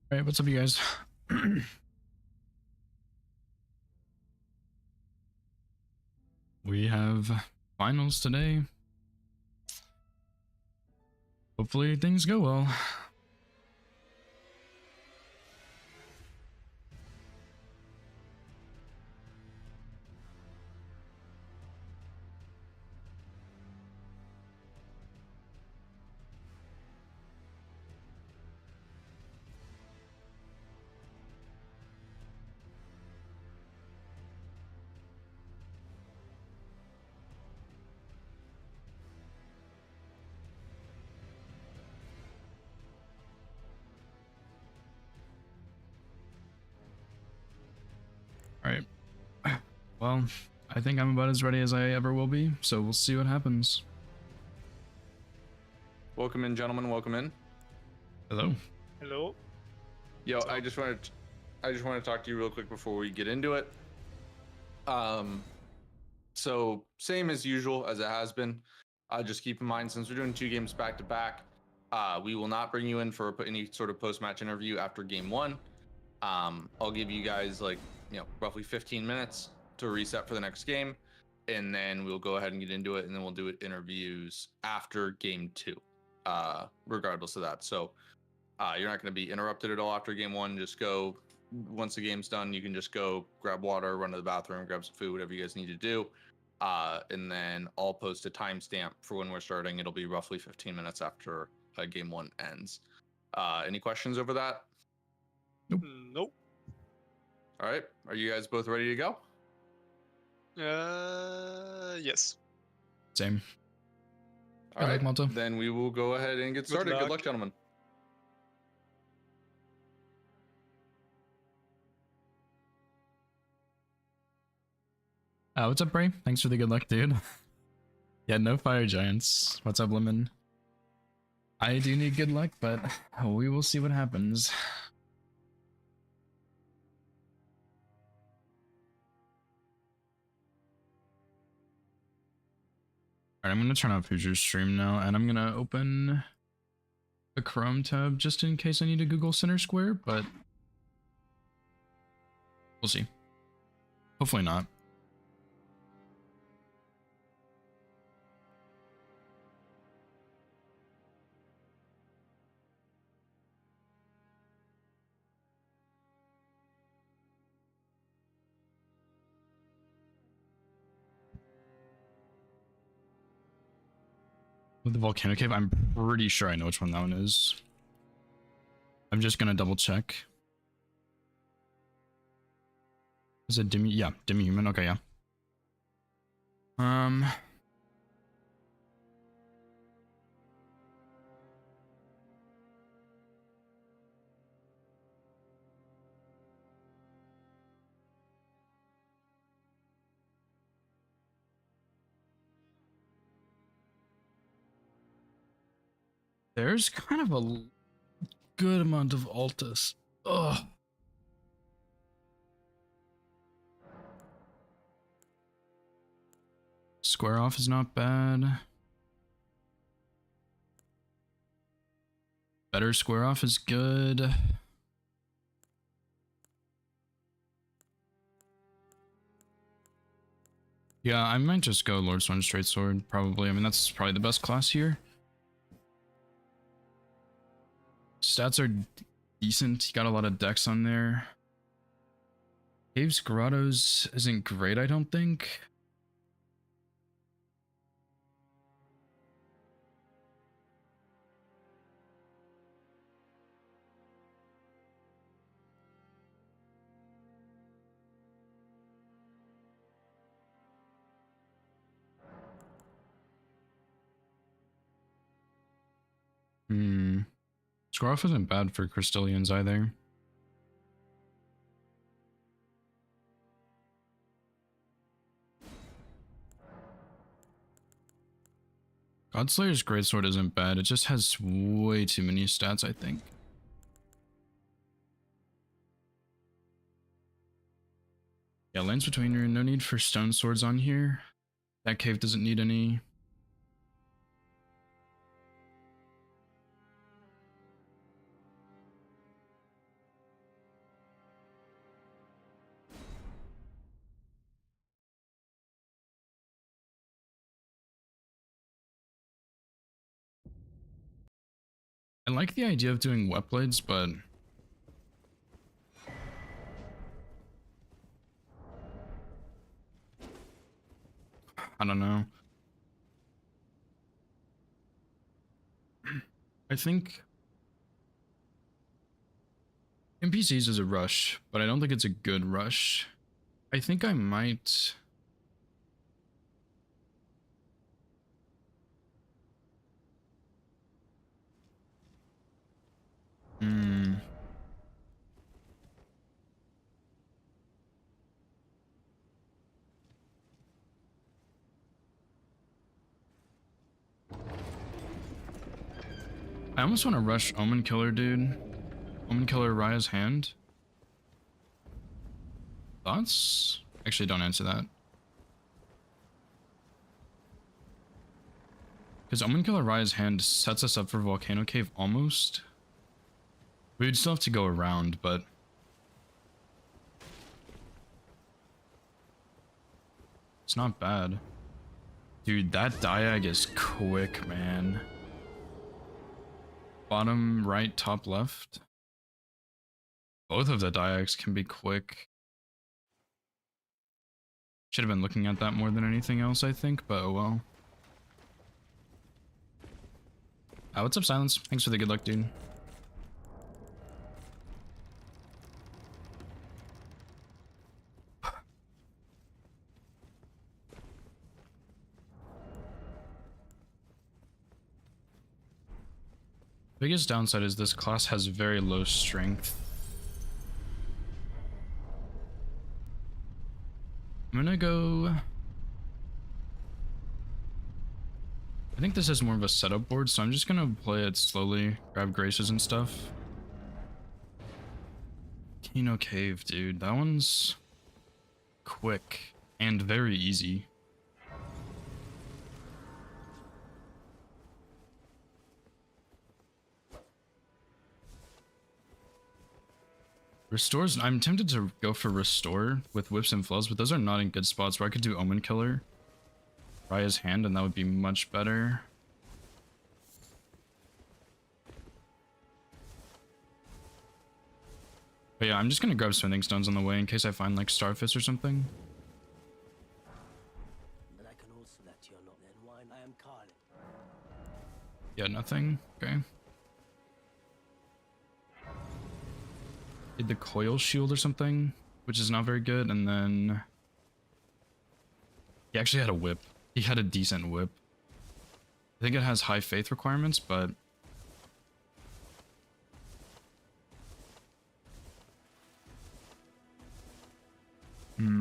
All right, what's up, you guys? We have finals today. Hopefully things go well. All right. Well, I think I'm about as ready as I ever will be, so we'll see what happens. Welcome in, gentlemen. Welcome in. Hello. Hello. Yo, I just wanted to talk to you real quick before we get into it. So same as usual as it has been. Just keep in mind, since we're doing 2 games back to back, we will not bring you in for any sort of post-match interview after game 1. I'll give you guys roughly 15 minutes to reset for the next game, and then we'll go ahead and get into it, and then we'll do interviews after game 2, regardless of that. So you're not going to be interrupted at all after game 1. Just go, once the game's done, you can just go grab water, run to the bathroom, grab some food, whatever you guys need to do. And then I'll post a timestamp for when we're starting. It'll be roughly 15 minutes after game 1 ends. Any questions over that? Nope. All right. Are you guys both ready to go? Yes. Same. All right. Malta. Then we will go ahead and get started. Good luck, gentlemen. What's up, Bray? Thanks for the good luck, dude. Yeah, no fire giants. What's up, Lemon? I do need good luck, but we will see what happens. Alright, I'm going to turn off Hoosier's stream now, and I'm going to open a Chrome tab just in case I need to Google center square, but we'll see. Hopefully not. With the volcano cave, I'm pretty sure I know which one that one is. I'm just gonna double check. Is it demi? Yeah, demi-human. Okay, yeah. There's kind of a good amount of Altus. Ugh. Square off is not bad. Better square off is good. Yeah, I might just go Lord Swan Straight Sword, probably. I mean, that's probably the best class here. Stats are decent. You got a lot of decks on there. Caves Grottos isn't great, I don't think. Square off isn't bad for Crystallians either. Godslayer's Greatsword isn't bad, it just has way too many stats, I think. Yeah, Lance Between Rune, no need for stone swords on here. That cave doesn't need any. I like the idea of doing wet blades, but I don't know. I think NPCs is a rush, but I don't think it's a good rush. I think I might. I almost want to rush Omen Killer, dude. Omen Killer Raya's hand. Thoughts? Actually, don't answer that. Because Omen Killer Raya's hand sets us up for Volcano Cave almost. We would still have to go around, but it's not bad. Dude, that diag is quick, man. Bottom right, top left. Both of the diags can be quick. Should have been looking at that more than anything else, I think, but oh well. What's up, Silence? Thanks for the good luck, dude. Biggest downside is this class has very low strength. I'm gonna go... I think this is more of a setup board, so I'm just gonna play it slowly, grab graces and stuff. Kino Cave, dude. That one's quick and very easy. Restores, I'm tempted to go for Restore with Whips and Flows, but those are not in good spots where I could do Omen Killer. Raya's hand, and that would be much better. But yeah, I'm just gonna grab Smithing Stones on the way in case I find like Starfish or something. But I can also let you know then wine I am calling. Yeah, nothing. Okay. Did the coil shield or something, which is not very good, and then he actually had a whip. He had a decent whip. I think it has high faith requirements, but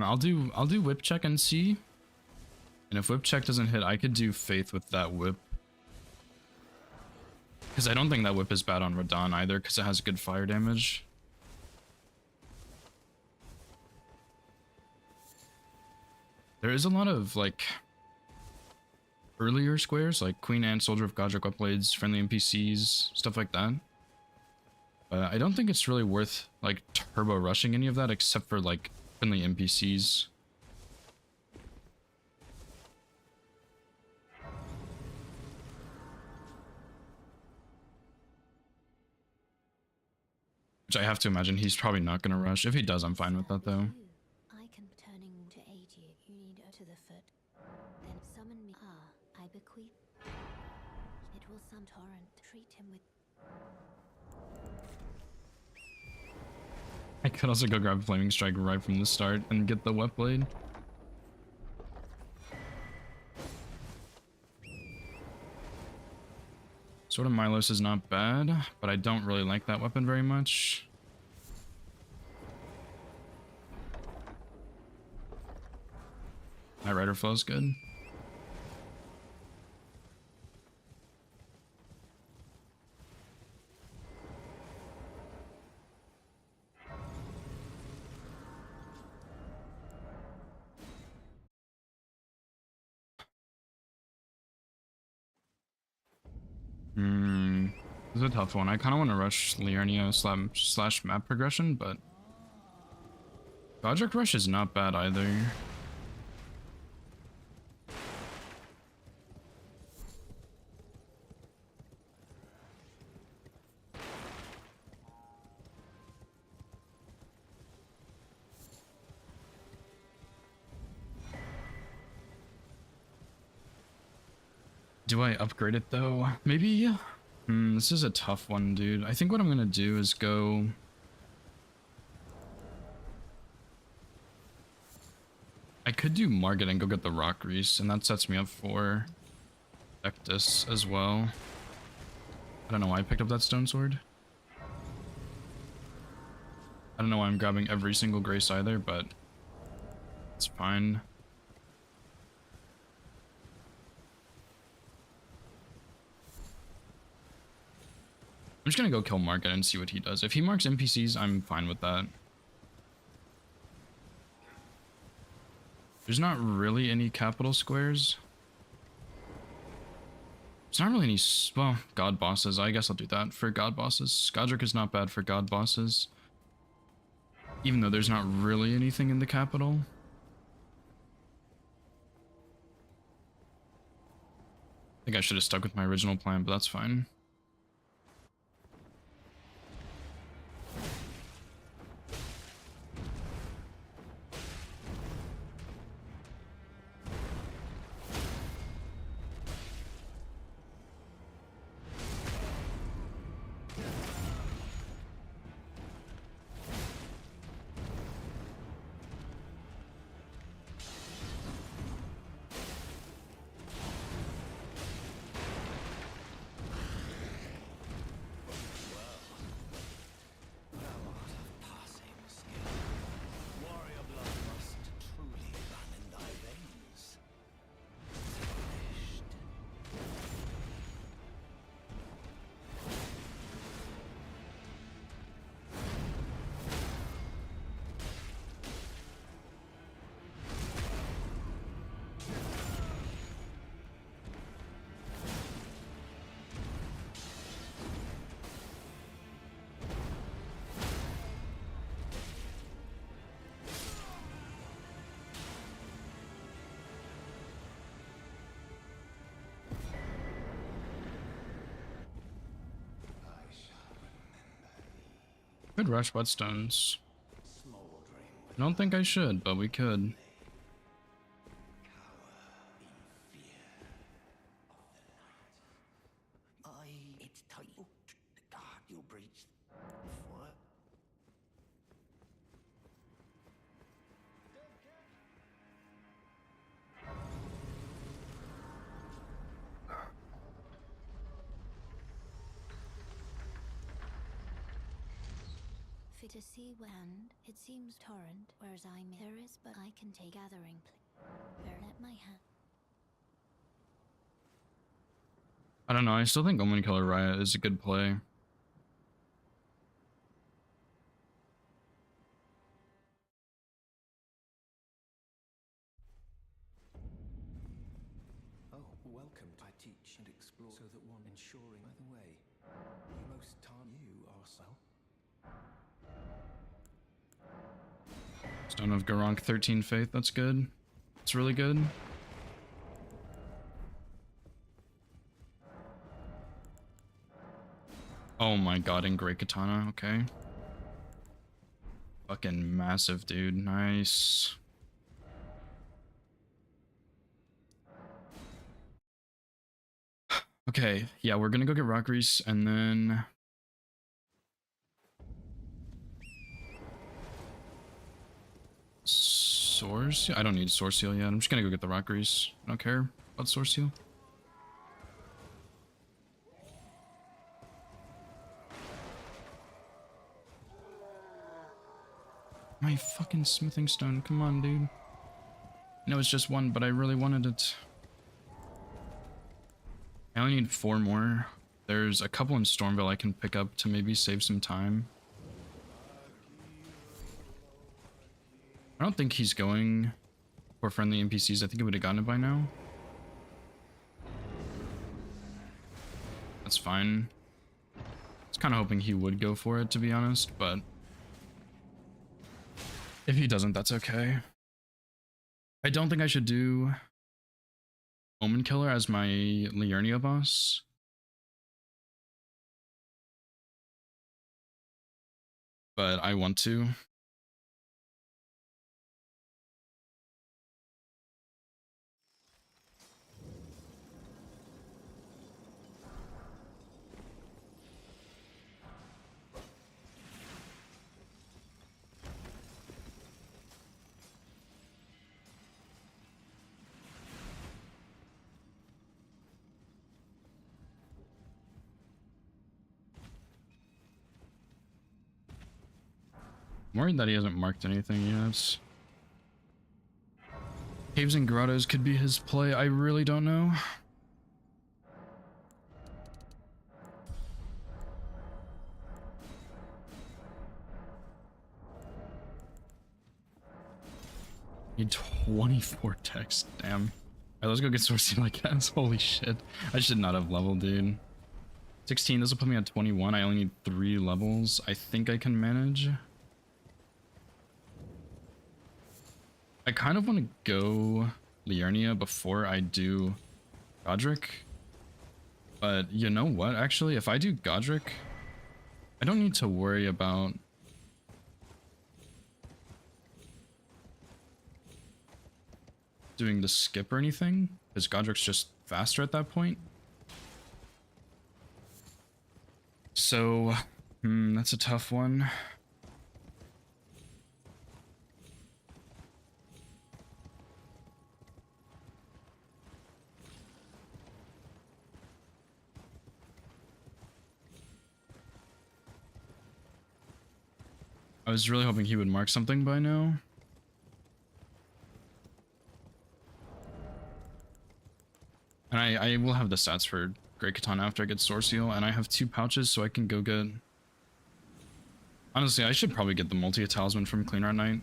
I'll do whip check and see. And if whip check doesn't hit, I could do faith with that whip. Because I don't think that whip is bad on Radon either, because it has good fire damage. There is a lot of like earlier squares like Queen Anne, Soldier of Godric, Wet Blades, friendly NPCs, stuff like that. I don't think it's really worth like turbo rushing any of that except for like friendly NPCs. Which I have to imagine he's probably not going to rush. If he does, I'm fine with that though. I can turning to aid you. You need to the foot. Then summon me. Ah, I bequeath. It will some torrent. Treat him with. I could also go grab Flaming Strike right from the start and get the Wet Blade. Sword of Milos is not bad, but I don't really like that weapon very much. Night Rider Flow is good. This is a tough one. I kind of want to rush Liurnia slash map progression, but Godric Rush is not bad either. Do I upgrade it though? Maybe. This is a tough one, dude. I think what I'm gonna do is go. I could do Market and go get the rock grease, and that sets me up for Vectus as well. I don't know why I picked up that stone sword. I don't know why I'm grabbing every single grace either, but it's fine. I'm just gonna go kill Market and see what he does. If he marks NPCs, I'm fine with that. There's not really any capital squares. There's not really any, well, god bosses. I guess I'll do that for god bosses. Godric is not bad for god bosses. Even though there's not really anything in the capital. I think I should have stuck with my original plan, but that's fine. Could rush whetstones. I don't think I should, but we could. It's tight. Oh, God, you breached. What? Fit to see land, it seems torrent, whereas there is, but I can take gathering. Let my hand. I don't know, I still think Omen Killer Riot is a good play. Oh, welcome. I teach and explore so that one ensuring. By the way, you most tarn you are so. Stone of Garank 13 Faith, that's good. It's really good. Oh my god, and Great Katana, okay. Fucking massive, dude. Nice. Okay, yeah, we're gonna go get rock grease and then Source Seal? I don't need Source Seal yet. I'm just gonna go get the rock grease. I don't care about Source Seal. My fucking smithing stone, come on, dude. No, it's just one, but I really wanted it. I only need 4 more. There's a couple in Stormville I can pick up to maybe save some time. I don't think he's going for friendly NPCs. I think he would have gotten it by now. That's fine. I was kind of hoping he would go for it, to be honest, but if he doesn't, that's okay. I don't think I should do Omen Killer as my Liurnia boss. But I want to. I'm worried that he hasn't marked anything yet. Caves and grottos could be his play. I really don't know. Need 24 text. Damn. Alright, let's go get sourcing like that. Holy shit. I should not have leveled, dude. 16, this will put me at 21. I only need 3 levels. I think I can manage. I kind of want to go Liurnia before I do Godric. But you know what? Actually, if I do Godric, I don't need to worry about doing the skip or anything, because Godric's just faster at that point. So, that's a tough one. I was really hoping he would mark something by now. And I will have the stats for Great Katana after I get Source Heal, and I have 2 pouches, so I can go get... Honestly, I should probably get the multi-talisman from Clean Art Knight.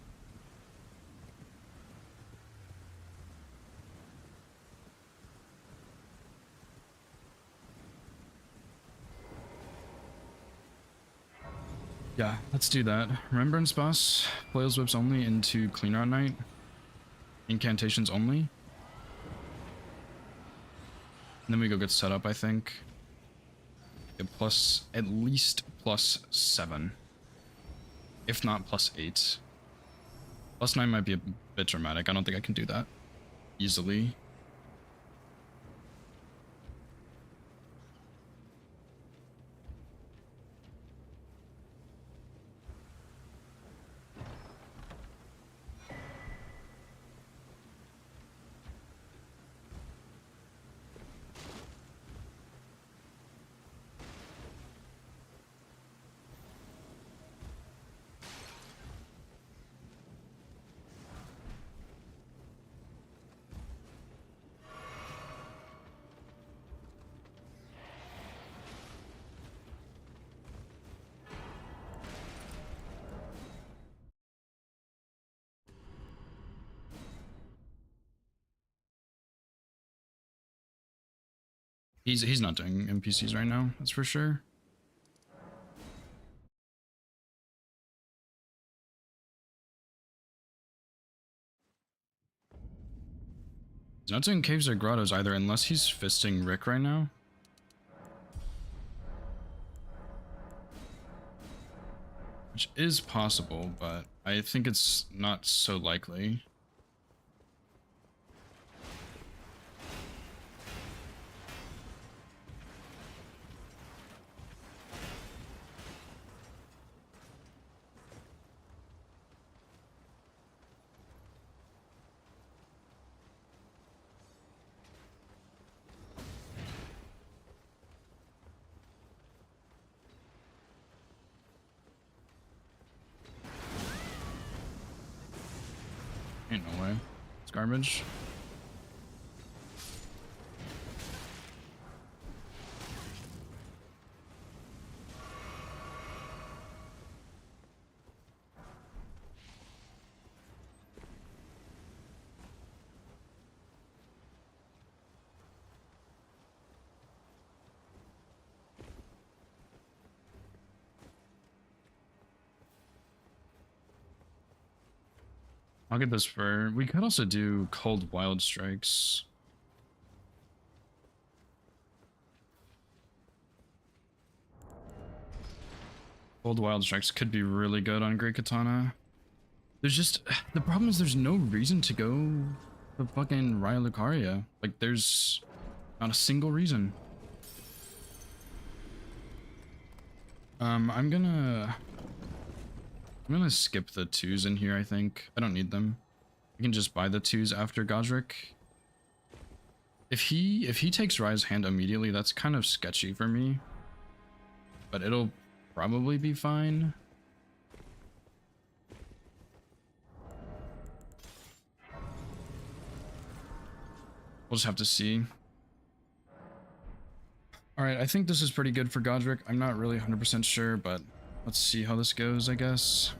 Yeah, let's do that. Remembrance Boss, Flails Whips only into Clean Art Knight. Incantations only. And then we go get set up, I think. Get plus, at least plus 7. If not plus 8. Plus 9 might be a bit dramatic. I don't think I can do that easily. He's not doing NPCs right now, that's for sure. He's not doing caves or grottos either, unless he's fisting Rick right now. Which is possible, but I think it's not so likely. Ain't no way. It's garbage. I'll get this for... We could also do Cold Wild Strikes. Cold Wild Strikes could be really good on Great Katana. There's just... The problem is there's no reason to go to fucking Raya Lucaria. Like, there's not a single reason. I'm gonna skip the 2s in here, I think. I don't need them. I can just buy the 2s after Godric. If he takes Raya's hand immediately, that's kind of sketchy for me. But it'll probably be fine. We'll just have to see. Alright, I think this is pretty good for Godric. I'm not really 100% sure, but let's see how this goes, I guess.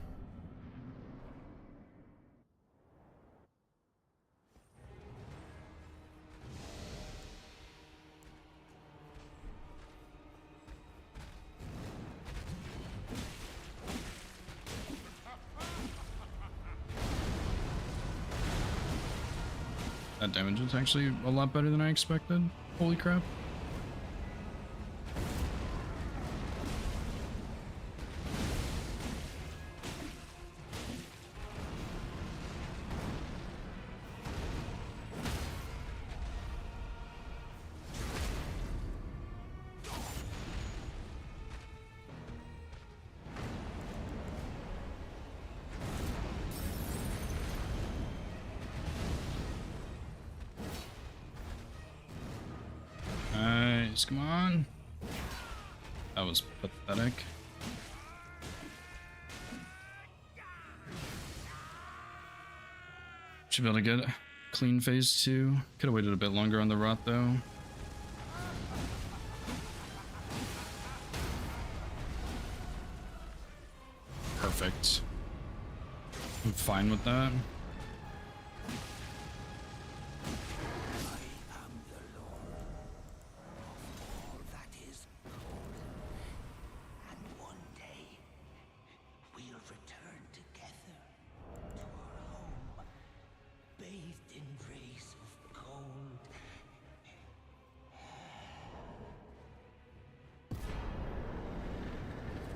That damage is actually a lot better than I expected. Holy crap. Nice, come on. That was pathetic. Should be able to get clean phase 2. Could have waited a bit longer on the rot though. Perfect. I'm fine with that.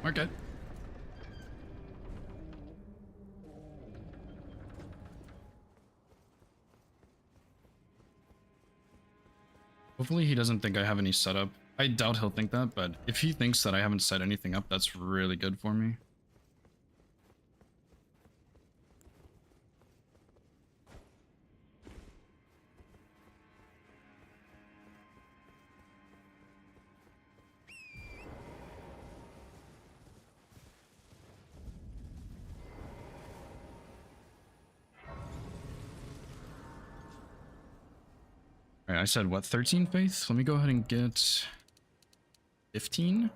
Okay. Hopefully he doesn't think I have any setup. I doubt he'll think that, but if he thinks that I haven't set anything up, that's really good for me. Alright, I said what, 13 faith? Let me go ahead and get 15.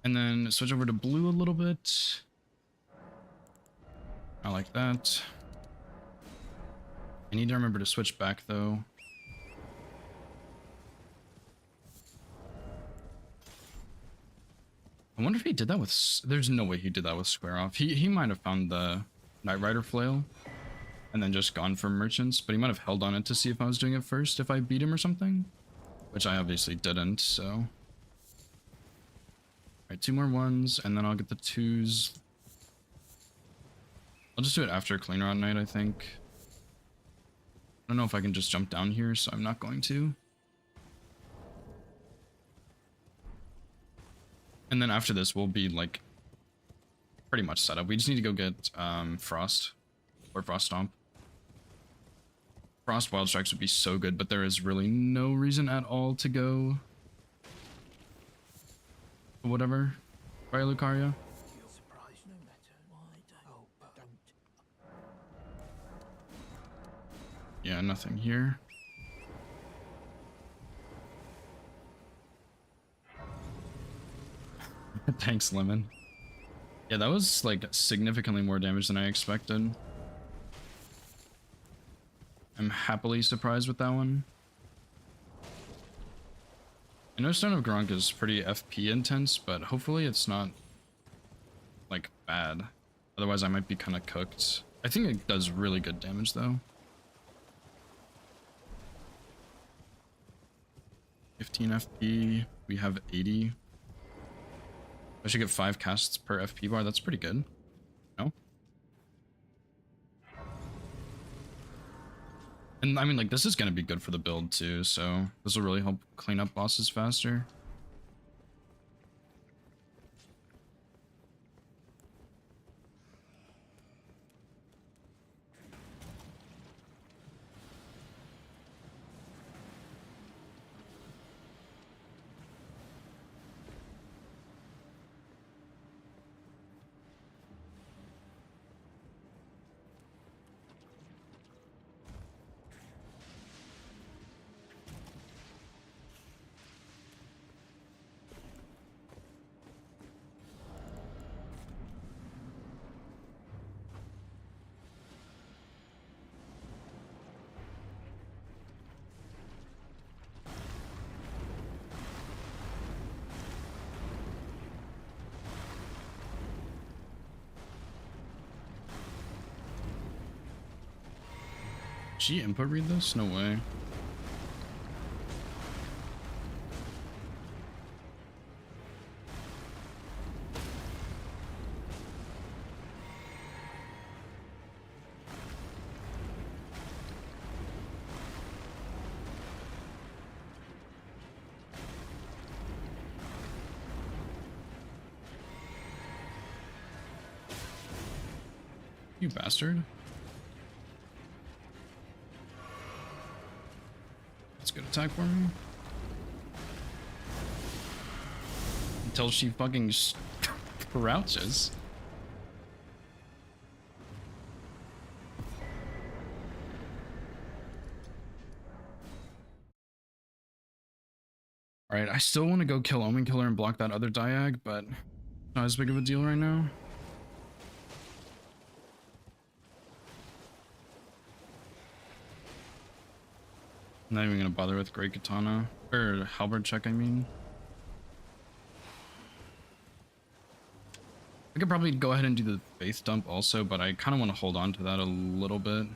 And then switch over to blue a little bit. I like that. I need to remember to switch back though. I wonder if he did that with... There's no way he did that with square off. He might have found the Knight Rider flail and then just gone for merchants, but he might have held on it to see if I was doing it first, if I beat him or something, which I obviously didn't, so. Alright, 2 more 1s, and then I'll get the 2s. I'll just do it after Clean Rot Night, I think. I don't know if I can just jump down here, so I'm not going to. And then after this, we'll be, like, pretty much set up. We just need to go get Frost, or Frost Stomp. Frost Wild Strikes would be so good, but there is really no reason at all to go... whatever. Right, Lucaria? Yeah, nothing here. Thanks, Lemon. Yeah, that was, like, significantly more damage than I expected. I'm happily surprised with that one. I know Stone of Gronk is pretty FP intense, but hopefully it's not, like, bad. Otherwise I might be kind of cooked. I think it does really good damage, though. 15 FP, we have 80. I should get 5 casts per FP bar, that's pretty good. No? And I mean, like, this is gonna be good for the build too, so this will really help clean up bosses faster. she input read this? No way. You bastard. That's a good attack for me. Until she fucking crouches. Alright, I still want to go kill Omen Killer and block that other diag, but not as big of a deal right now. I'm not even gonna bother with Great Katana. Or Halberd check, I mean. I could probably go ahead and do the Faith Dump also, but I kind of want to hold on to that a little bit.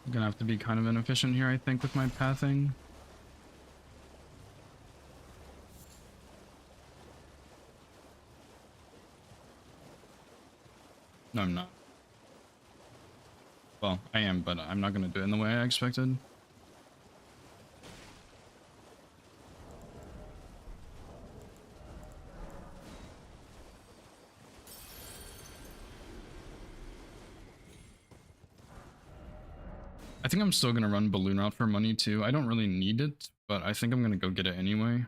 I'm gonna have to be kind of inefficient here, I think, with my pathing. No, I'm not. Well, I am, but I'm not gonna do it in the way I expected. I think I'm still gonna run Balloon out for money too. I don't really need it, but I think I'm gonna go get it anyway.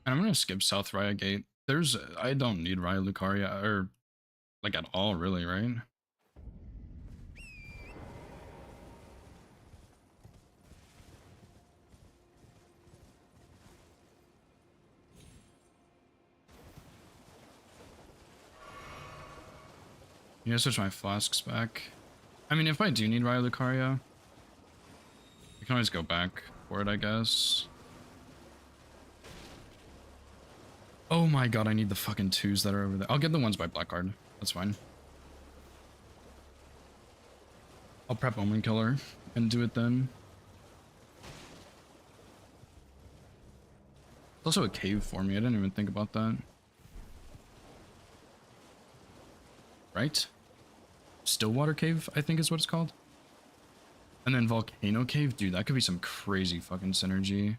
And I'm gonna skip South Raya Gate. I don't need Raya Lucaria, or like at all really, right? You gotta switch my flasks back. I mean, if I do need Raya Lucaria, I can always go back for it, I guess. Oh my god, I need the fucking 2s that are over there. I'll get the ones by Blackguard. That's fine. I'll prep Omen Killer and do it then. It's also a cave for me. I didn't even think about that. Right? Stillwater Cave, I think is what it's called. And then Volcano Cave. Dude, that could be some crazy fucking synergy.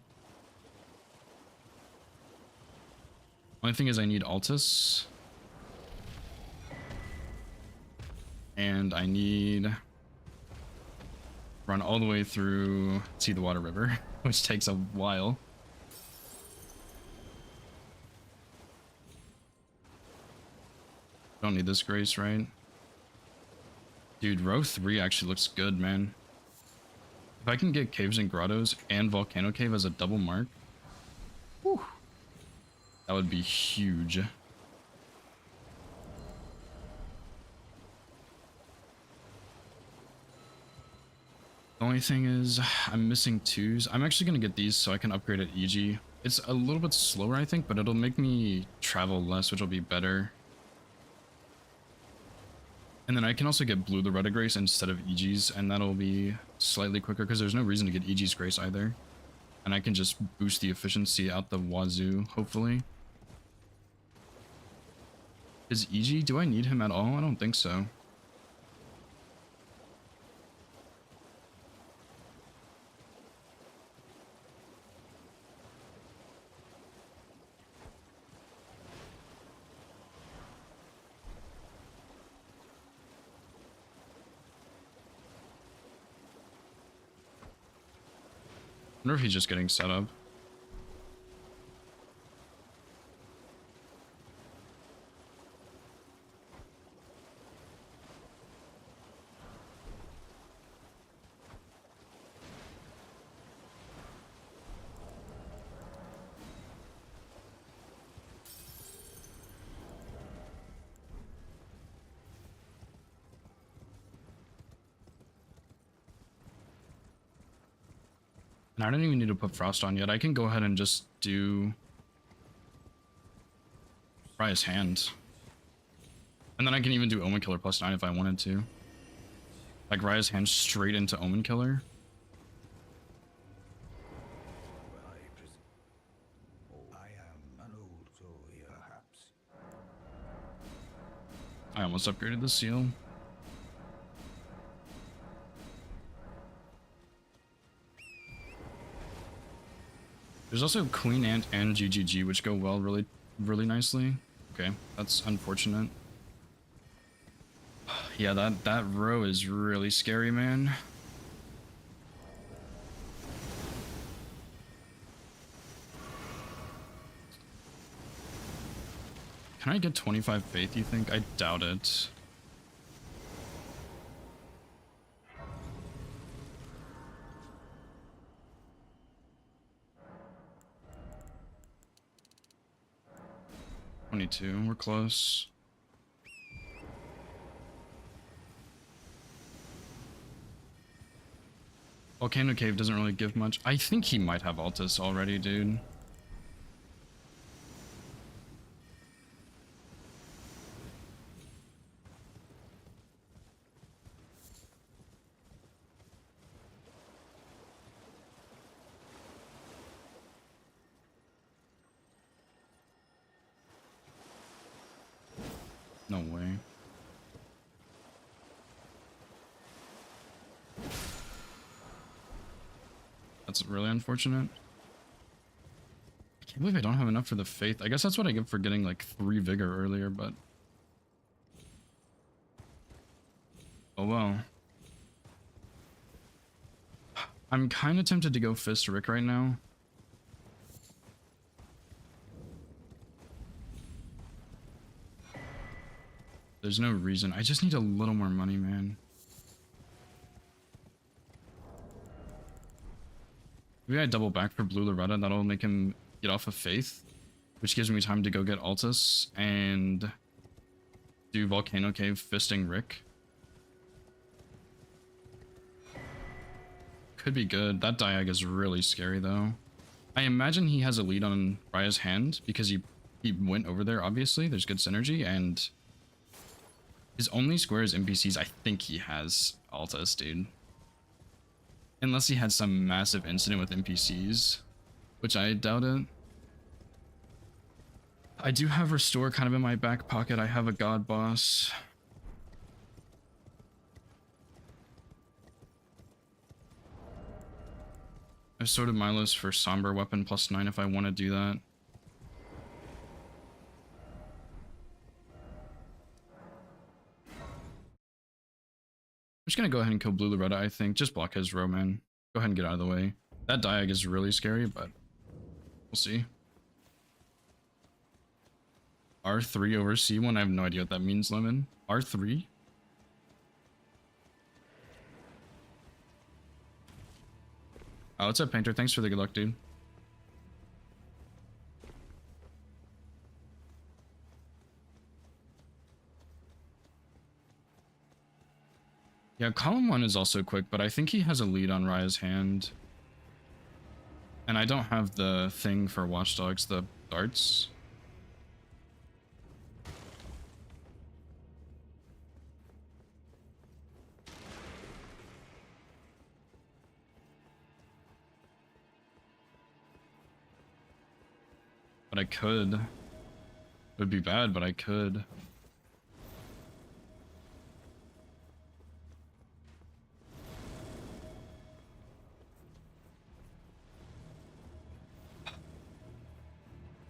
Only thing is I need Altus. And I need... run all the way through See the Water River, which takes a while. Don't need this Grace, right? Dude, row 3 actually looks good, man. If I can get Caves and Grottos and Volcano Cave as a double mark, whew, that would be huge. The only thing is, I'm missing 2s. I'm actually going to get these so I can upgrade at EG. It's a little bit slower, I think, but it'll make me travel less, which will be better. And then I can also get Blue Loretta Grace instead of EG's, and that'll be slightly quicker because there's no reason to get EG's Grace either. And I can just boost the efficiency out the wazoo, hopefully. Is EG, do I need him at all? I don't think so. wonder if he's just getting set up. And I don't even need to put Frost on yet. I can go ahead and just do Raya's Hand. And then I can even do Omen Killer +9 if I wanted to. Like Raya's Hand straight into Omen Killer. I am an old soul here, perhaps. I almost upgraded the seal. There's also Queen Ant and GGG, which go well really nicely. Okay, that's unfortunate. Yeah, that row is really scary, man. Can I get 25 faith, you think? I doubt it. We're close. Volcano Cave doesn't really give much. I think he might have Altus already, dude. No way. That's really unfortunate. I can't believe I don't have enough for the faith. I guess that's what I get for getting like 3 vigor earlier, but oh well. I'm kind of tempted to go Fist Rick right now. There's no reason. I just need a little more money, man. Maybe I double back for Blue Loretta. That'll make him get off of Faith, which gives me time to go get Altus and do Volcano Cave fisting Rick. Could be good. That Diag is really scary, though. I imagine he has a lead on Raya's Hand because he went over there, obviously. There's good synergy, and his only square is NPCs. I think he has Altus, dude. Unless he had some massive incident with NPCs, which I doubt it. I do have Restore kind of in my back pocket. I have a God Boss. I've sorted my list for Somber Weapon +9 if I want to do that. I'm just gonna go ahead and kill Blue Loretta, I think. Just block his row, man. Go ahead and get out of the way. That Diag is really scary, but we'll see. R3 over C1? I have no idea what that means, Lemon. R3? Oh, what's up, Painter? Thanks for the good luck, dude. Yeah, column 1 is also quick, but I think he has a lead on Raya's Hand. And I don't have the thing for Watchdogs, the darts. But I could. It would be bad, but I could.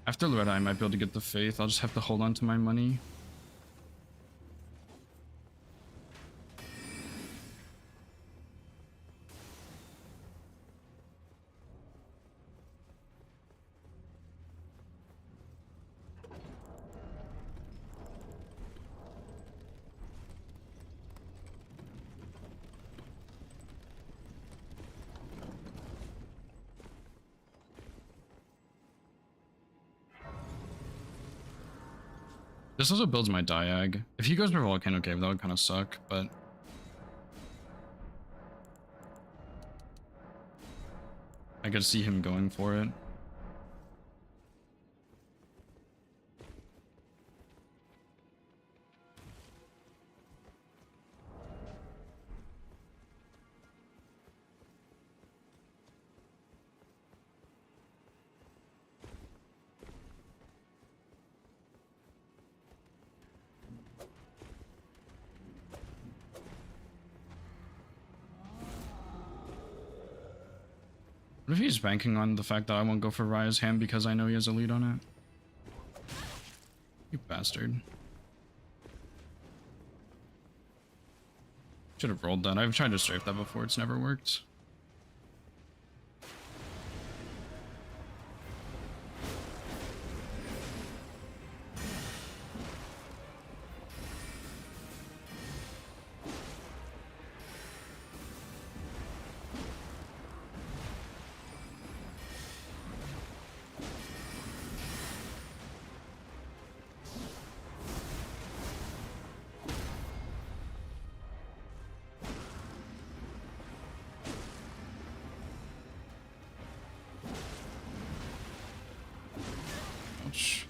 After Loretta, I might be able to get the Faith. I'll just have to hold on to my money. This also builds my diag. If he goes for Volcano Cave, that would kind of suck, but I could see him going for it. What if he's banking on the fact that I won't go for Raya's hand because I know he has a lead on it? You bastard. Should have rolled that. I've tried to strafe that before, it's never worked. Ouch.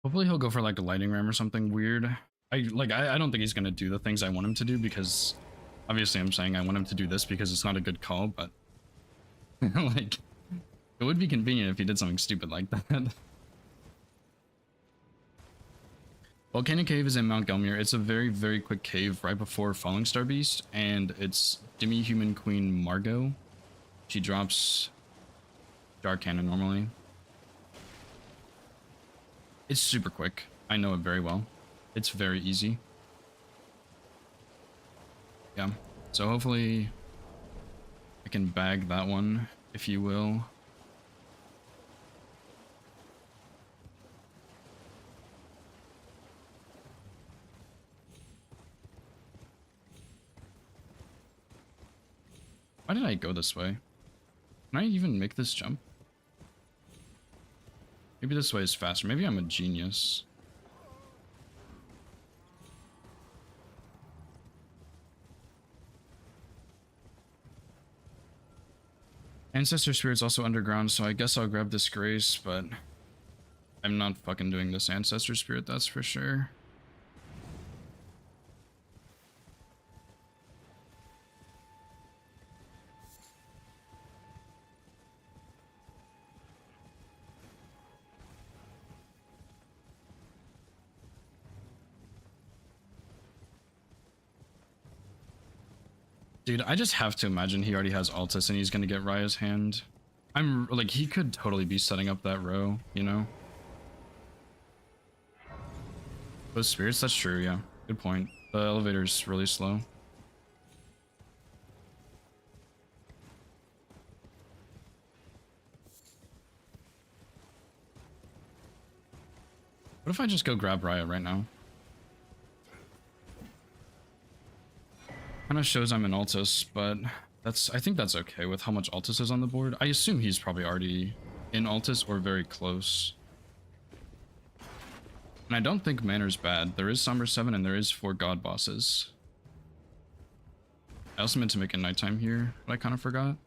Hopefully he'll go for like a lightning ram or something weird. I don't think he's gonna do the things I want him to do because obviously I'm saying I want him to do this because it's not a good call, but like it would be convenient if he did something stupid like that. Volcano Cave is in Mount Gelmir. It's a very, very quick cave right before Falling Star Beast, and it's Demi-Human Queen Margot. She drops Dark Cannon normally. It's super quick. I know it very well. It's very easy. Yeah. So hopefully I can bag that one, if you will. Why did I go this way? Can I even make this jump? Maybe this way is faster. Maybe I'm a genius. Ancestor Spirit's also underground, so I guess I'll grab this Grace, but I'm not fucking doing this Ancestor Spirit, that's for sure. Dude, I just have to imagine he already has Altus and he's gonna get Raya's hand. I'm like, he could totally be setting up that row, you know? Those spirits, that's true, yeah. Good point. The elevator's really slow. What if I just go grab Raya right now? Kind of shows I'm in Altus, but I think that's okay with how much Altus is on the board. I assume he's probably already in Altus or very close. And I don't think Manor's bad. There is Somber 7 and there is 4 God Bosses. I also meant to make a nighttime here, but I kind of forgot.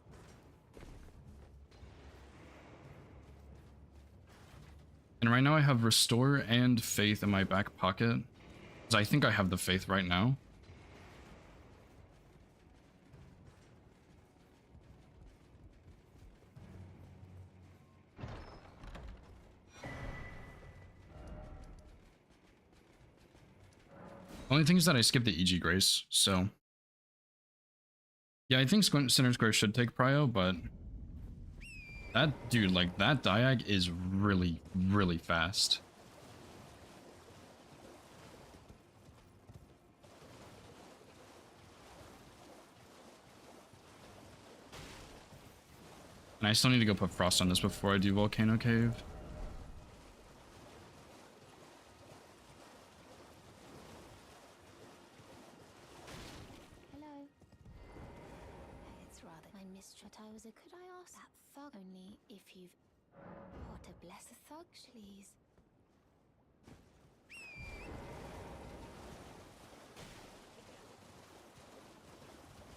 And right now I have Restore and Faith in my back pocket. Because I think I have the Faith right now. Only thing is that I skipped the EG Grace, so... Yeah, I think Center Square should take Prio, but... That, dude, like, that Diag is really, really fast. And I still need to go put Frost on this before I do Volcano Cave. Hello. It's rather my mistress. I was a. Could I ask that thug only if you've. What a bless a thug, please.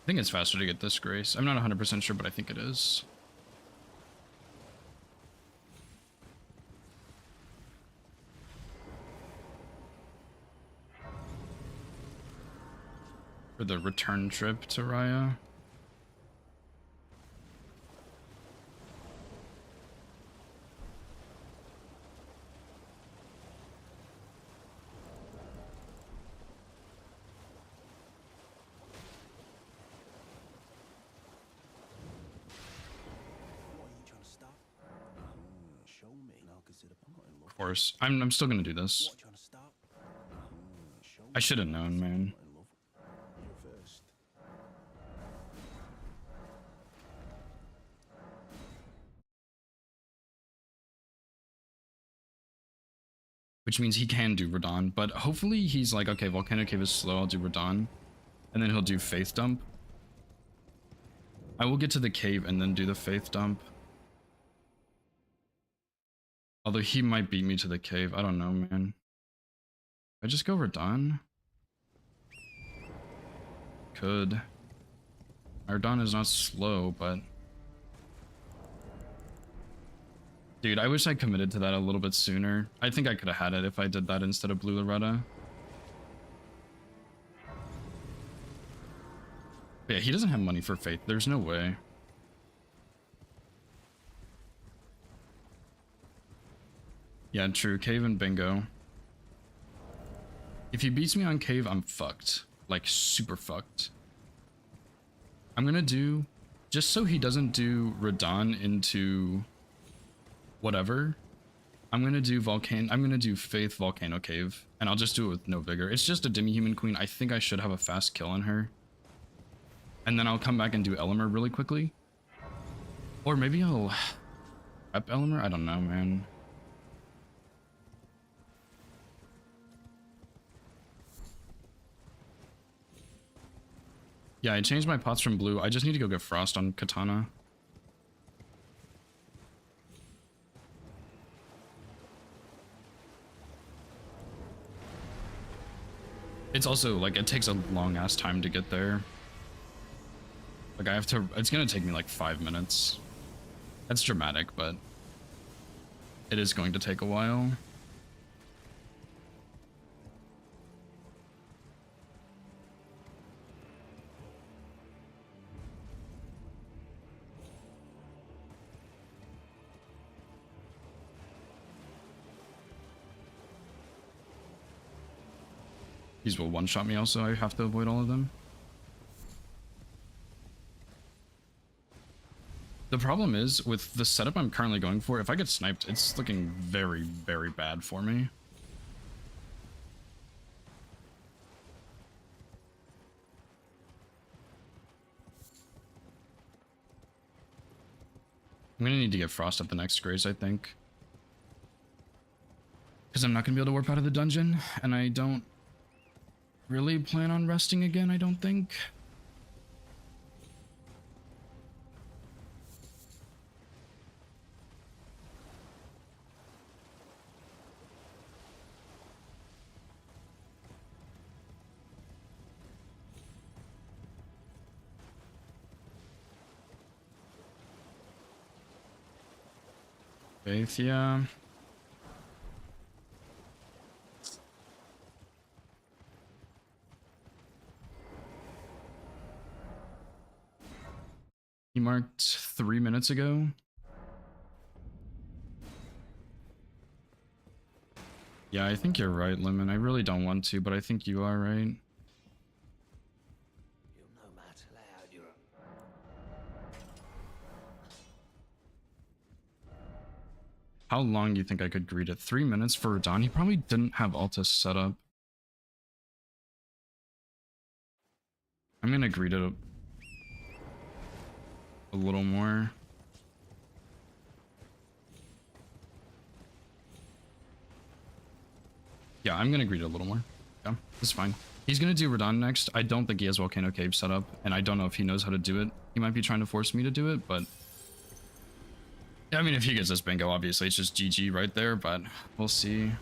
I think it's faster to get this Grace. I'm not 100% sure, but I think it is. For the return trip to Raya. What are you trying to stop? Show me. And I'll consider. I'm not in love. Of course. I'm still gonna do this. What are you trying to stop? Show me. I should have known, man. I'm not in love. You're first. Which means he can do Radon, but hopefully he's like, okay, Volcano Cave is slow, I'll do Radon. And then he'll do Faith Dump. I will get to the cave and then do the Faith Dump. Although he might beat me to the cave, I don't know, man. I just go Radon? Could. My Radon is not slow, but... Dude, I wish I committed to that a little bit sooner. I think I could have had it if I did that instead of Blue Loretta. But yeah, he doesn't have money for Faith. There's no way. Yeah, true. Cave and Bingo. If he beats me on Cave, I'm fucked. Like, super fucked. I'm gonna do... Just so he doesn't do Radon into... whatever, I'm gonna do Faith Volcano Cave, and I'll just do it with no vigor. It's just a demi-human queen. I think I should have a fast kill on her. And then I'll come back and do Elimer really quickly. Or maybe I'll prep Elimer? I don't know, man. Yeah, I changed my pots from blue. I just need to go get Frost on Katana. It's also, like, it takes a long-ass time to get there. Like, I have to... It's gonna take me, like, 5 minutes. That's dramatic, but... It is going to take a while. These will one-shot me also, I have to avoid all of them. The problem is, with the setup I'm currently going for, if I get sniped, it's looking very, very bad for me. I'm gonna need to get Frost at the next Grace, I think. Because I'm not gonna be able to warp out of the dungeon, and I don't really plan on resting again, I don't think. Faith, yeah. He marked 3 minutes ago. Yeah, I think you're right, Lemon. I really don't want to, but I think you are right. You'll no matter loud, you're How long do you think I could greet it? 3 minutes for Radon? He probably didn't have Altus set up. I'm gonna greet it a little more. Yeah, I'm gonna greet it a little more. Yeah, it's fine. He's gonna do Radon next. I don't think he has Volcano Cave set up, and I don't know if he knows how to do it. He might be trying to force me to do it, but... Yeah, I mean, if he gets this bingo, obviously it's just GG right there, but we'll see.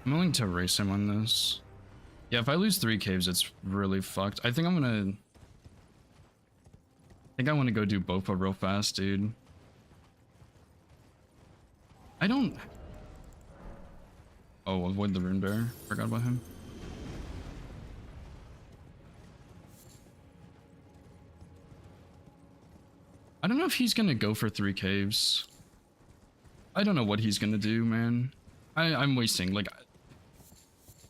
I'm willing to race him on this. Yeah, if I lose 3 caves, it's really fucked. I think I'm gonna... I think I want to go do Bofa real fast, dude. I don't... Oh, avoid the Rune Bear. Forgot about him. I don't know if he's gonna go for 3 caves. I don't know what he's gonna do, man. I'm wasting, like...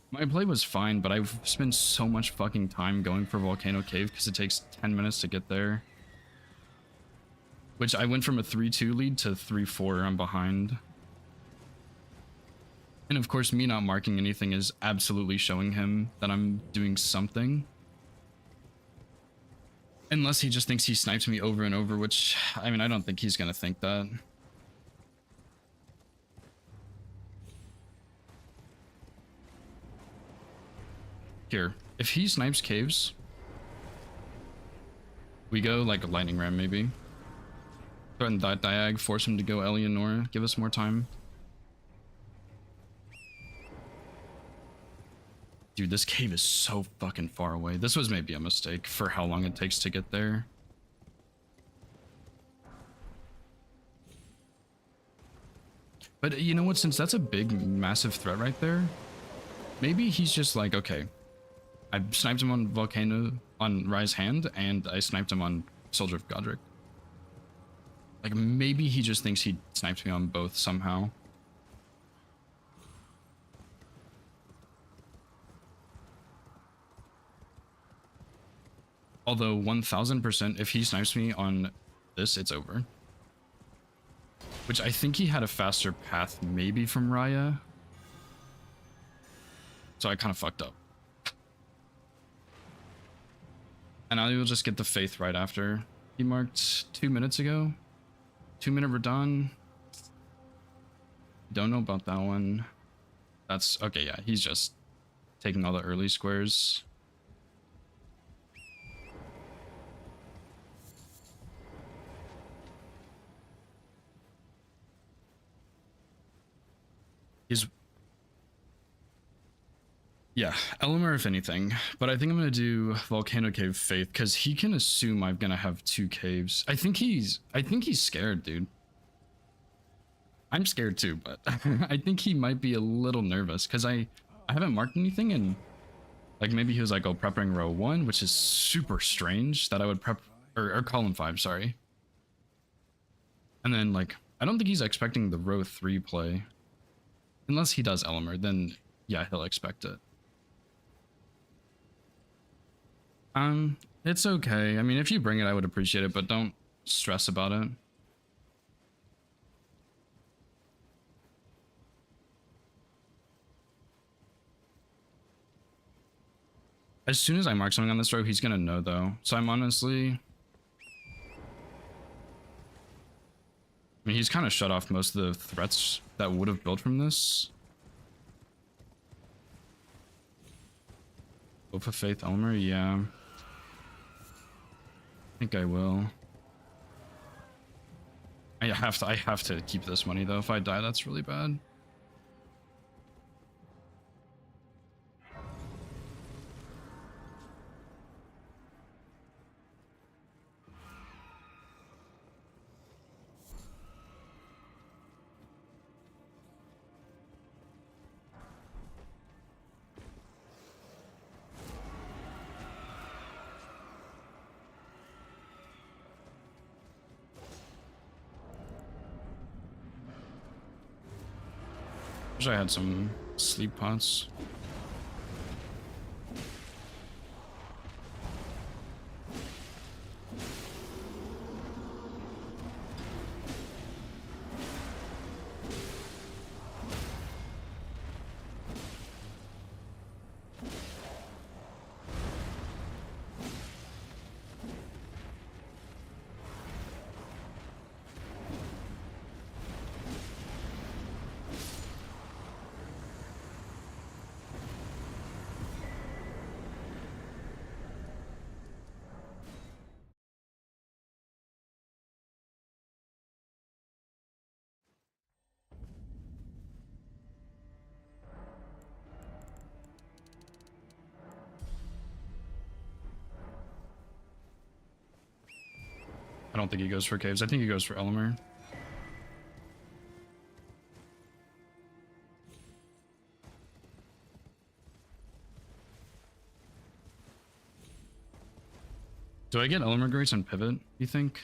My play was fine, but I've spent so much fucking time going for Volcano Cave because it takes 10 minutes to get there. Which I went from a 3-2 lead to 3-4. I'm behind. And of course, me not marking anything is absolutely showing him that I'm doing something. Unless he just thinks he snipes me over and over, which, I mean, I don't think he's gonna think that. Here, if he snipes caves, we go like a lightning ram maybe. Threaten that diag, force him to go Eleanor, give us more time. Dude, this cave is so fucking far away. This was maybe a mistake for how long it takes to get there. But you know what, since that's a big, massive threat right there, maybe he's just like, okay, I sniped him on Volcano, on Rise Hand, and I sniped him on Soldier of Godric. Like, maybe he just thinks he sniped me on both somehow. Although, 1000%, if he snipes me on this, it's over. Which I think he had a faster path, maybe from Raya. So I kind of fucked up. And I will just get the Faith right after. He marked 2 minutes ago. 2-minute Radon. Don't know about that one. That's okay. Yeah, he's just taking all the early squares. He's... Yeah, Elamar if anything, but I think I'm gonna do Volcano Cave Faith because he can assume I'm gonna have 2 caves. I think he's scared, dude. I'm scared too, but I think he might be a little nervous because I haven't marked anything, and like maybe he was like, oh, prepping row 1, which is super strange that I would prep or column 5, sorry. And then like I don't think he's expecting the row 3 play, unless he does Elamar, then yeah, he'll expect it. It's okay. I mean, if you bring it, I would appreciate it, but don't stress about it. As soon as I mark something on this row, he's gonna know though. So I'm honestly... I mean, he's kind of shut off most of the threats that would have built from this. Hope of Faith Elmer, yeah. I think I will. I have to keep this money though. If I die, that's really bad. Wish I had some sleep pots. I don't think he goes for caves. I think he goes for Elmer. Do I get Elmer Grace on pivot, you think?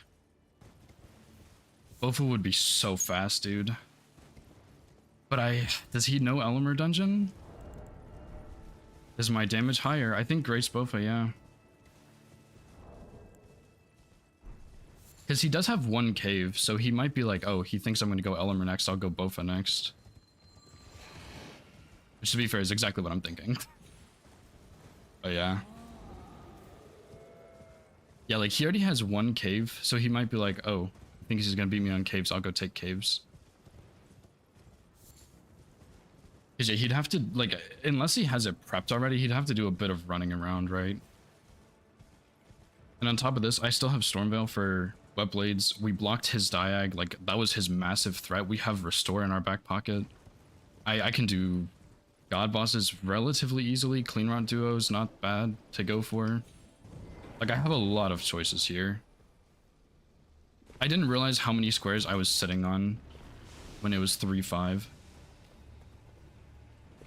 Bofa would be so fast, dude. But does he know Elmer Dungeon? Is my damage higher? I think Grace Bofa, yeah. Because he does have one cave, so he might be like, oh, he thinks I'm going to go Elmer next, I'll go Bofa next. Which, to be fair, is exactly what I'm thinking. But yeah. Yeah, like, he already has one cave, so he might be like, oh, I think he's going to beat me on caves, I'll go take caves. Because yeah, he'd have to, like, unless he has it prepped already, he'd have to do a bit of running around, right? And on top of this, I still have Stormveil for Web Blades. We blocked his Diag, like, that was his massive threat. We have Restore in our back pocket. I can do God Bosses relatively easily. Clean Rot Duos, not bad to go for. Like, I have a lot of choices here. I didn't realize how many squares I was sitting on when it was 3-5.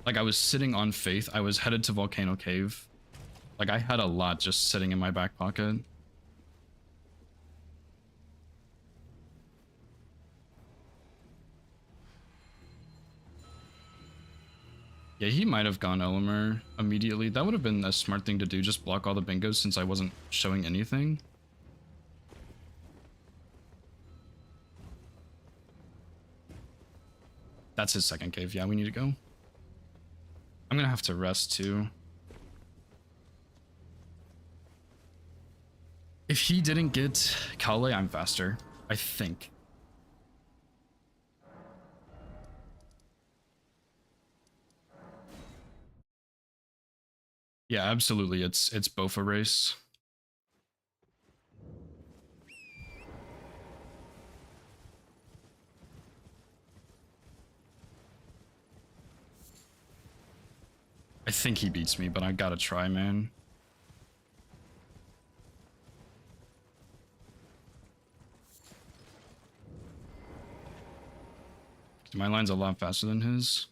Like, I was sitting on Faith. I was headed to Volcano Cave. Like, I had a lot just sitting in my back pocket. Yeah, he might have gone Elmer immediately. That would have been a smart thing to do, just block all the bingos since I wasn't showing anything. That's his second cave. Yeah, we need to go. I'm gonna have to rest too. If he didn't get Kaole, I'm faster, I think. Yeah, absolutely. It's Bofa race. I think he beats me, but I gotta try, man. My line's a lot faster than his.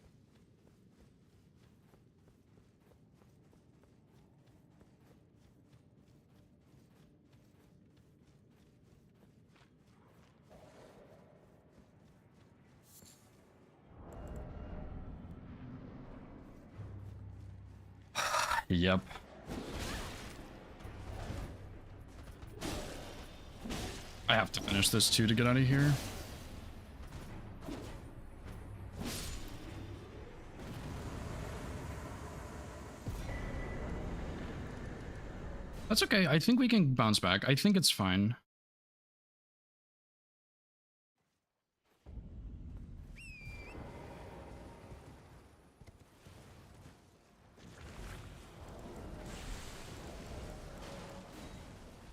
Yep. I have to finish this too to get out of here. That's okay. I think we can bounce back. I think it's fine.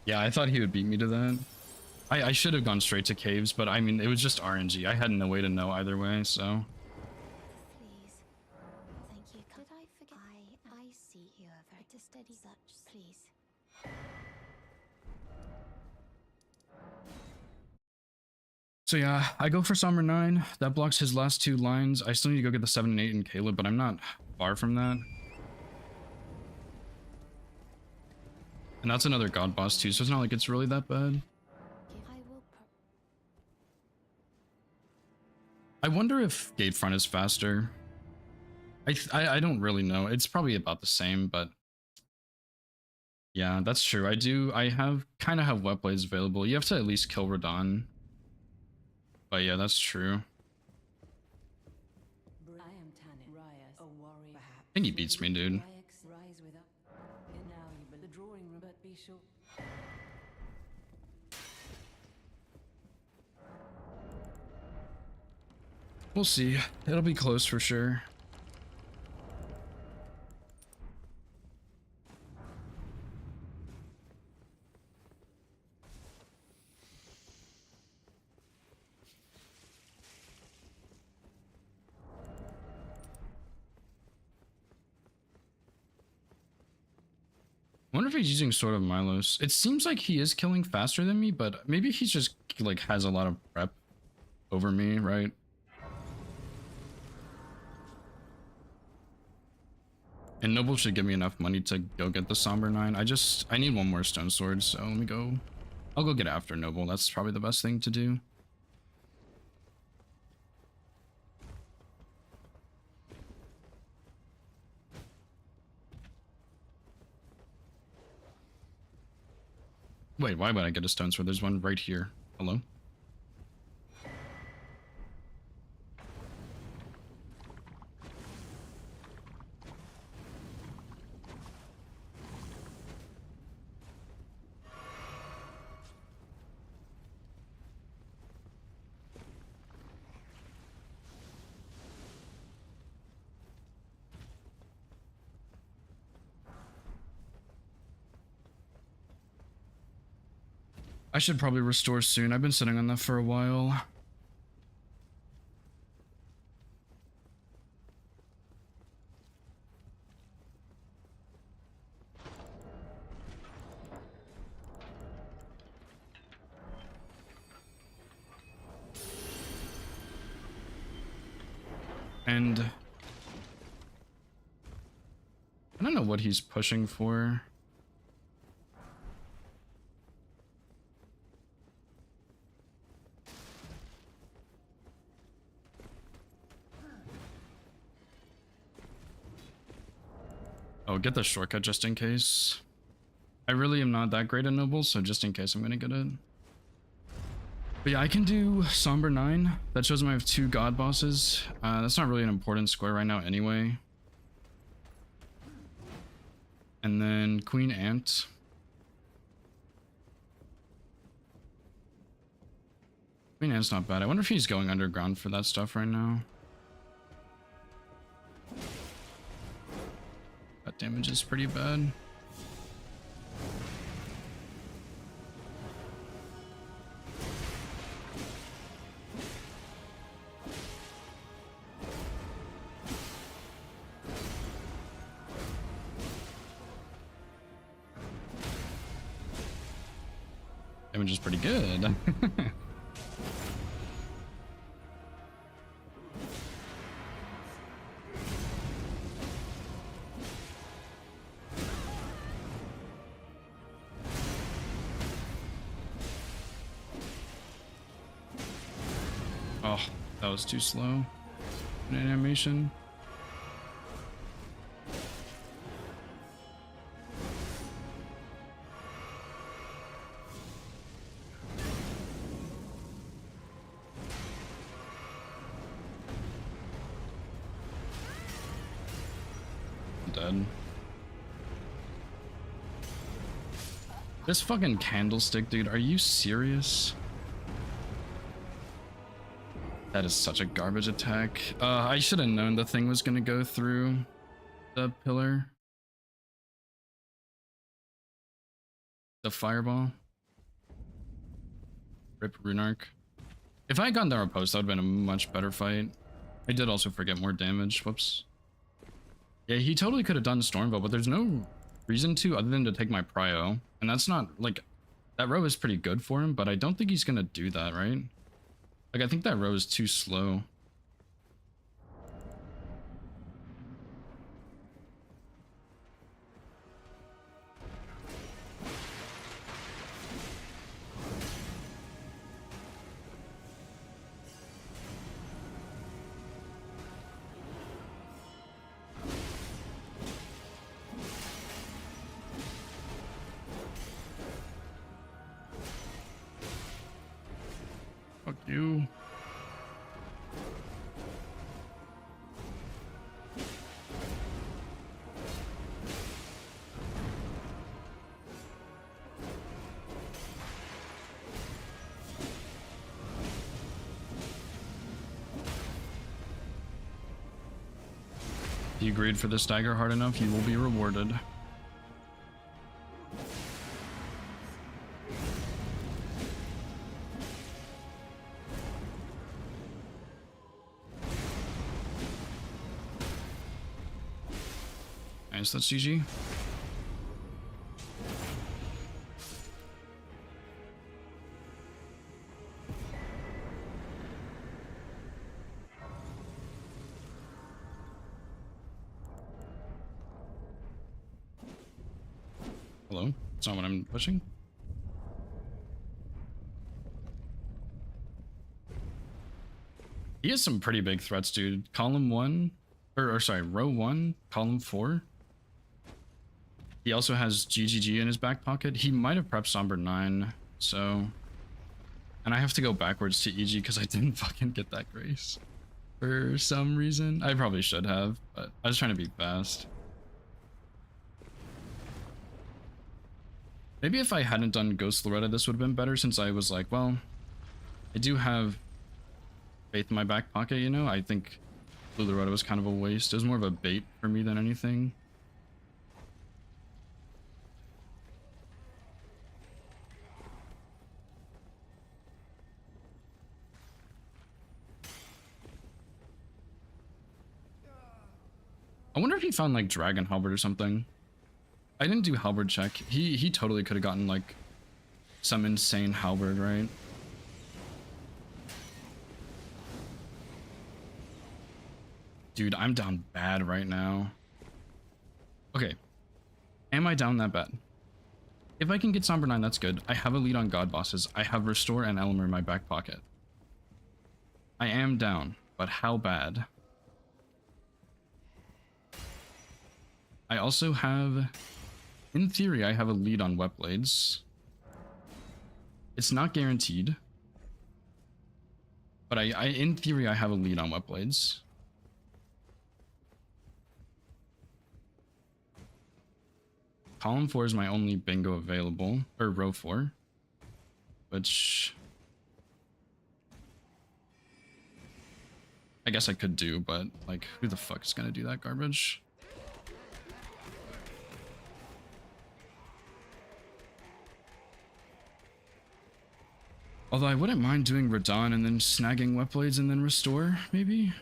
Yeah, I thought he would beat me to that. I should have gone straight to caves, but I mean, it was just RNG. I had no way to know either way, so. Please. Thank you. Did I forget? I see you are very to steady such, please. So yeah, I go for Somber 9. That blocks his last two lines. I still need to go get the 7 and 8 in Caleb, but I'm not far from that. And that's another God boss too, so it's not like it's really that bad. I wonder if Gatefront is faster. I don't really know. It's probably about the same, but yeah, that's true. I have kind of have wet blades available. You have to at least kill Radon. But yeah, that's true. I am Tanit, Ryas, a warrior. I think he beats me, dude. Rise with us. Invaluable. The drawing room, but be sure. We'll see. It'll be close for sure. I wonder if he's using Sword of Milos. It seems like he is killing faster than me, but maybe he's just like has a lot of prep over me, right? And Noble should give me enough money to go get the Somber 9. I need one more Stone Sword, so let me go. I'll go get after Noble. That's probably the best thing to do. Wait, why would I get a Stone Sword? There's one right here. Hello? I should probably restore soon. I've been sitting on that for a while. And I don't know what he's pushing for. Oh, get the shortcut just in case. I really am not that great at nobles, so just in case I'm gonna get it. But yeah, I can do Somber 9. That shows me I have 2 god bosses. That's not really an important square right now anyway. And then Queen Ant. Queen Ant's not bad. I wonder if he's going underground for that stuff right now. That damage is pretty bad. Damage is pretty good. Oh, that was too slow. An animation. Dead. This fucking candlestick, dude, are you serious? That is such a garbage attack. I should have known the thing was gonna go through the pillar. The fireball. Rip Runark. If I had gotten that riposte, that would have been a much better fight. I did also forget more damage. Whoops. Yeah, he totally could have done Stormbolt, but there's no reason to other than to take my prio. And that's not, like, that row is pretty good for him, but I don't think he's gonna do that, right? Like, I think that row is too slow. You agreed for this dagger hard enough, you will be rewarded. Nice, that's GG. Hello? That's not what I'm pushing. He has some pretty big threats, dude. Column 1, or sorry, row 1, column 4. He also has GGG in his back pocket. He might have prepped Somber 9, so... And I have to go backwards to EG because I didn't fucking get that grace. For some reason. I probably should have, but I was trying to be fast. Maybe if I hadn't done Ghost Loretta, this would have been better, since I was like, well, I do have faith in my back pocket, you know? I think Blue Loretta was kind of a waste. It was more of a bait for me than anything. I wonder if he found like Dragon Halberd or something. I didn't do Halberd check. He totally could have gotten like some insane Halberd, right? Dude, I'm down bad right now. Okay. Am I down that bad? If I can get Somber 9, that's good. I have a lead on God Bosses. I have Restore and Elmer in my back pocket. I am down, but how bad? I also have... In theory, I have a lead on Wet Blades. It's not guaranteed. But in theory, I have a lead on Wet Blades. Column 4 is my only bingo available, or row 4. Which... I guess I could do, but like, who the fuck is gonna do that garbage? Although I wouldn't mind doing Radon and then snagging Wet Blades and then Restore, maybe?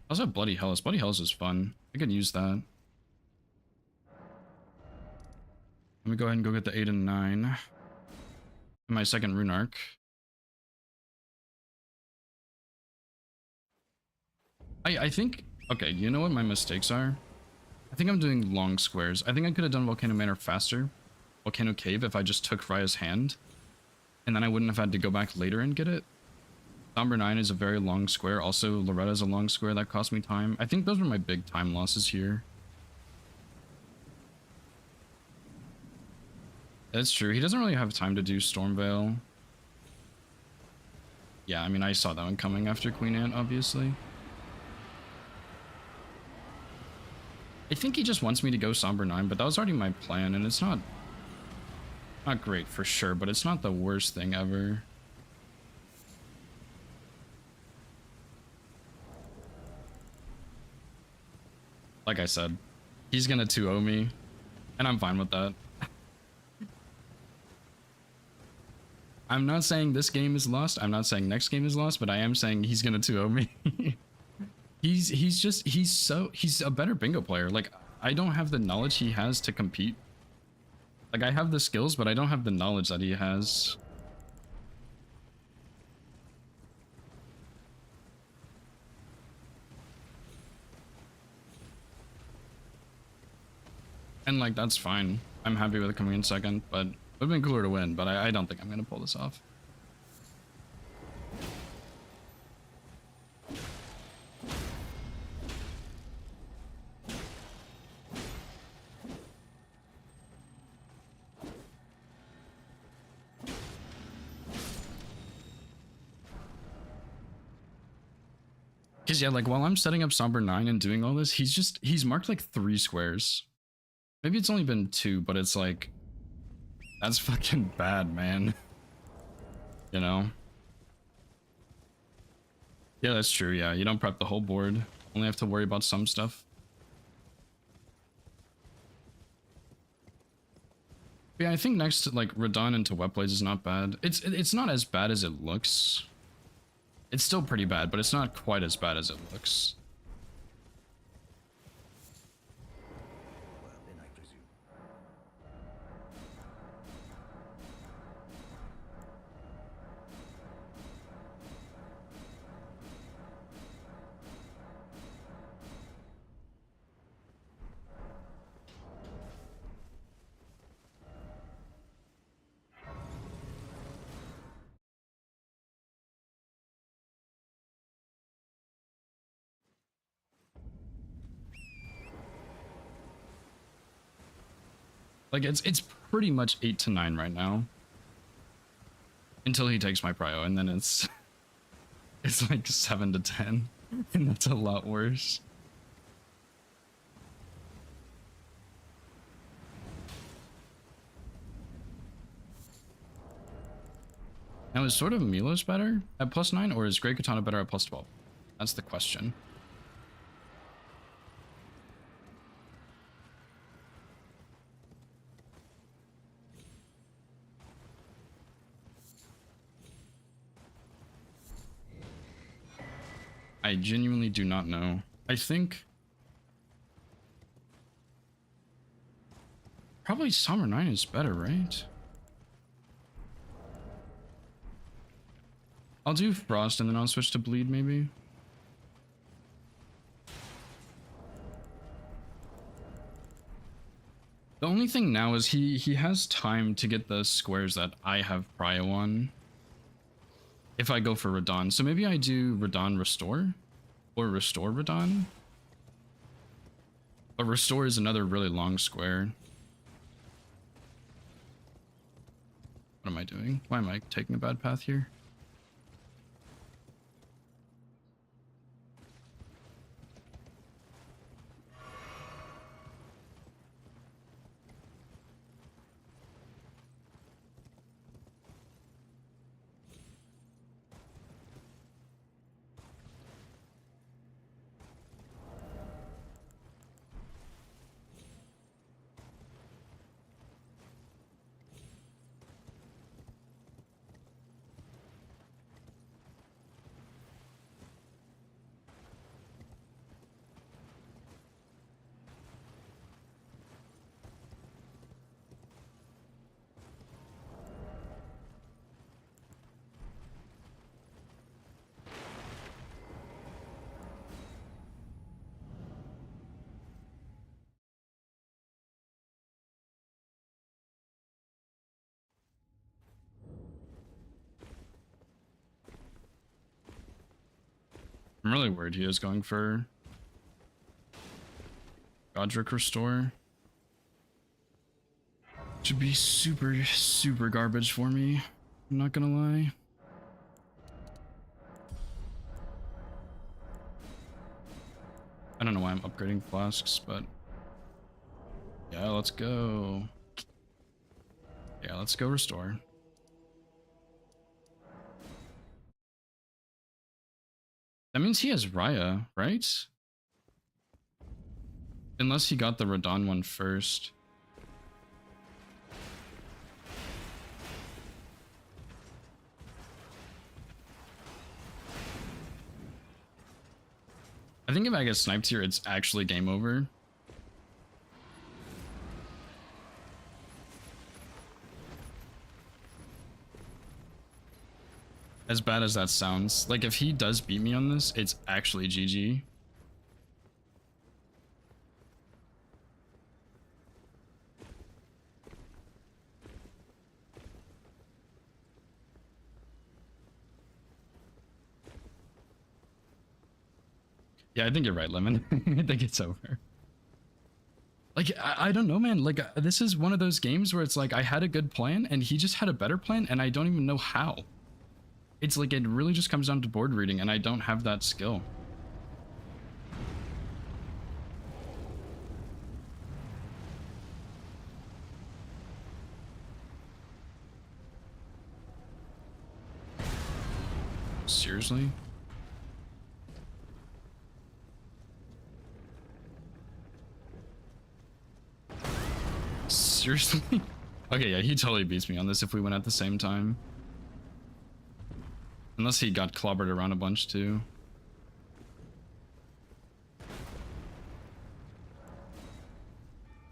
I also have Bloody Hellas. Bloody Hellas is fun. I could use that. Let me go ahead and go get the 8 and 9. And my second Rune Arc. I think... Okay, you know what my mistakes are? I think I'm doing long squares. I think I could have done Volcano Manor faster. Volcano Cave if I just took Freya's hand. And then I wouldn't have had to go back later and get it. Somber 9 is a very long square. Also, Loretta's a long square that cost me time. I think those were my big time losses here. That's true. He doesn't really have time to do Stormveil. Yeah, I mean, I saw that one coming after Queen Ant, obviously. I think he just wants me to go Somber 9, but that was already my plan, and it's not great for sure, but it's not the worst thing ever. Like I said, he's gonna 2-0 me, and I'm fine with that. I'm not saying this game is lost, I'm not saying next game is lost, but I am saying he's gonna 2-0 me. He's a better bingo player. Like, I don't have the knowledge he has to compete. Like, I have the skills, but I don't have the knowledge that he has. And like, that's fine. I'm happy with it coming in second, but it would have been cooler to win, but I don't think I'm gonna pull this off. Because yeah, like while I'm setting up Somber 9 and doing all this, he's marked like 3 squares. Maybe it's only been 2, but it's like, that's fucking bad, man. You know? Yeah, that's true. Yeah, you don't prep the whole board. Only have to worry about some stuff. Yeah, I think next, like, Radon into Wet Blades is not bad. It's not as bad as it looks. It's still pretty bad, but it's not quite as bad as it looks. Well, then I presume. Like, it's pretty much 8 to 9 right now. Until he takes my prio, and then it's like 7 to 10. And that's a lot worse. Now, is Sword of Milos better at +9, or is Great Katana better at +12? That's the question. I genuinely do not know. I think probably Summer 9 is better, right? I'll do Frost and then I'll switch to Bleed maybe. The only thing now is he has time to get the squares that I have prio on. If I go for Radon. So maybe I do Radon Restore? Or Restore Radon? But Restore is another really long square. What am I doing? Why am I taking a bad path here? I'm really worried he is going for Godric Restore. Should be super, super garbage for me. I'm not gonna lie. I don't know why I'm upgrading flasks, but yeah, let's go. Yeah, let's go Restore. That means he has Raya, right? Unless he got the Radon one first. I think if I get sniped here, it's actually game over. As bad as that sounds. Like, if he does beat me on this, it's actually GG. Yeah, I think you're right, Lemon. I think it's over. Like, I don't know, man. Like, this is one of those games where it's like, I had a good plan, and he just had a better plan, and I don't even know how. It's like, it really just comes down to board reading, and I don't have that skill. Seriously? seriously? Okay, yeah, he totally beats me on this if we went at the same time. Unless he got clobbered around a bunch too.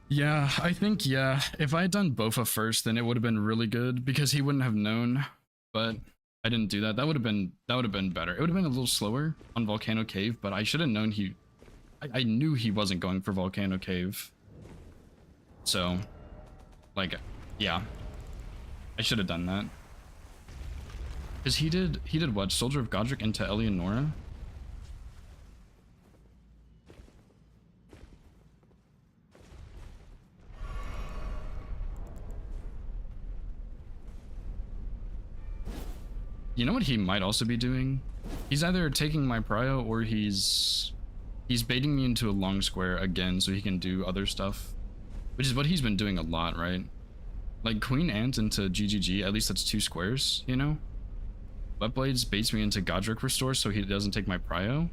Yeah, I think, yeah, if I had done Bofa first, then it would have been really good because he wouldn't have known, but I didn't do that. That would have been better. It would have been a little slower on Volcano Cave, but I should have known I knew he wasn't going for Volcano Cave. So, like, yeah, I should have done that. Cause he did what? Soldier of Godric into Eleonora? You know what he might also be doing? He's either taking my prio or he's baiting me into a long square again so he can do other stuff. Which is what he's been doing a lot, right? Like Queen Ant into GGG, at least that's 2 squares, you know? Wetblades baits me into Godric Restore so he doesn't take my prio.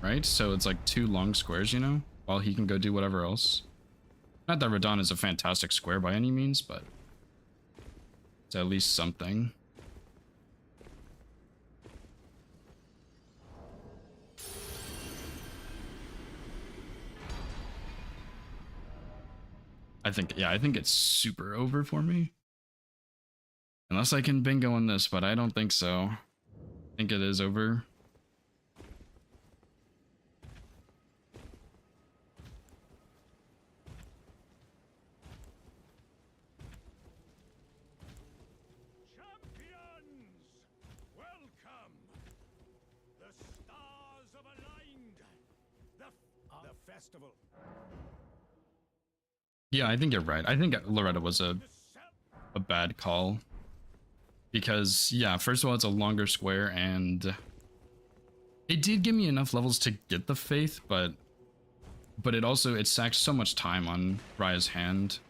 Right? So it's like 2 long squares, you know? While he can go do whatever else. Not that Radon is a fantastic square by any means, but it's at least something. I think it's super over for me. Unless I can bingo on this, but I don't think so. I think it is over. Yeah, I think you're right. I think Loretta was a bad call. Because, yeah, first of all, it's a longer square, and it did give me enough levels to get the Faith, but it sacked so much time on Raya's hand.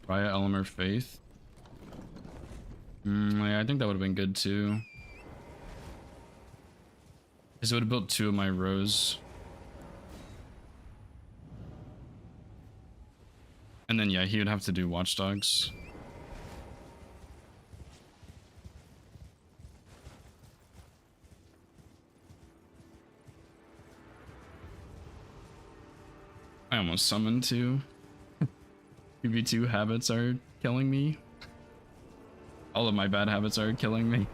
Raya, Elmer, Faith. Yeah, I think that would have been good too. Because it would have built 2 of my rows. And then, yeah, he would have to do Watchdogs. I almost summoned 2. PV2 habits are killing me. All of my bad habits are killing me.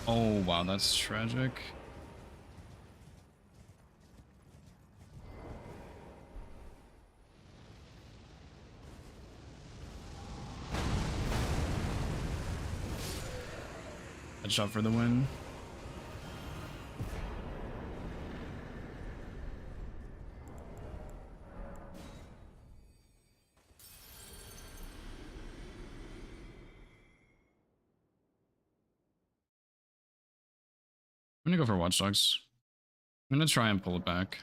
Oh, wow, that's tragic. Headshot for the win. I'm gonna go for Watchdogs. I'm gonna try and pull it back.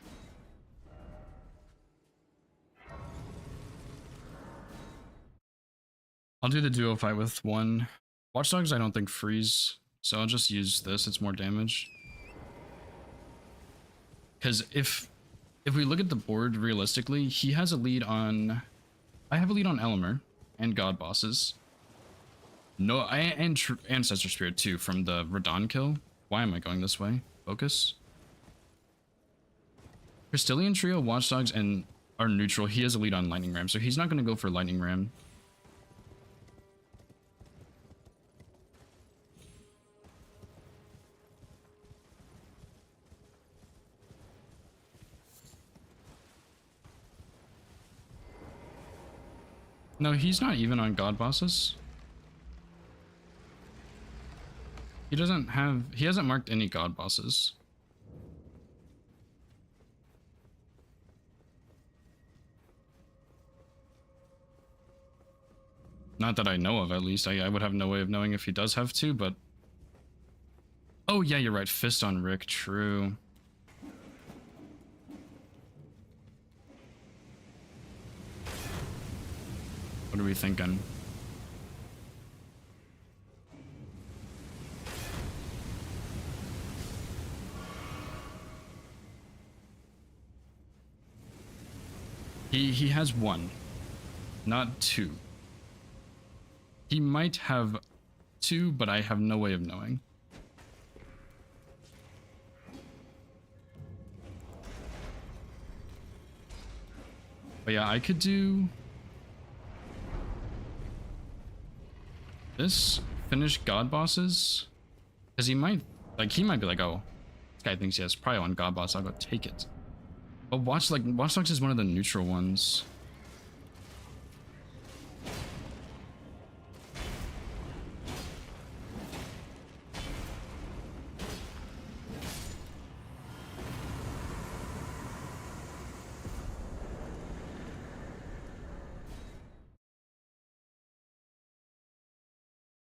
I'll do the duo fight with 1. Watchdogs I don't think freeze, so I'll just use this, it's more damage. Because if we look at the board realistically, he has a lead on... I have a lead on Elmer and God Bosses. No, and Ancestor Spirit too from the Radon kill. Why am I going this way? Focus. Crystallian Trio, Watchdogs, and are neutral. He has a lead on Lightning Ram, so he's not going to go for Lightning Ram. No, he's not even on God Bosses. He hasn't marked any God Bosses. Not that I know of, at least. I would have no way of knowing if he does have to, but... Oh, yeah, you're right. Fist on Rick. True. What are we thinking? He has one, not two. He might have two, but I have no way of knowing. But yeah, I could do this, finish God Bosses, because he might be like, oh, this guy thinks he has Prio on God Boss, I'll go take it. But Watch Dogs is one of the neutral ones.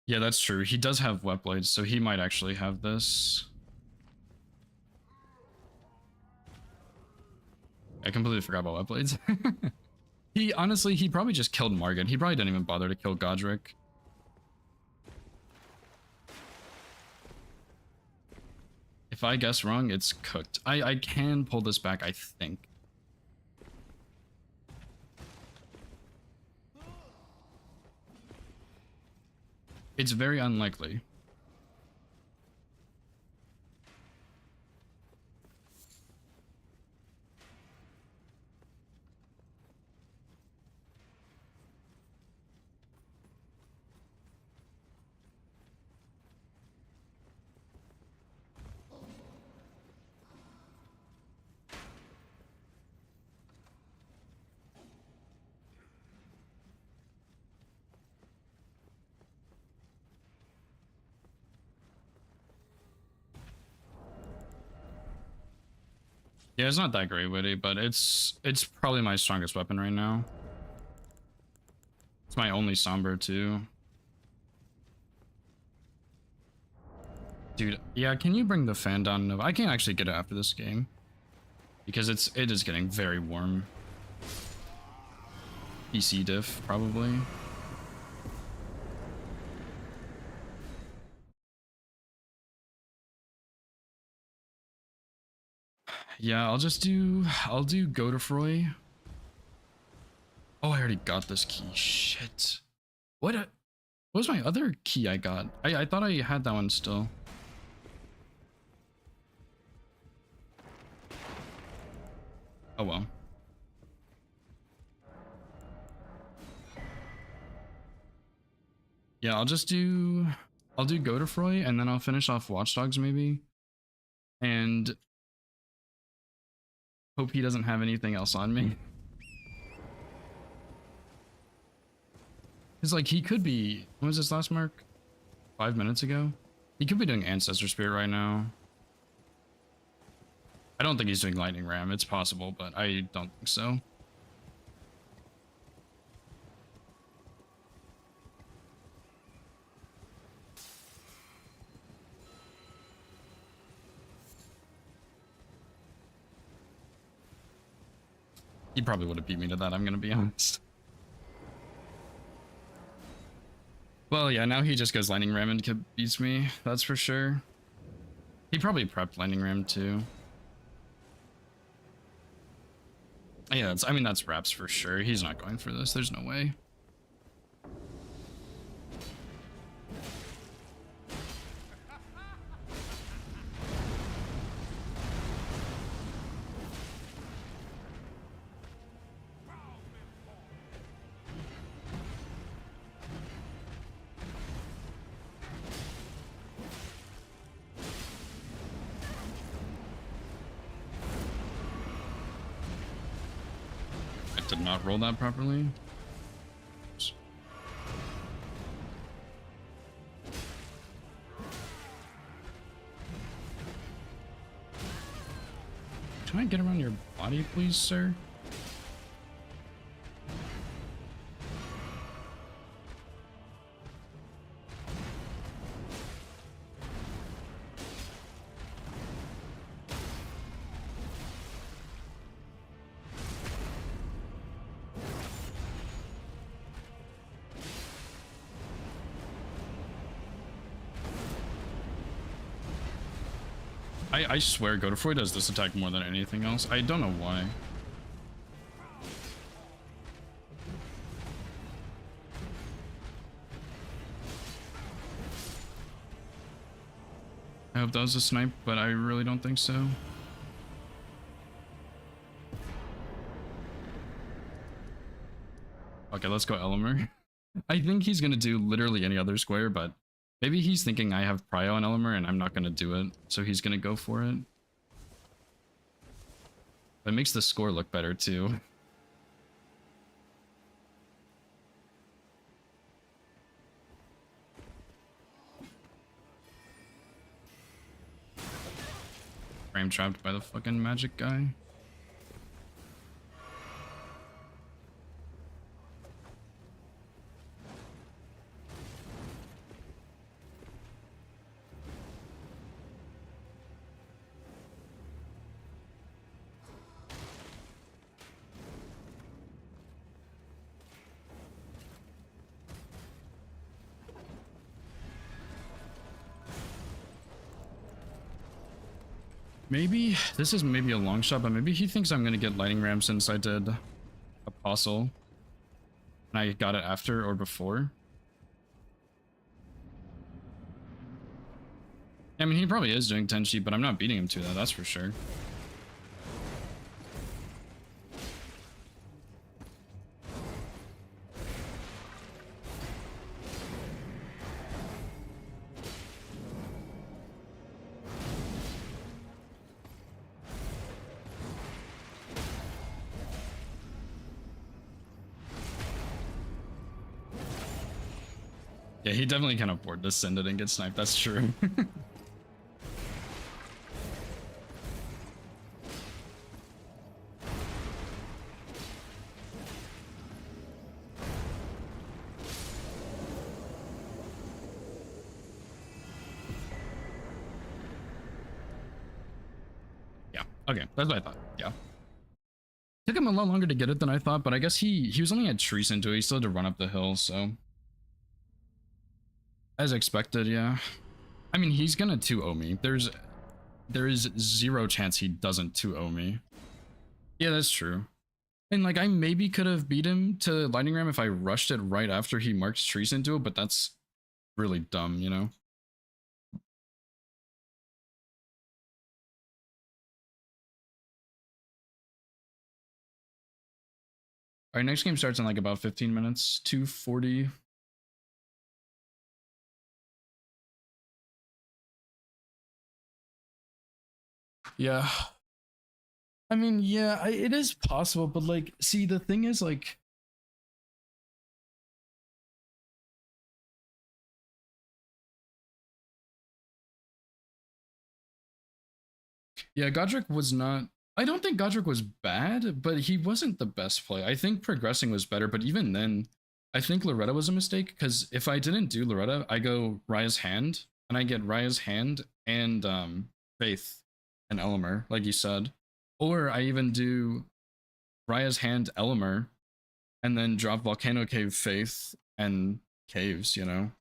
Yeah, that's true. He does have Wet Blades, so he might actually have this. I completely forgot about Wet Blades. He probably just killed Margit. He probably didn't even bother to kill Godric. If I guess wrong, it's cooked. I can pull this back, I think. It's very unlikely. Yeah, it's not that great witty, but it's probably my strongest weapon right now. It's my only somber too. Dude, yeah, can you bring the fan down? No, I can't actually get it after this game. Because it is getting very warm. PC diff, probably. Yeah, I'll do Godefroy. Oh, I already got this key. Shit. What was my other key I got? I thought I had that one still. Oh well. Yeah, I'll do Godefroy and then I'll finish off Watch Dogs maybe. And hope he doesn't have anything else on me. Because, like, he could be... When was this last mark? 5 minutes ago? He could be doing Ancestor Spirit right now. I don't think he's doing Lightning Ram. It's possible, but I don't think so. He probably would have beat me to that, I'm gonna be honest. Well, yeah, now he just goes Lightning Ram and beats me, that's for sure. He probably prepped Lightning Ram too. Yeah, I mean, that's Raps for sure. He's not going for this, there's no way. did not roll that properly. Can I get around your body, please, sir? I swear Godefroy does this attack more than anything else. I don't know why. I hope that was a snipe, but I really don't think so. Okay, let's go Elemer. I think he's gonna do literally any other square, but maybe he's thinking I have Prio on Elemer and I'm not gonna do it, so he's gonna go for it. It makes the score look better too. Frame trapped by the fucking magic guy. Maybe this is maybe a long shot, but maybe he thinks I'm gonna get lightning ram since I did apostle and I got it after or before. I mean, he probably is doing Tenchi, but I'm not beating him to that, that's for sure. Yeah, he definitely can afford to send it and get sniped, that's true. Yeah, okay, that's what I thought, yeah. Took him a lot longer to get it than I thought, but I guess he was only at trees into it, he still had to run up the hill, so... As expected, yeah. I mean, he's gonna 2-0 me. There is zero chance he doesn't 2-0 me. Yeah, that's true. And like, I maybe could have beat him to lightning ram if I rushed it right after he marks trees into it, but that's really dumb, you know? Alright, next game starts in like about 15 minutes, 2:40. Yeah. I mean, yeah, it is possible, but like, see, the thing is like, yeah, Godric was not, I don't think Godric was bad, but he wasn't the best play. I think progressing was better, but even then, I think Loretta was a mistake, because if I didn't do Loretta, I go Raya's Hand, and I get Raya's Hand and Faith and Elemer, like you said. Or I even do Raya's Hand, Elemer, and then drop Volcano Cave, Faith, and Caves, you know?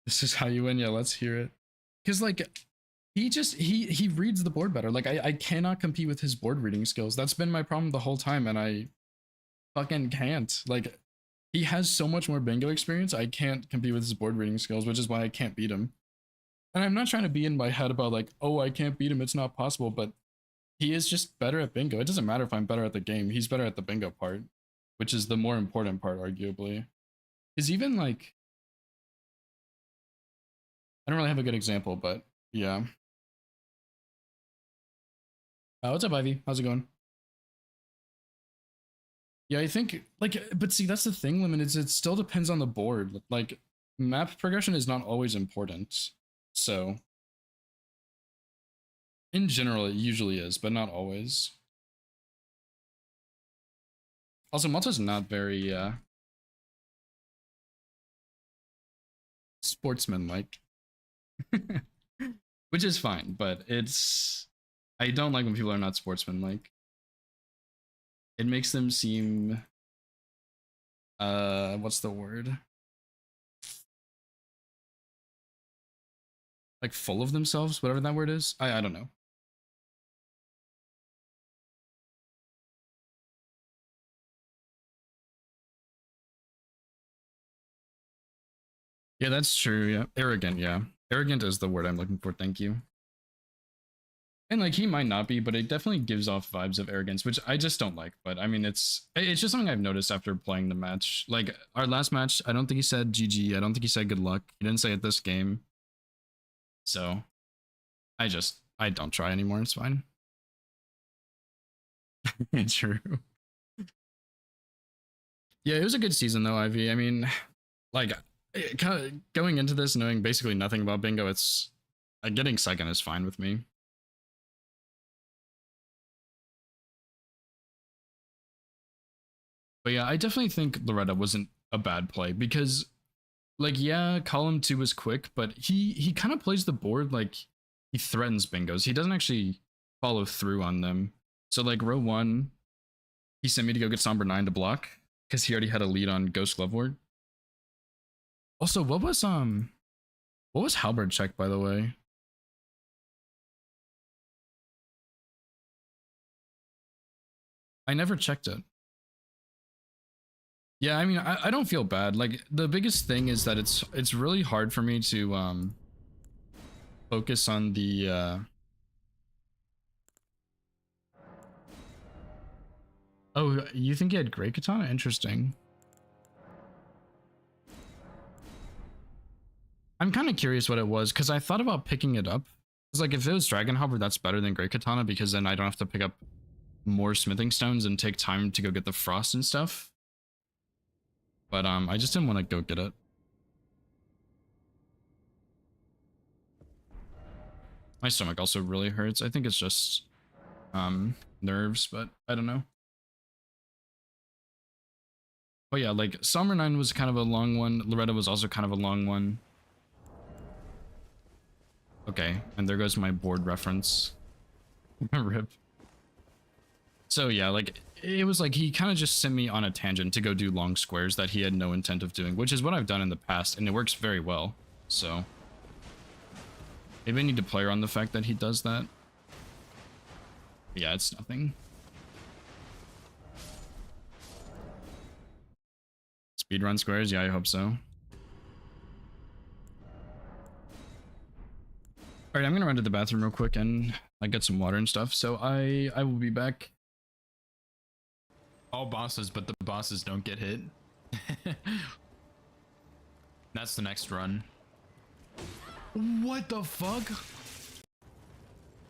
This is how you win, yeah, let's hear it. Because, like, he reads the board better. Like, I cannot compete with his board reading skills. That's been my problem the whole time, and I fucking can't. Like, he has so much more bingo experience, I can't compete with his board reading skills, which is why I can't beat him. And I'm not trying to be in my head about like, oh, I can't beat him, it's not possible, but he is just better at bingo. It doesn't matter if I'm better at the game, he's better at the bingo part, which is the more important part, arguably. Because even like, I don't really have a good example, but yeah. What's up, Ivy? How's it going? Yeah, I think like, but see, that's the thing, Lemon. Is it still depends on the board. Like, map progression is not always important. So, in general, it usually is, but not always. Also, Malta's not very sportsmanlike, which is fine. But it's I don't like when people are not sportsmanlike. It makes them seem what's the word? Like full of themselves, whatever that word is. I don't know. Yeah, that's true. Yeah. Arrogant, yeah. Arrogant is the word I'm looking for. Thank you. And like he might not be, but it definitely gives off vibes of arrogance, which I just don't like. But I mean, it's just something I've noticed after playing the match. Like our last match, I don't think he said GG. I don't think he said good luck. He didn't say it this game. So I don't try anymore. It's fine. True. Yeah, it was a good season though, Ivy. I mean, like kind of going into this knowing basically nothing about bingo, it's getting second is fine with me. But yeah, I definitely think Loretta wasn't a bad play because, like, yeah, column 2 was quick, but he kind of plays the board like he threatens bingos. He doesn't actually follow through on them. So like row 1, he sent me to go get Somber 9 to block because he already had a lead on Ghost Gloveward. Also, what was Halberd check, by the way? I never checked it. Yeah, I mean, I don't feel bad. Like the biggest thing is that it's really hard for me to focus on the Oh, you think he had Great Katana? Interesting. I'm kind of curious what it was because I thought about picking it up. It's like if it was Dragon Halberd, that's better than Great Katana because then I don't have to pick up more smithing stones and take time to go get the frost and stuff. But I just didn't want to go get it. My stomach also really hurts. I think it's just nerves, but I don't know. Oh yeah, like Summer 9 was kind of a long one. Loretta was also kind of a long one. Okay, and there goes my board reference. Rip. So yeah, like it was like he kind of just sent me on a tangent to go do long squares that he had no intent of doing, which is what I've done in the past, and it works very well. So maybe I need to play around the fact that he does that. Yeah, it's nothing. Speedrun squares? Yeah, I hope so. Alright, I'm gonna run to the bathroom real quick and like get some water and stuff. So I will be back. All bosses, but the bosses don't get hit. That's the next run. What the fuck?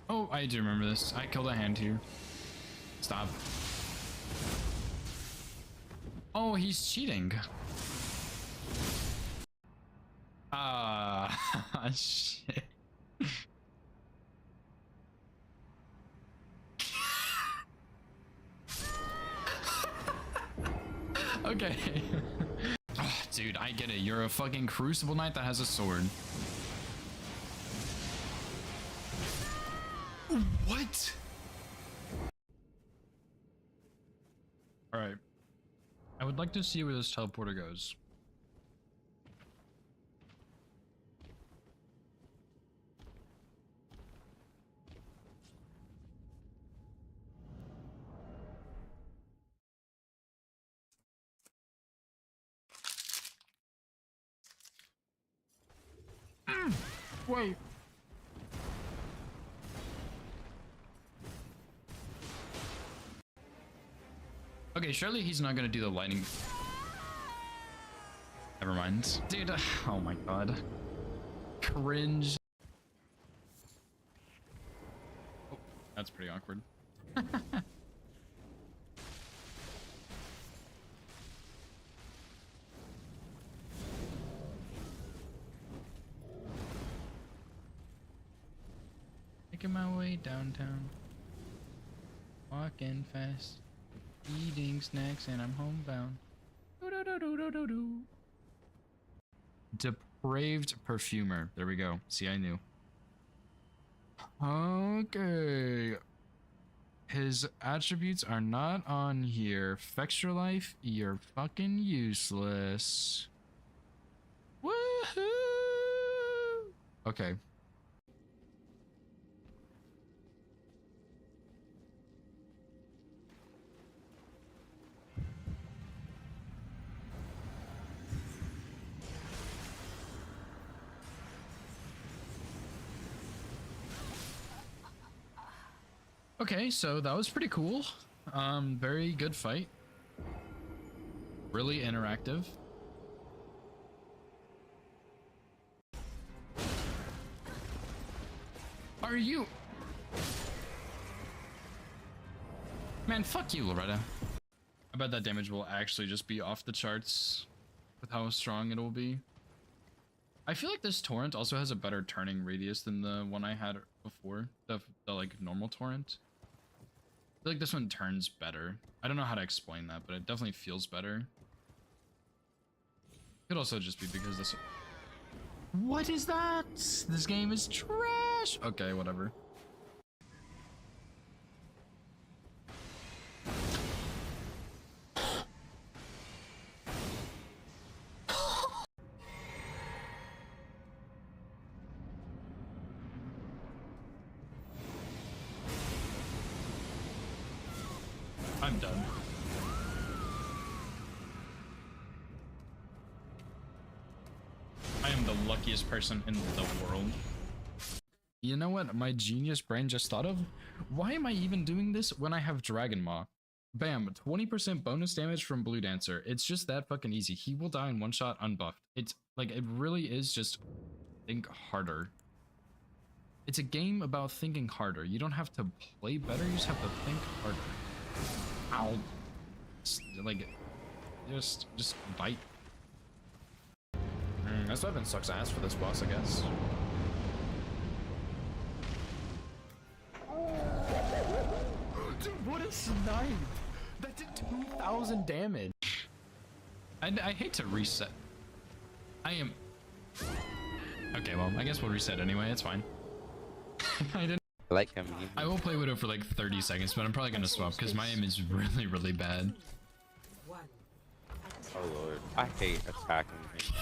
Oh, I do remember this. I killed a hand here. Stop. Oh, he's cheating. Ah, shit. Okay. Oh, dude, I get it. You're a fucking Crucible Knight that has a sword. What? Alright. I would like to see where this teleporter goes. Wait. Okay, surely he's not gonna do the lightning. Never mind. Dude, oh my god. Cringe. Oh, that's pretty awkward. Making my way downtown. Walking fast. Eating snacks and I'm homebound. Do-do-do-do-do-do-do. Depraved perfumer. There we go. See, I knew. Okay. His attributes are not on here. Fextra life, you're fucking useless. Woohoo! Okay. Okay, so that was pretty cool. Very good fight. Really interactive. Are you? Man, fuck you, Loretta. I bet that damage will actually just be off the charts with how strong it will be. I feel like this torrent also has a better turning radius than the one I had before, the like normal torrent. I feel like this one turns better. I don't know how to explain that, but it definitely feels better. Could also just be because this... What is that? This game is trash! Okay, whatever. I'm done. I am the luckiest person in the world. You know what my genius brain just thought of? Why am I even doing this when I have Dragon Maw? Bam, 20% bonus damage from Blue Dancer. It's just that fucking easy. He will die in one shot unbuffed. It's like, it really is just think harder. It's a game about thinking harder. You don't have to play better, you just have to think harder. Ow. Like, just bite. This weapon sucks ass for this boss, I guess. Dude, what a snipe! That did 2,000 damage. I hate to reset. I am... Okay, well, I guess we'll reset anyway, it's fine. I didn't... I like him. I will play Widow for like 30 seconds, but I'm probably gonna swap because my aim is really, really bad. Oh lord, I hate attacking him.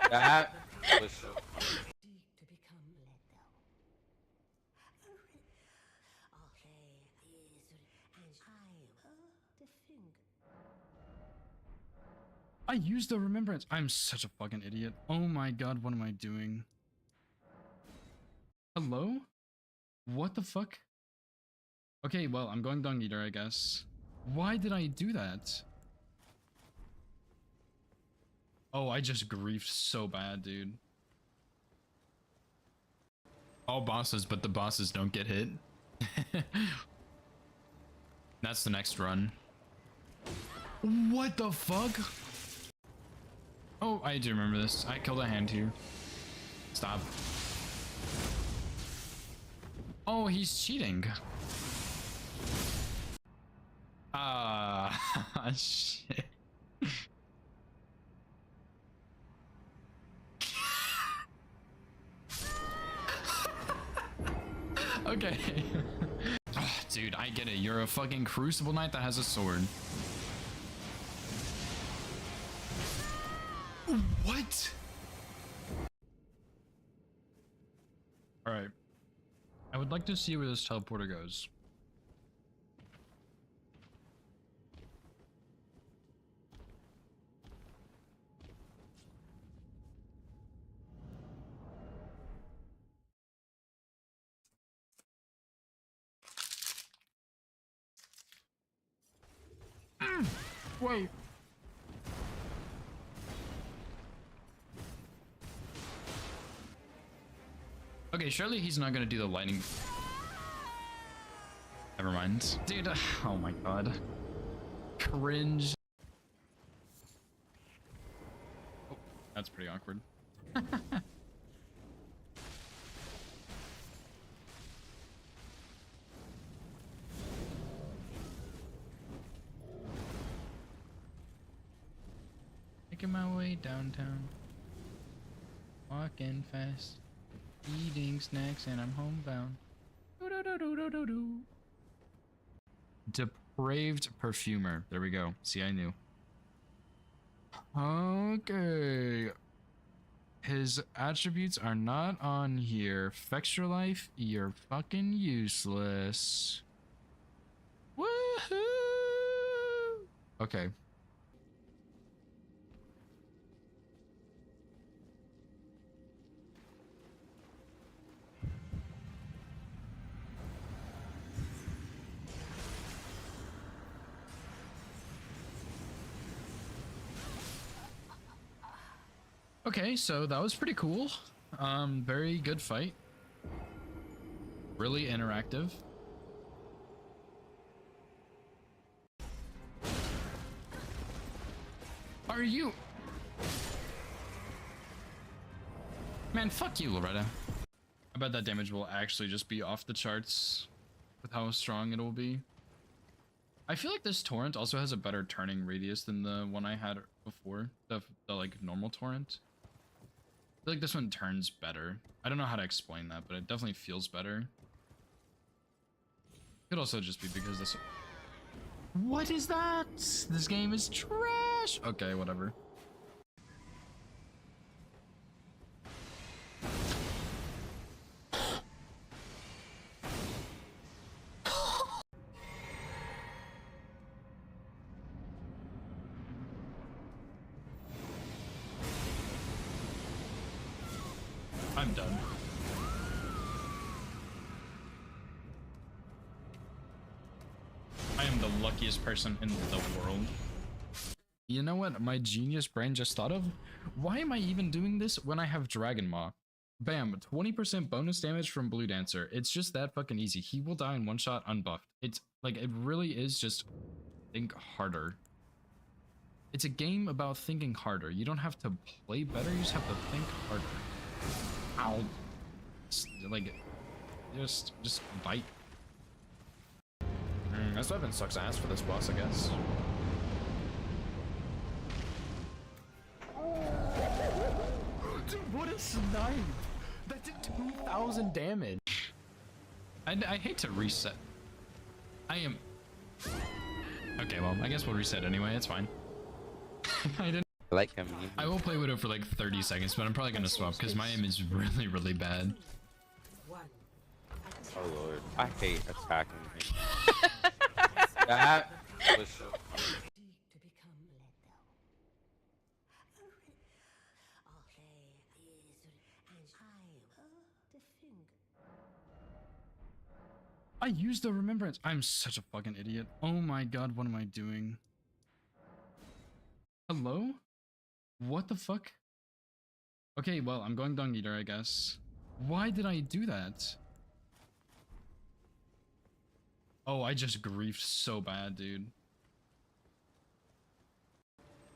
That was so... To become lethal. I used the remembrance. I'm such a fucking idiot. Oh my god, what am I doing? Hello? What the fuck? Okay, well, I'm going Dung Eater, I guess. Why did I do that? Oh, I just griefed so bad, dude. All bosses, but the bosses don't get hit. That's the next run. What the fuck? Oh, I do remember this. I killed a hand here. Stop. Oh, he's cheating. Ah, shit. Okay. Oh, dude, I get it. You're a fucking Crucible Knight that has a sword. What? Alright. I would like to see where this teleporter goes. Wait. Okay, surely he's not gonna do the lightning. Never mind. Dude, oh my god. Cringe. Oh, that's pretty awkward. Making my way downtown. Walking fast. Eating snacks and I'm homebound. Do-do-do-do-do-do-do. Depraved perfumer. There we go. See, I knew. Okay. His attributes are not on here. Fextra life, you're fucking useless. Woohoo! Okay. Okay, so that was pretty cool. Very good fight. Really interactive. Are you? Man, fuck you, Loretta. I bet that damage will actually just be off the charts with how strong it will be. I feel like this torrent also has a better turning radius than the one I had before, the like normal torrent. I feel like this one turns better. I don't know how to explain that, but it definitely feels better. Could also just be because this... What is that? This game is trash! Okay, whatever. I'm done. I am the luckiest person in the world. You know what my genius brain just thought of? Why am I even doing this when I have Dragon Maw? Bam, 20% bonus damage from Blue Dancer. It's just that fucking easy. He will die in one shot unbuffed. It's like, it really is just think harder. It's a game about thinking harder. You don't have to play better, you just have to think harder. Ow. Like, just bite. This weapon sucks ass for this boss, I guess. Dude, what a snipe! That did 2,000 damage. I hate to reset. I am... Okay, well, I guess we'll reset anyway. It's fine. I didn't... I like him. I will play Widow for like 30 seconds, but I'm probably gonna swap because my aim is really, really bad. Oh lord, I hate attacking him. That was so funny. To become lethal. I used the remembrance. I'm such a fucking idiot. Oh my god, what am I doing? Hello? What the fuck? Okay, well, I'm going Dung Eater, I guess. Why did I do that? Oh, I just griefed so bad, dude.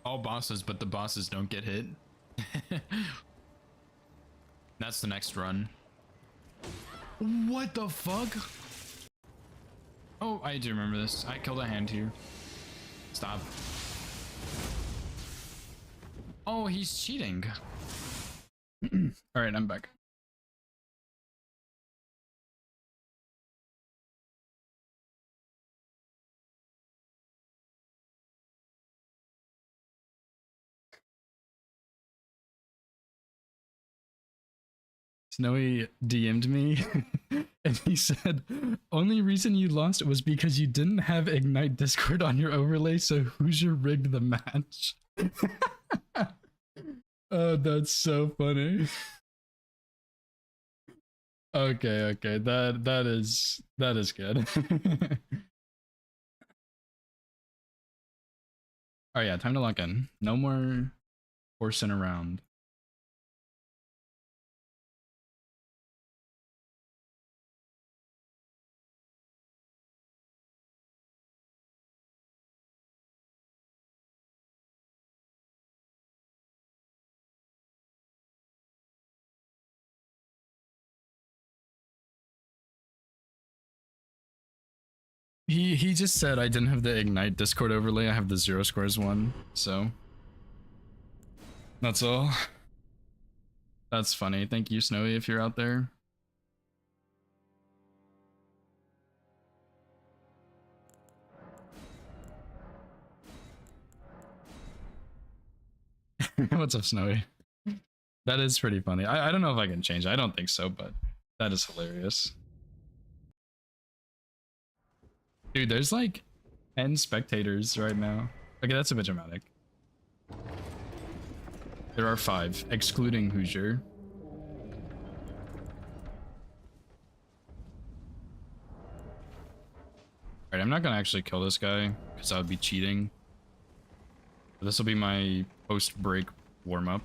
All bosses, but the bosses don't get hit. That's the next run. What the fuck? Oh, I do remember this. I killed a hand here. Stop. Oh, he's cheating. All right, I'm back. Snowy DM'd me and he said, only reason you lost was because you didn't have Ignite Discord on your overlay, so Hoosier rigged the match. Oh, that's so funny. Okay, that is good. Oh yeah, time to lock in. No more horsing around. He just said I didn't have the Ignite Discord overlay. I have the Zero Squares one, so that's all. That's funny. Thank you, Snowy, if you're out there. What's up, Snowy? That is pretty funny. I don't know if I can change it. I don't think so, but that is hilarious. Dude, there's like 10 spectators right now. Okay, that's a bit dramatic. There are 5, excluding Hoosier. Alright, I'm not gonna actually kill this guy, because that would be cheating. This will be my post-break warm-up.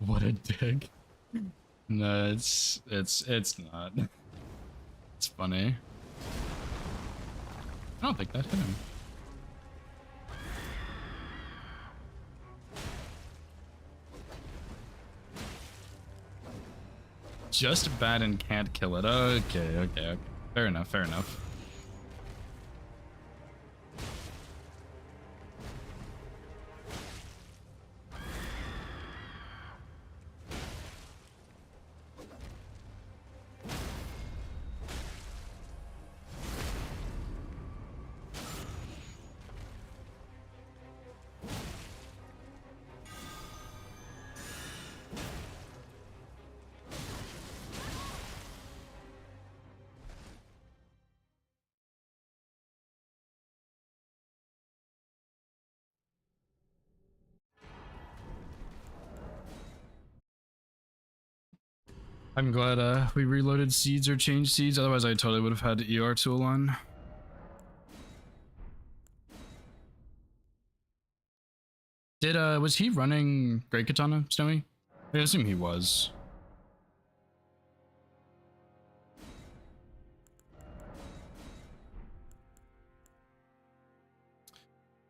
What a dick. No, it's not. It's funny. I don't think that hit him. Just bad and can't kill it. Okay. Fair enough. I'm glad we reloaded seeds or changed seeds, otherwise I totally would have had ER tool on. Was he running Great Katana, Snowy? I assume he was.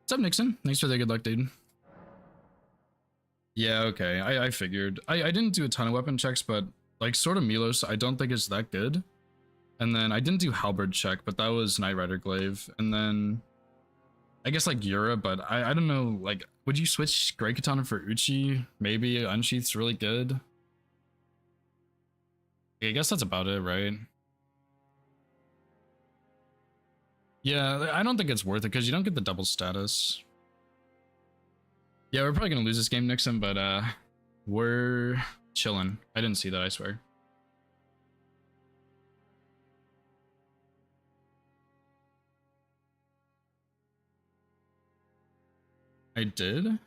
What's up, Nixon? Thanks for the good luck, dude. Yeah, okay, I figured. I didn't do a ton of weapon checks, but like Sword of Milos, I don't think it's that good. And then I didn't do Halberd check, but that was Knight Rider Glaive. And then I guess like Yura, but I don't know, like, would you switch Great Katana for Uchi? Maybe Unsheath's really good. I guess that's about it, right? Yeah, I don't think it's worth it because you don't get the double status. Yeah, we're probably gonna lose this game, Nixon, but we're chilling. I didn't see that, I swear. I did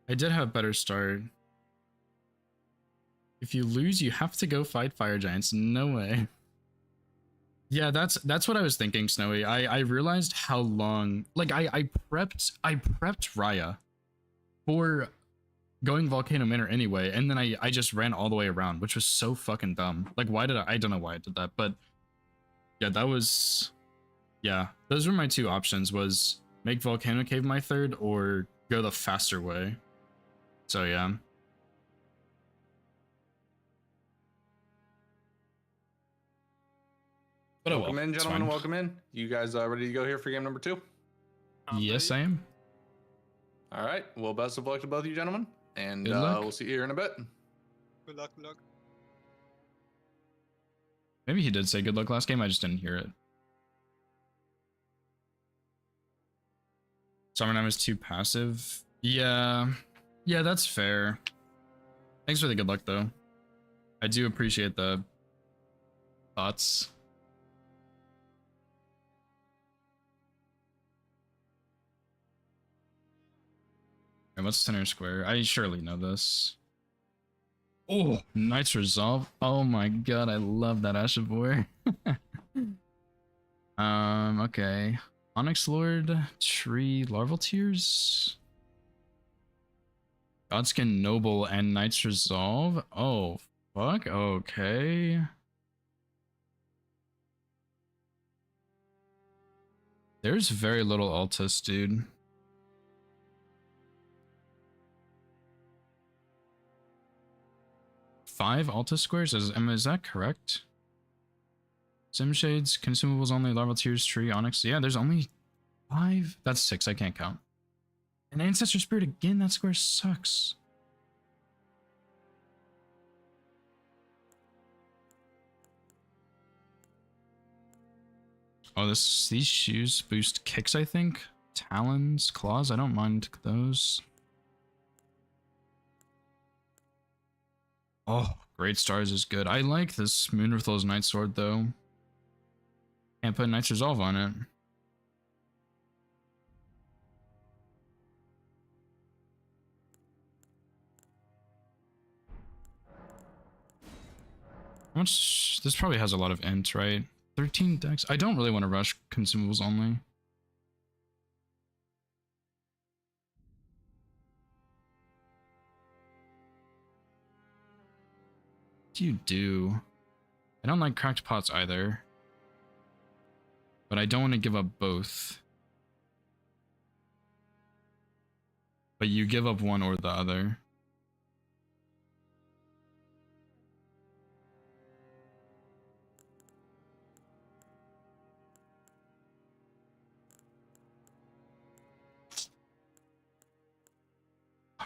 have a better start. If you lose, you have to go fight fire giants. No way. Yeah, that's what I was thinking, Snowy. I realized how long, like I prepped Raya for going Volcano Manor anyway, and then I just ran all the way around, which was so fucking dumb. Like, why did I don't know why I did that, but yeah, that was, yeah, those were my 2 options, was make Volcano Cave my 3rd or go the faster way. So yeah. But oh well, Welcome in, it's gentlemen. fine. Welcome in. You guys ready to go here for game number 2? Yes, I am. All right. Well, best of luck to both of you, gentlemen, and Good luck. we'll see you here in a bit. Good luck. Maybe he did say good luck last game, I just didn't hear it. Summername is too passive. Yeah, that's fair. Thanks for the good luck, though. I do appreciate the thoughts. Okay, what's center square? I surely know this. Oh, Knight's Resolve. Oh my god, I love that Ashavor. Okay. Onyx Lord, Tree, Larval Tears, Godskin Noble, and Knight's Resolve. Oh, fuck. Okay. There's very little Altus, dude. 5 Alta squares. Is that correct? Sim Shades, consumables only, larval tears, tree, onyx. Yeah, there's only 5. That's 6. I can't count. And Ancestor Spirit again. That square sucks. Oh, these shoes boost kicks, I think. Talons, claws. I don't mind those. Oh, Great Stars is good. I like this Moonruthl's Night Sword though. Can't put Night's Resolve on it. How much? This probably has a lot of int, right? 13 decks. I don't really want to rush consumables only. What do you do? I don't like cracked pots either. But I don't want to give up both. But you give up one or the other.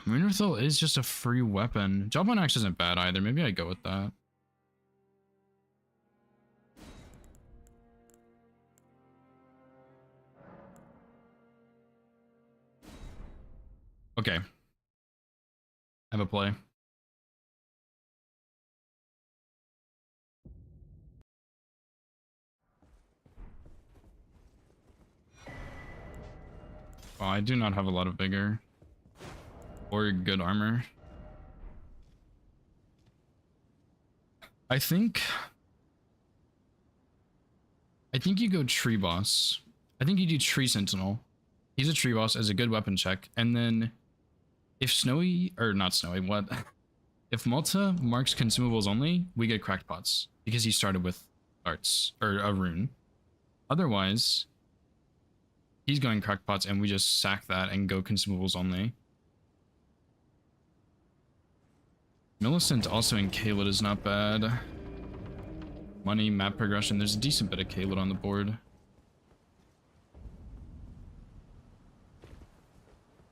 Moonrithel is just a free weapon. Jawbone Axe isn't bad either. Maybe I go with that. Okay. Have a play. Oh, I do not have a lot of vigor. Or good armor. I think you go Tree Boss. I think you do Tree Sentinel. He's a Tree Boss as a good weapon check. And then if Snowy, or not Snowy, what? If Malta marks consumables only, we get cracked pots. Because he started with arts, or a rune. Otherwise, he's going cracked pots and we just sack that and go consumables only. Millicent also in Kaled is not bad. Money, map progression. There's a decent bit of Kaled on the board.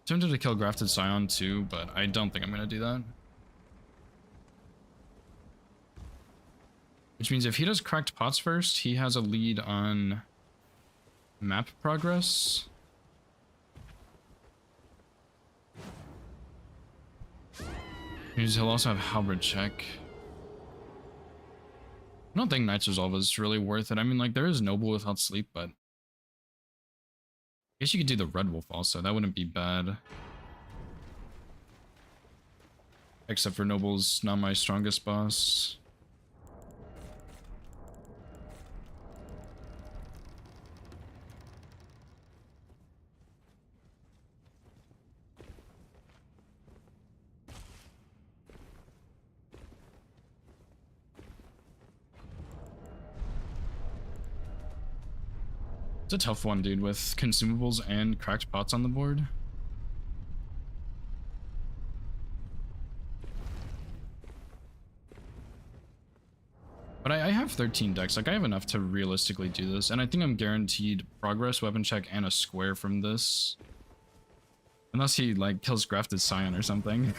Tempted to kill Grafted Scion too, but I don't think I'm going to do that. Which means if he does cracked pots first, he has a lead on map progress. He'll also have Halberd check. I don't think Knight's Resolve is really worth it. I mean, like, there is Noble without sleep, but I guess you could do the Red Wolf also. That wouldn't be bad. Except for Noble's not my strongest boss. It's a tough one, dude, with consumables and cracked pots on the board. But I have 13 decks. Like, I have enough to realistically do this. And I think I'm guaranteed progress, weapon check, and a square from this. Unless he, like, kills Grafted Scion or something.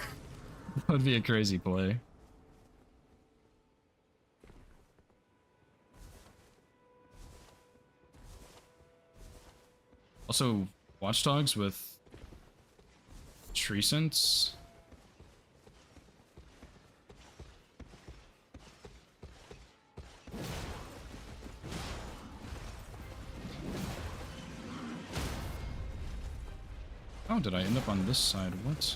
That would be a crazy play. Also, Watchdogs with Tree Sense. How did I end up on this side? What?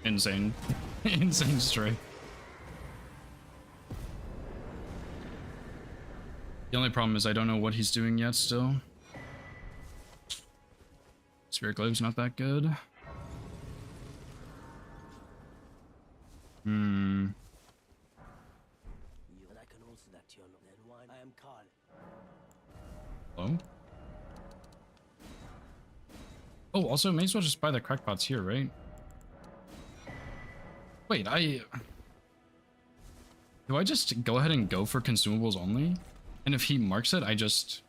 insane. Insane stray. The only problem is I don't know what he's doing yet still. Spirit Glaive's not that good. Hmm. I can answer that to you. Then why? I am Carl. Hello? Oh, also, may as well just buy the crackpots here, right? Wait, do I just go ahead and go for consumables only? And if he marks it, I just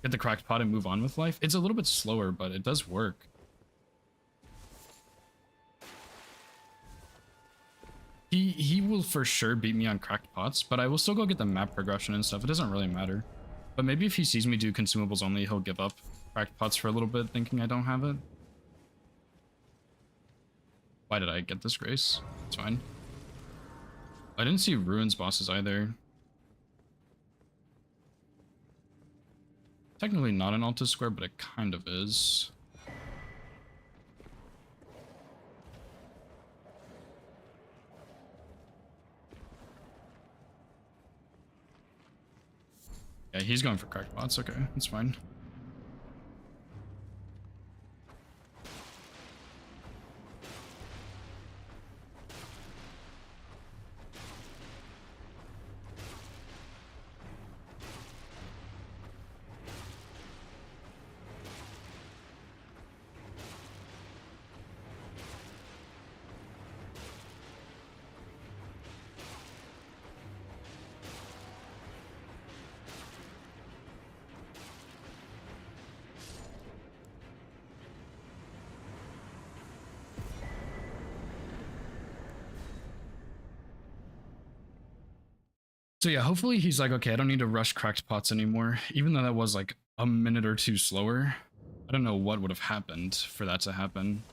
get the cracked pot and move on with life? It's a little bit slower, but it does work. He will for sure beat me on cracked pots, but I will still go get the map progression and stuff. It doesn't really matter. But maybe if he sees me do consumables only, he'll give up cracked pots for a little bit, thinking I don't have it. Why did I get this grace? It's fine. I didn't see ruins bosses either. Technically not an Altus square, but it kind of is. Yeah, he's going for cracked pots. Okay, that's fine. So yeah, hopefully he's like, okay, I don't need to rush cracked pots anymore. Even though that was like a minute or two slower. I don't know what would have happened for that to happen.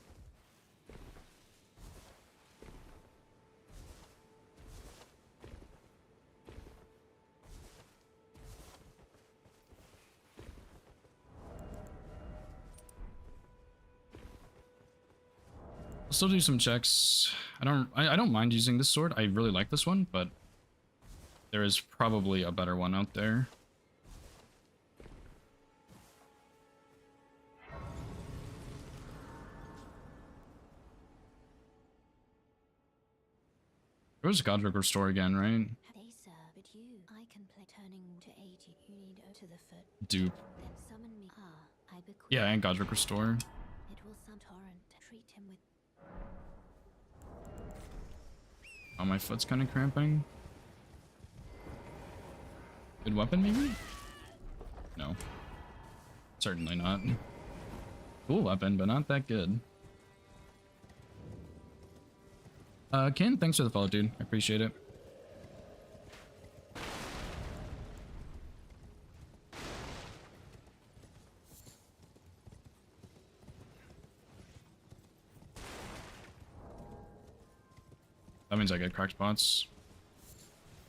I'll still do some checks. I don't mind using this sword. I really like this one, but there is probably a better one out there. There was Godric Restore again, right? Hey sir, but you, I can play turning to 80. You need to the foot. Dupe. Then summon me. I bequeath. Yeah, and Godric Restore. It will some torrent. Treat him with. Oh, my foot's kind of cramping. Good weapon, maybe? No. Certainly not. Cool weapon, but not that good. Ken, thanks for the follow, dude. I appreciate it. That means I get cracked pots.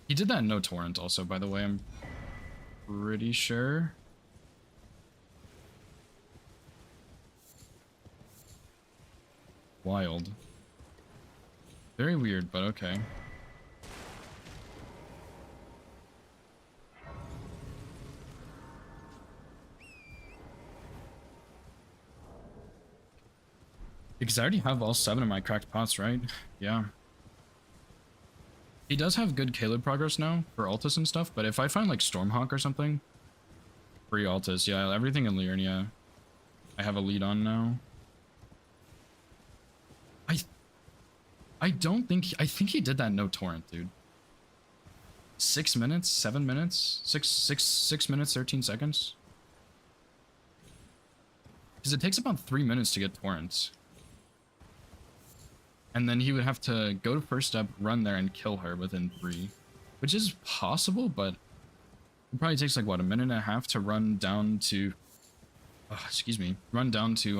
He did that in no torrent also, by the way, I'm pretty sure. Wild. Very weird, but okay. Because I already have all 7 of my cracked pots, right? Yeah. He does have good Caleb progress now for Altus and stuff, but if I find like Stormhawk or something, free Altus, yeah, everything in Liurnia, I have a lead on now. I don't think, I think he did that no torrent, dude. 6 minutes, 7 minutes, 6 minutes, 13 seconds. Because it takes about 3 minutes to get torrents. And then he would have to go to first step, run there, and kill her within 3. Which is possible, but it probably takes like, what, a minute and a half to run down to... Oh, excuse me. Run down to,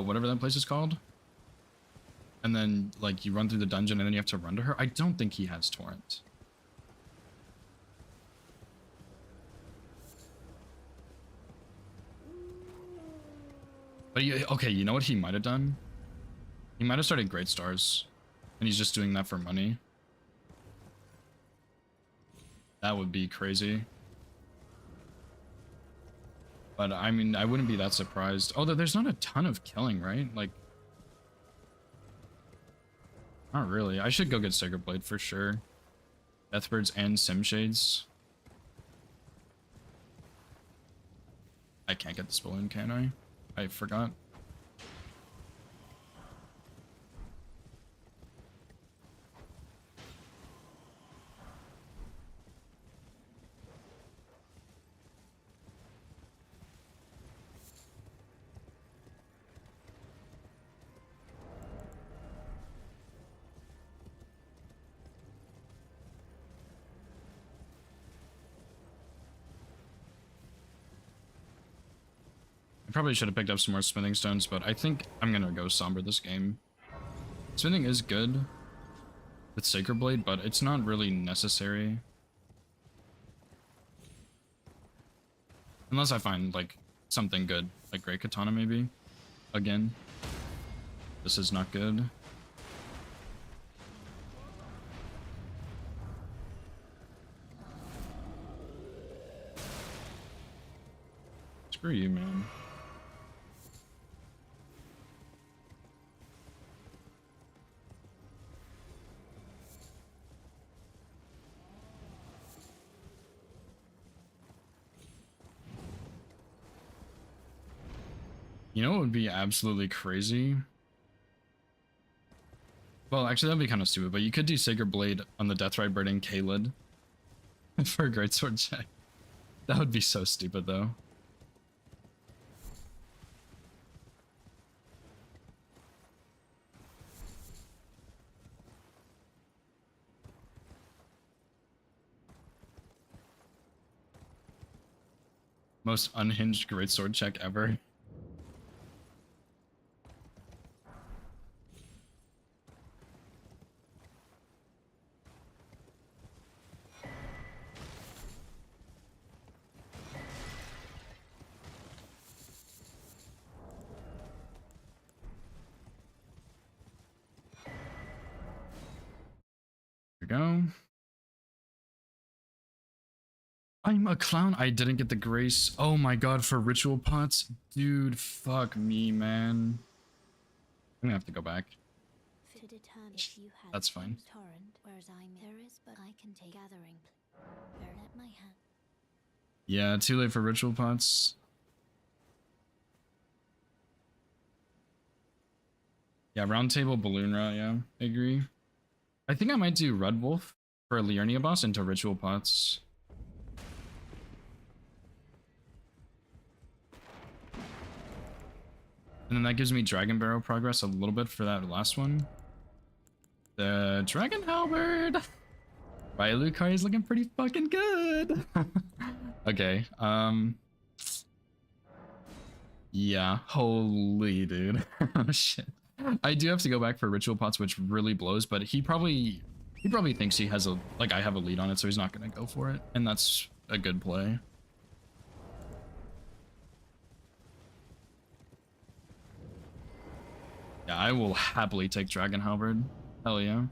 whatever that place is called. And then, like, you run through the dungeon and then you have to run to her. I don't think he has torrent. But okay, you know what he might have done? He might have started Great Stars, and he's just doing that for money. That would be crazy. But I mean, I wouldn't be that surprised. Although there's not a ton of killing, right? Like, not really. I should go get Sacred Blade for sure. Deathbirds and Simshades. I can't get this balloon, can I? I forgot. I probably should have picked up some more smithing stones, but I think I'm gonna go somber this game. Smithing is good with Sacred Blade, but it's not really necessary. Unless I find, like, something good, like Great Katana maybe. Again. This is not good. Screw you, man. You know what would be absolutely crazy? Well, actually, that'd be kind of stupid, but you could do Sacred Blade on the Deathrite Bird and Kaled for a Greatsword check. That would be so stupid, though. Most unhinged Greatsword check ever. Here we go. I'm a clown. I didn't get the grace. Oh my god, for ritual pots? Dude, fuck me, man. I'm gonna have to go back. To determine if you have That's fine. torrent, whereas there is, but I can take gathering. Let my hand. Yeah, too late for ritual pots. Yeah, round table balloon route, yeah, I agree. I think I might do Red Wolf for a Liurnia boss into ritual pots. And then that gives me Dragon Barrow progress a little bit for that last one. The Dragon Halberd by Lucario is looking pretty fucking good. Okay, yeah, holy dude. Oh shit. I do have to go back for ritual pots, which really blows, but he probably thinks he has a, like, I have a lead on it, so he's not gonna go for it, and that's a good play. Yeah, I will happily take Dragon Halberd. Hell yeah.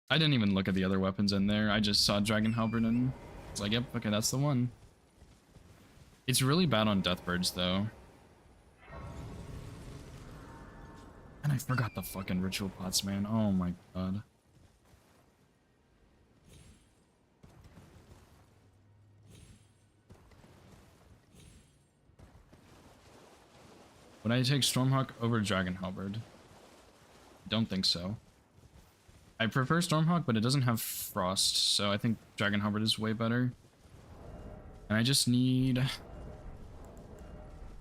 I didn't even look at the other weapons in there. I just saw Dragon Halberd and it's like, yep, okay, that's the one. It's really bad on Deathbirds, though. And I forgot the fucking ritual pots, man. Oh my god. Would I take Stormhawk over Dragon Halberd? Don't think so. I prefer Stormhawk, but it doesn't have Frost, so I think Dragon Halberd is way better. And I just need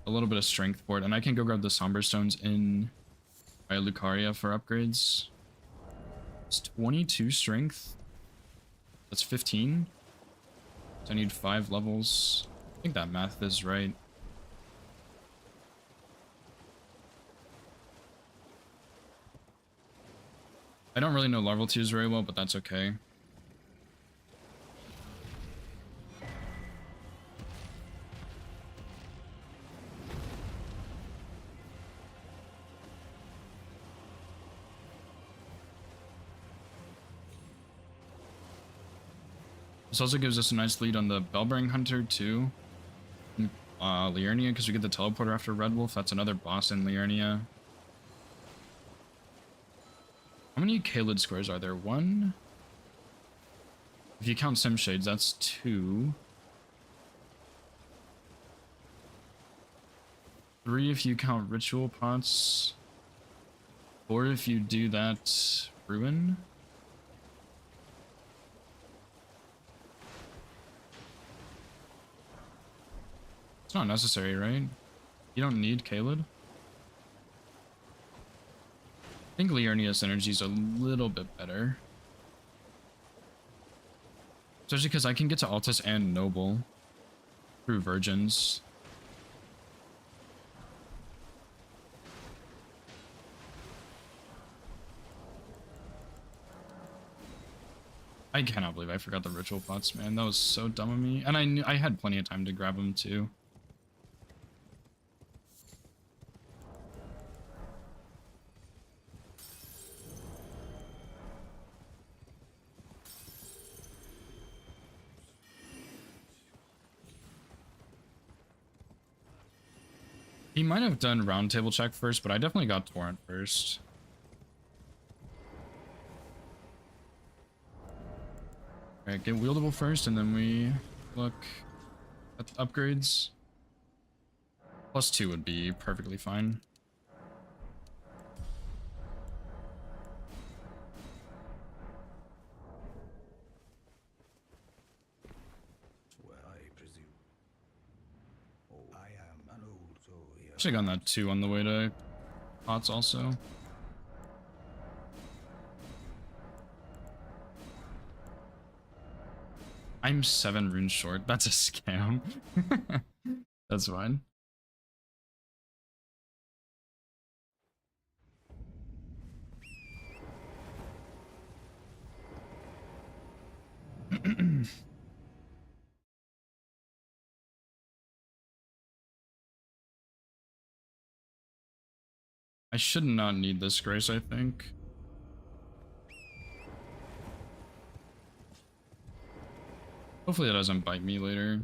a little bit of strength for it, and I can go grab the Somber Stones in Lucaria for upgrades. It's 22 strength. That's 15. So I need 5 levels. I think that math is right. I don't really know level 2s very well, but that's okay. This also gives us a nice lead on the Bellbearing Hunter too. Liurnia, because we get the teleporter after Red Wolf. That's another boss in Liurnia. How many Kaled squares are there? 1? If you count Sim Shades, that's 2. 3 if you count Ritual Pots. 4 if you do that Ruin. It's not necessary, right? You don't need Kaled. I think Liurnia's energy is a little bit better. Especially because I can get to Altus and Noble through Virgins. I cannot believe I forgot the ritual pots, man. That was so dumb of me. And I knew I had plenty of time to grab them too. He might have done round table check first, but I definitely got torrent first. Alright, get wieldable first, and then we look at the upgrades. +2 would be perfectly fine. Well, I presume. Oh, I am an old soul here. Should've gotten that 2 on the way to pots also. I'm 7 runes short. That's a scam. That's fine. I should not need this grace, I think. Hopefully it doesn't bite me later.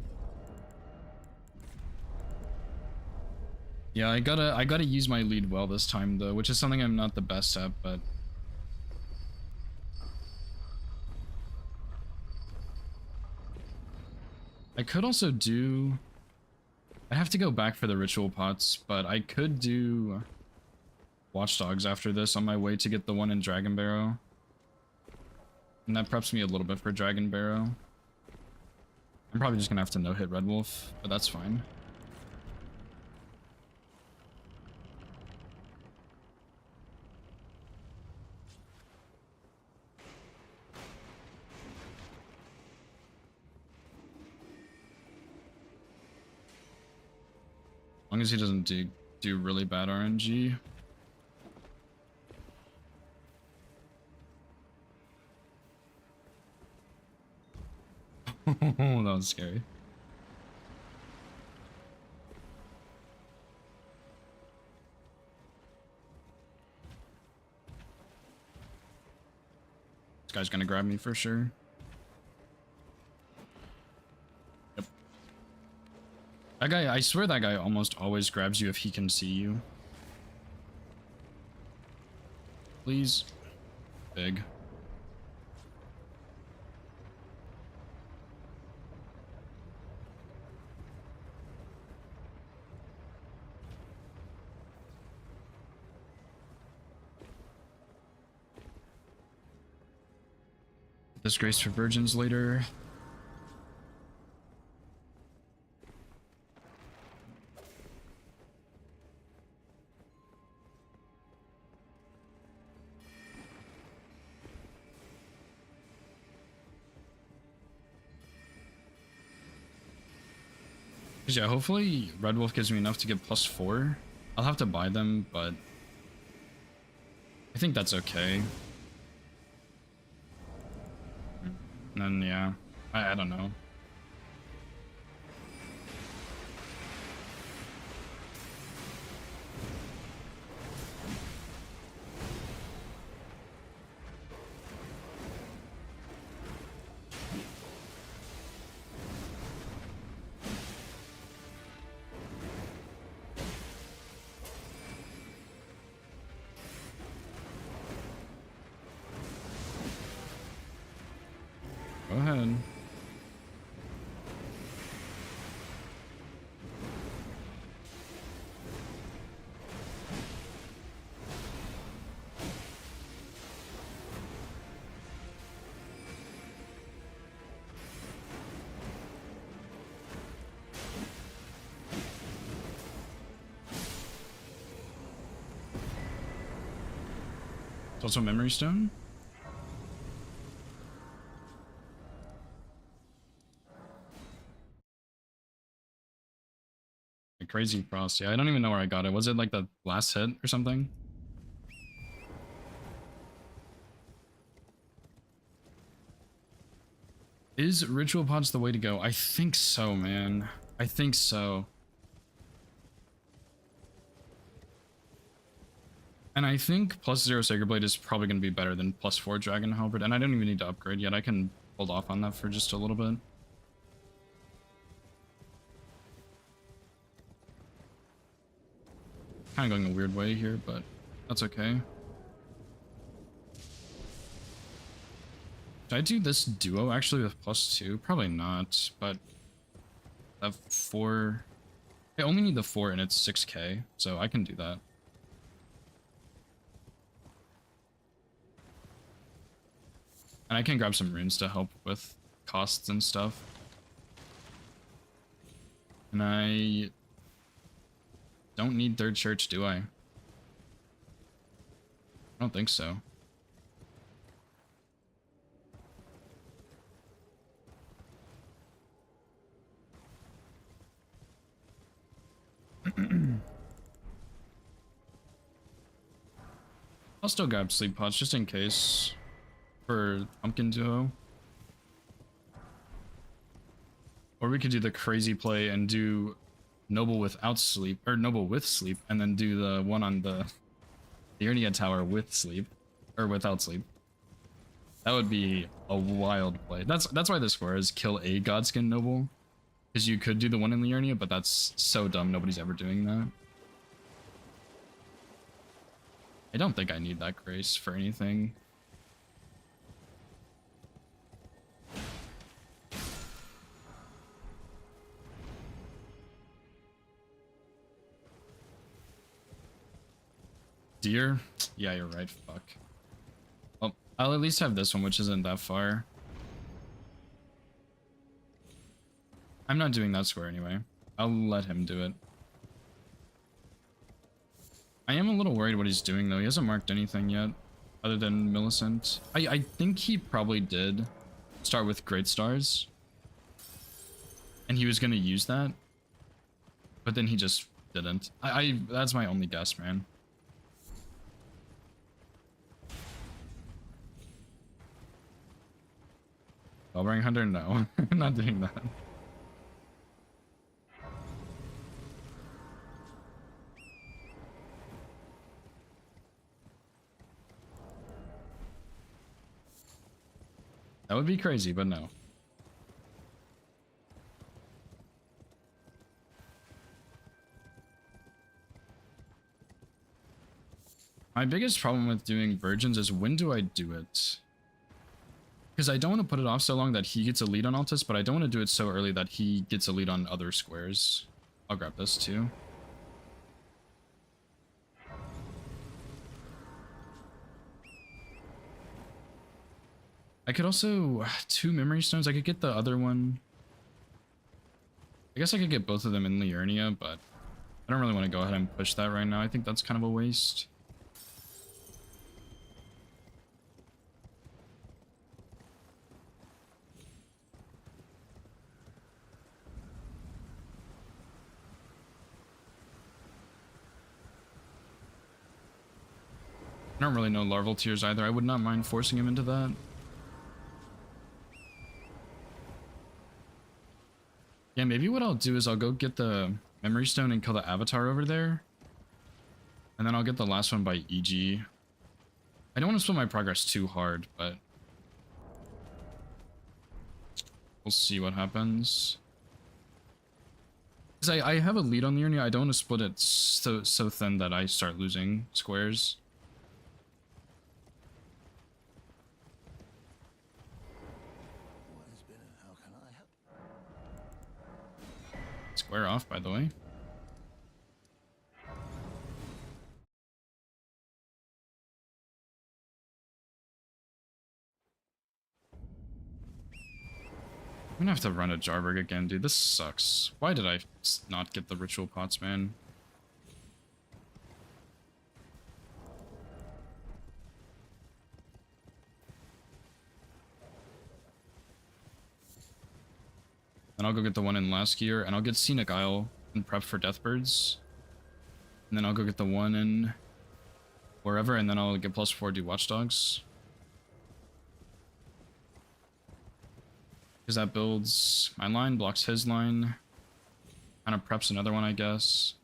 Yeah, I gotta use my lead well this time though, which is something I'm not the best at, but I could also do... I have to go back for the ritual pots, but I could do Watchdogs after this on my way to get the one in Dragon Barrow. And that preps me a little bit for Dragon Barrow. I'm probably just gonna have to no-hit Red Wolf, but that's fine. As long as he doesn't do really bad RNG. That was scary. This guy's gonna grab me for sure. Yep. That guy, I swear that guy almost always grabs you if he can see you. Please. Big. Disgrace for virgins later. Yeah, hopefully Red Wolf gives me enough to get +4. I'll have to buy them, but I think that's okay. And then, yeah, I don't know. ahead. It's also memory stone. A crazy cross. Yeah, I don't even know where I got it. Was it like the last hit or something? Is ritual pods the way to go? I think so, man. I think so. And I think +0 Sacred Blade is probably going to be better than +4 Dragon Halberd, and I don't even need to upgrade yet. I can hold off on that for just a little bit. Kind of going a weird way here, but that's okay. Should I do this duo actually with +2? Probably not, but that 4... I only need the 4 and it's 6k, so I can do that. And I can grab some runes to help with costs and stuff. And I don't need Third Church, do I? I don't think so. I'll still grab sleep pots just in case for pumpkin duo. Or we could do the crazy play and do noble without sleep, or noble with sleep, and then do the one on the Urnia tower with sleep, or without sleep. That would be a wild play. That's why the square is kill a Godskin noble, because you could do the one in Liurnia, but that's so dumb. Nobody's ever doing that. I don't think I need that grace for anything. Deer? Yeah, you're right. Fuck. Well, I'll at least have this one, which isn't that far. I'm not doing that square anyway. I'll let him do it. I am a little worried what he's doing, though. He hasn't marked anything yet, other than Millicent. I think he probably did start with Great Stars. And he was going to use that. But then he just didn't. That's my only guess, man. Bellbearing Hunter? No. I'm not doing that. That would be crazy, but no. My biggest problem with doing Virgins is when do I do it? Because I don't want to put it off so long that he gets a lead on Altus, but I don't want to do it so early that he gets a lead on other squares. I'll grab this too. I could also... 2 memory stones. I could get the other one. I guess I could get both of them in Liurnia, but I don't really want to go ahead and push that right now. I think that's kind of a waste. I don't really know larval tears either. I would not mind forcing him into that. Yeah, maybe what I'll do is I'll go get the memory stone and kill the avatar over there. And then I'll get the last one by EG. I don't want to split my progress too hard, but we'll see what happens. Because I have a lead on the Liurnia. I don't want to split it so thin that I start losing squares. square off, by the way. I'm gonna have to run a Jarberg again, dude. This sucks. Why did I not get the ritual pots, man? And I'll go get the one in last gear, and I'll get Scenic Isle and prep for Deathbirds. And then I'll go get the one in wherever, and then I'll get +4 do Watchdogs. Because that builds my line, blocks his line. Kind of preps another one, I guess.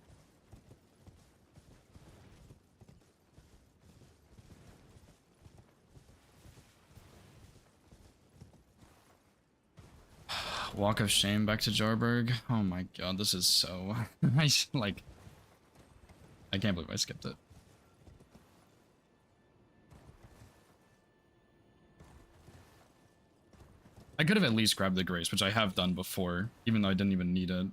Walk of Shame back to Jarberg. Oh my god, this is so... I can't believe I skipped it. I could have at least grabbed the Grace, which I have done before, even though I didn't even need it.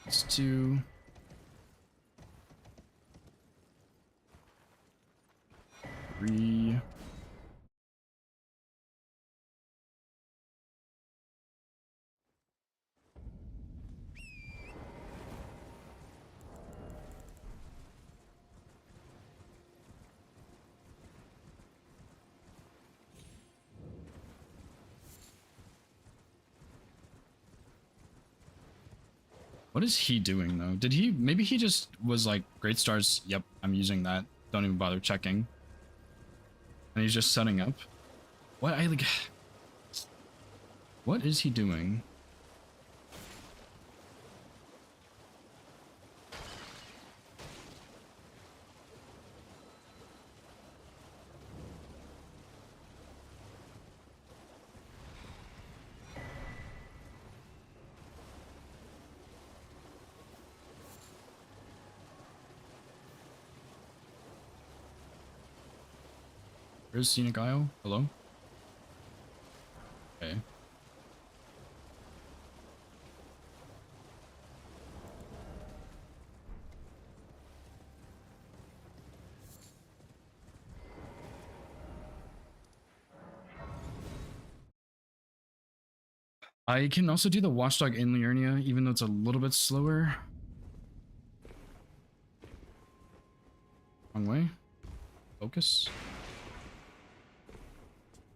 Let's do... three... What is he doing, though? Did he... Maybe he just was like, Great Stars, yep, I'm using that. Don't even bother checking. And he's just setting up. What? I like... What is he doing? Where's Scenic Isle? Hello? Okay. I can also do the Watchdog in Liurnia, even though it's a little bit slower. Wrong way. Focus.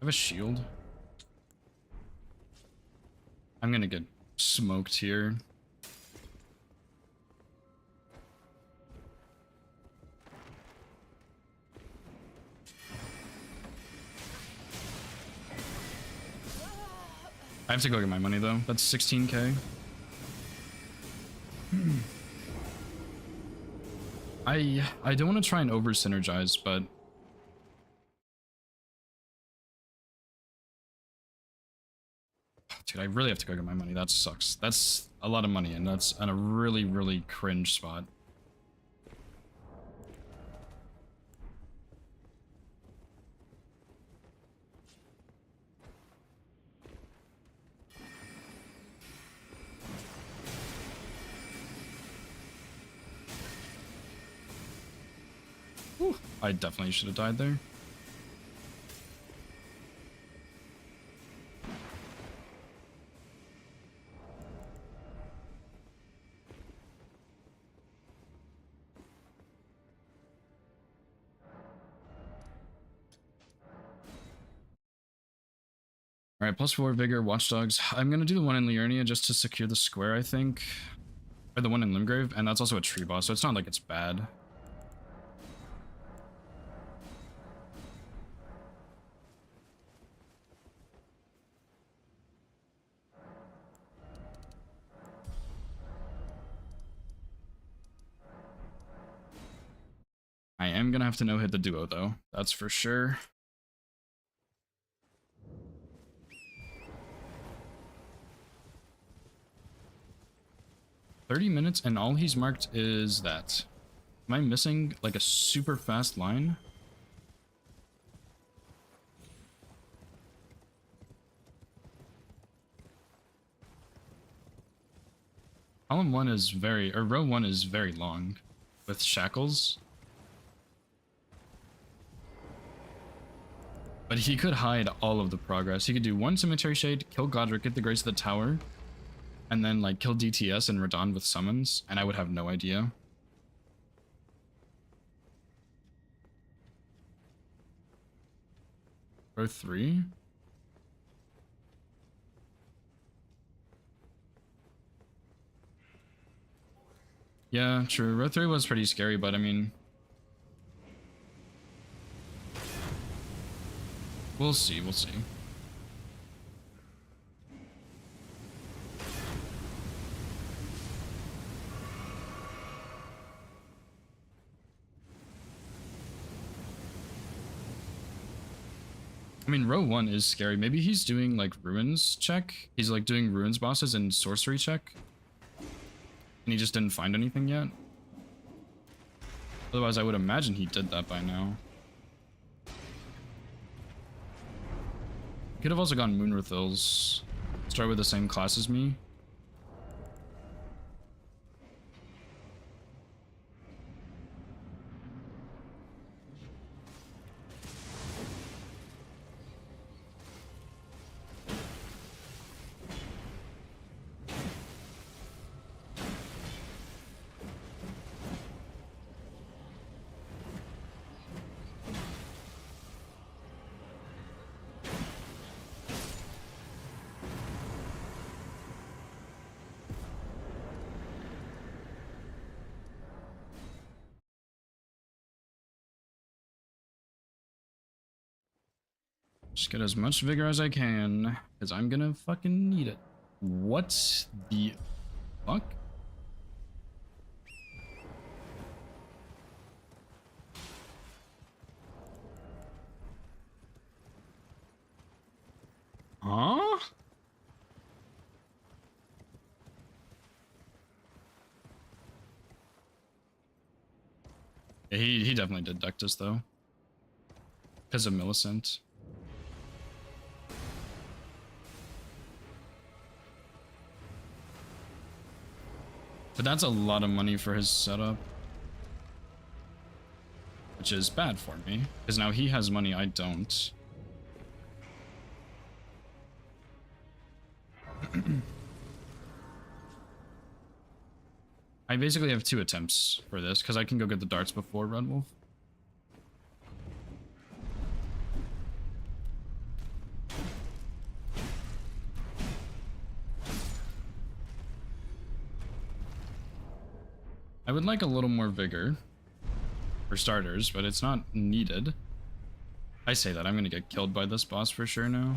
I have a shield. I'm gonna get smoked here. I have to go get my money though. That's 16k. I don't want to try and over synergize, but dude, I really have to go get my money. That sucks. That's a lot of money, and that's in a really, really cringe spot. Whew, I definitely should have died there. Alright, +4 Vigor, Watchdogs. I'm gonna do the one in Liurnia just to secure the square, I think. Or the one in Limgrave, and that's also a tree boss, so it's not like it's bad. I am gonna have to no-hit the duo, though. That's for sure. $30 minutes, and all he's marked is that. Am I missing, like, a super fast line? Column 1 is very, or row 1 is very long with shackles. But he could hide all of the progress. He could do 1 Cemetery Shade, kill Godric, get the Grace of the Tower, and then like kill DTS and Radon with summons, and I would have no idea. Row 3? Yeah, true. Row 3 was pretty scary, but I mean... We'll see, we'll see. I mean, row 1 is scary. Maybe he's doing like ruins check. He's like doing ruins bosses and sorcery check. And he just didn't find anything yet. Otherwise, I would imagine he did that by now. Could have also gone Moonrathils. Start with the same class as me. Just get as much vigor as I can, because I'm gonna fucking need it. What the fuck? Huh? Yeah, he definitely did Ductus though. Because of Millicent. But that's a lot of money for his setup. Which is bad for me, because now he has money I don't. I basically have 2 attempts for this, because I can go get the darts before Red Wolf. I would like a little more vigor, for starters, but it's not needed. I say that, I'm gonna get killed by this boss for sure now.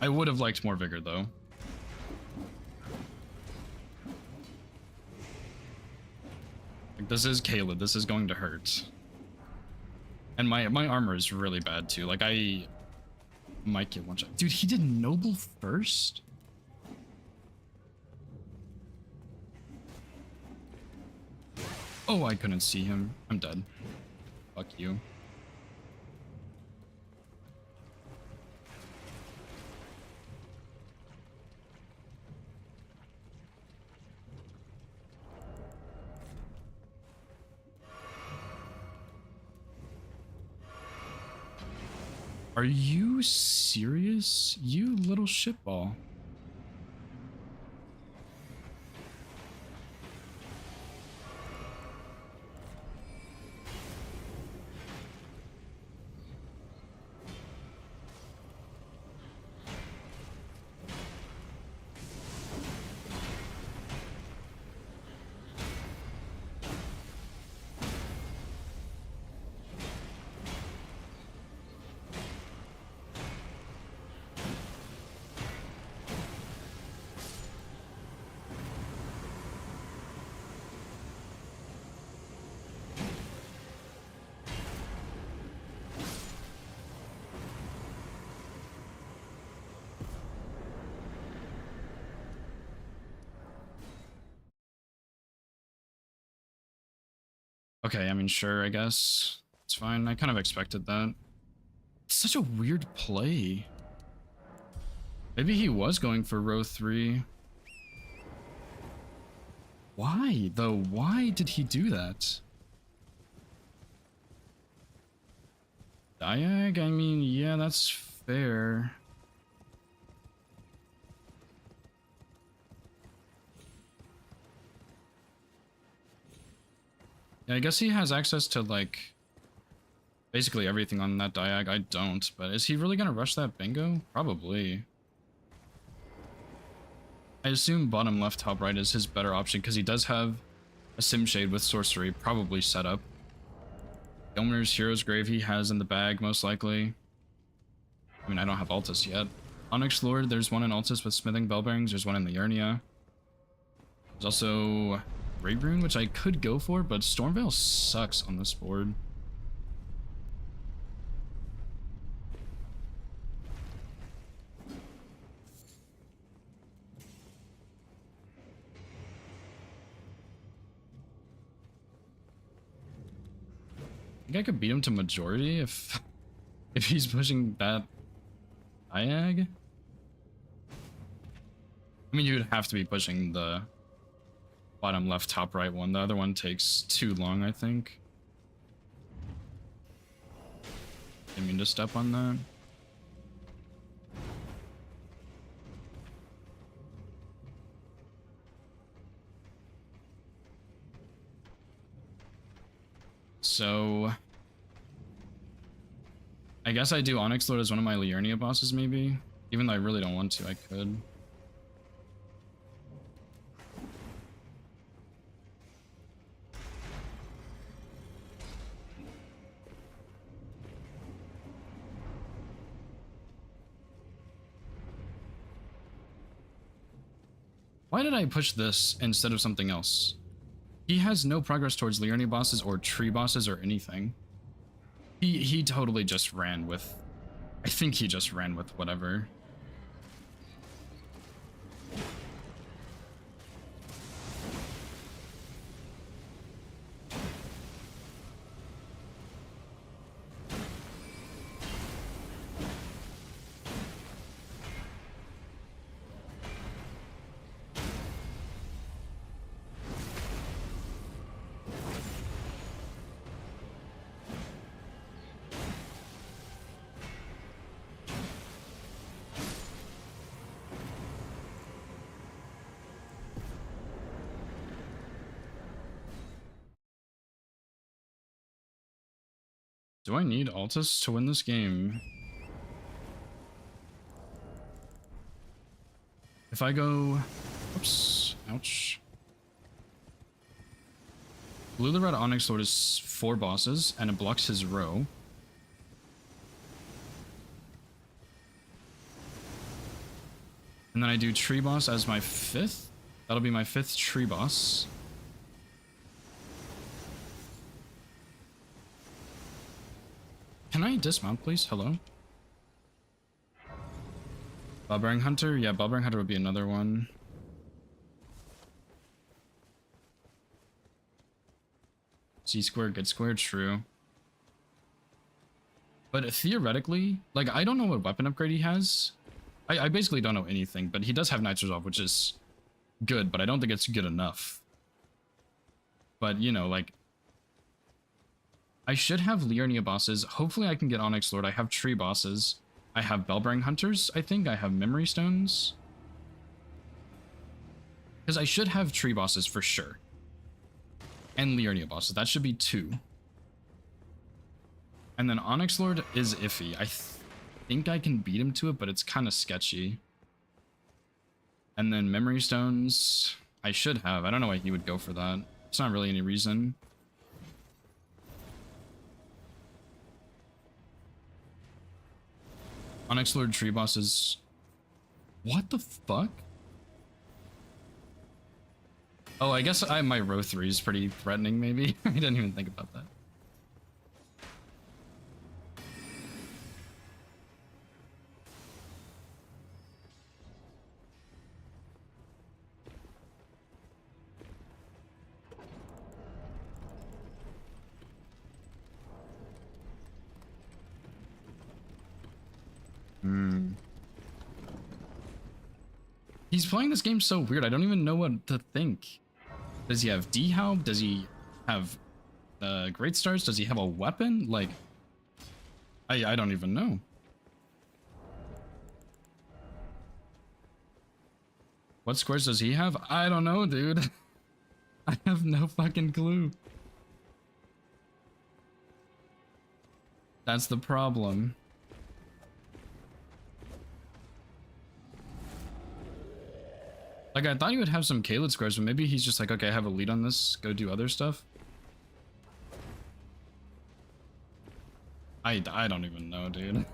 I would have liked more vigor though. Like, this is Caleb, this is going to hurt. And my armor is really bad too, like I might get one shot. Dude, he did Noble first? Oh, I couldn't see him. I'm dead. Fuck you. Are you serious? You little shitball. Okay, I mean, sure, I guess. It's fine. I kind of expected that. such a weird play. Maybe he was going for row 3. Why, though? Why did he do that? Diag? I mean, yeah, that's fair. Yeah, I guess he has access to, like, basically everything on that diag. I don't, but is he really gonna rush that bingo? Probably. I assume bottom left, top right is his better option because he does have a Sim Shade with sorcery probably set up. Gilmer's Hero's Grave he has in the bag most likely. I mean, I don't have Altus yet. Onyx Lord, there's one in Altus with Smithing Bell Bearings, there's one in the Liurnia. There's also Ray Rune, which I could go for, but Stormveil sucks on this board. I think I could beat him to majority if he's pushing that diag. I mean, you would have to be pushing the bottom left, top right one. The other one takes too long, I think. Didn't mean to step on that. So I guess I do Onyx Lord as one of my Liurnia bosses, maybe. Even though I really don't want to, I could. Why did I push this instead of something else? He has no progress towards Liurnia bosses or tree bosses or anything. He totally just ran with... I think he just ran with whatever. Do I need Altus to win this game? If I go... Oops. Ouch. Blue Red Onyx Lord is 4 bosses, and it blocks his row. And then I do Tree Boss as my 5th. That'll be my 5th Tree Boss. Can I dismount, please? Hello? Bellbearing Hunter? Yeah, Bellbearing Hunter would be another one. C square, good square, true. But theoretically, like, I don't know what weapon upgrade he has. I basically don't know anything, but he does have Night's Resolve, which is good, but I don't think it's good enough. But, you know, like, I should have Liurnia bosses. Hopefully I can get Onyx Lord. I have Tree bosses. I have Bellbearing Hunters, I think. I have Memory Stones. Because I should have Tree bosses for sure. And Liurnia bosses. That should be 2. And then Onyx Lord is iffy. I think I can beat him to it, but it's kind of sketchy. And then Memory Stones, I should have. I don't know why he would go for that. It's not really any reason. Onyx Lord Tree bosses. What the fuck? Oh, I guess my row 3 is pretty threatening, maybe. I didn't even think about that. Hmm. He's playing this game so weird. I don't even know what to think. Does he have dehalb? Does he have great stars? Does he have a weapon? Like, I don't even know. What squares does he have? I don't know, dude. I have no fucking clue. That's the problem. Like, I thought he would have some Kaled squares, but maybe he's just like, okay, I have a lead on this, go do other stuff. I don't even know, dude.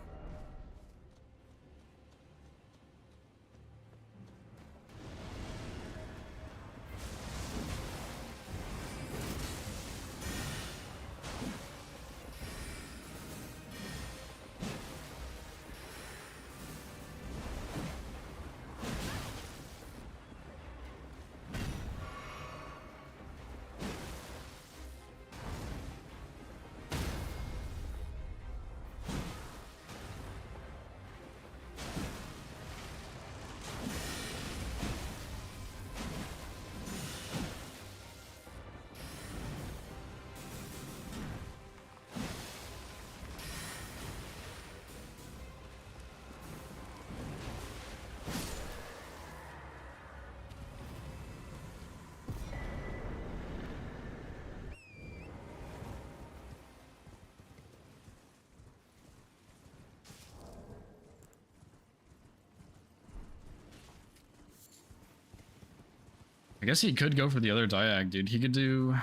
I guess he could go for the other diag, dude. He could do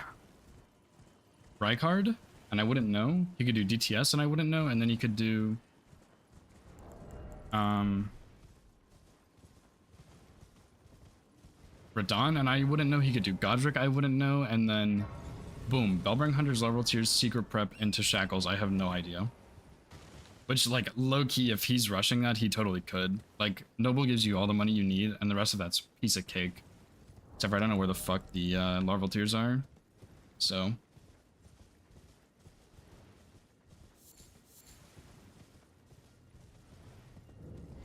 Rykard, and I wouldn't know. He could do DTS, and I wouldn't know. And then he could do Radon, and I wouldn't know. He could do Godric, I wouldn't know. And then, boom, Bellbring Hunter's Larval Tears, Secret Prep into Shackles. I have no idea. Which, like, low-key, if he's rushing that, he totally could. Like, Noble gives you all the money you need, and the rest of that's piece of cake. Except for I don't know where the fuck the Larval Tears are. So.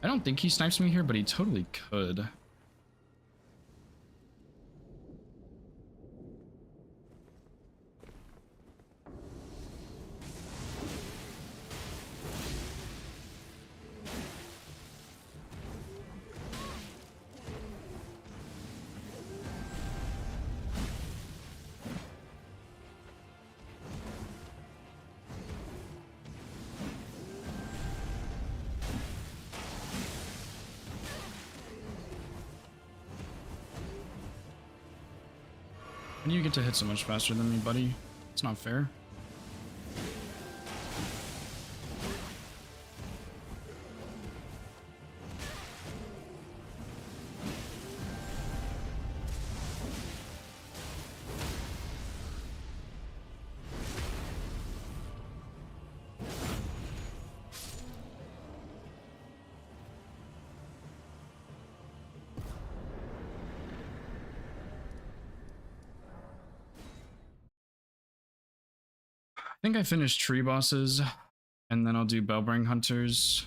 I don't think he snipes me here, but he totally could. When do you get to hit so much faster than me, buddy? It's not fair. I think I finished tree bosses, and then I'll do Bellbring Hunters.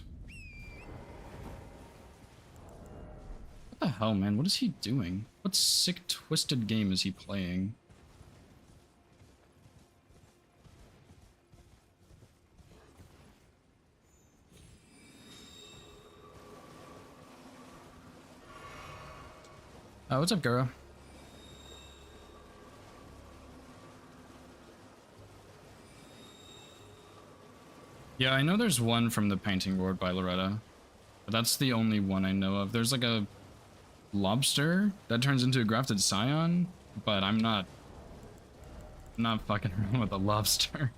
What the hell, man? What is he doing? What sick, twisted game is he playing? What's up, Gura? Yeah, I know there's one from the painting board by Loretta, but that's the only one I know of. There's like a lobster that turns into a grafted scion, but I'm not fucking around with a lobster.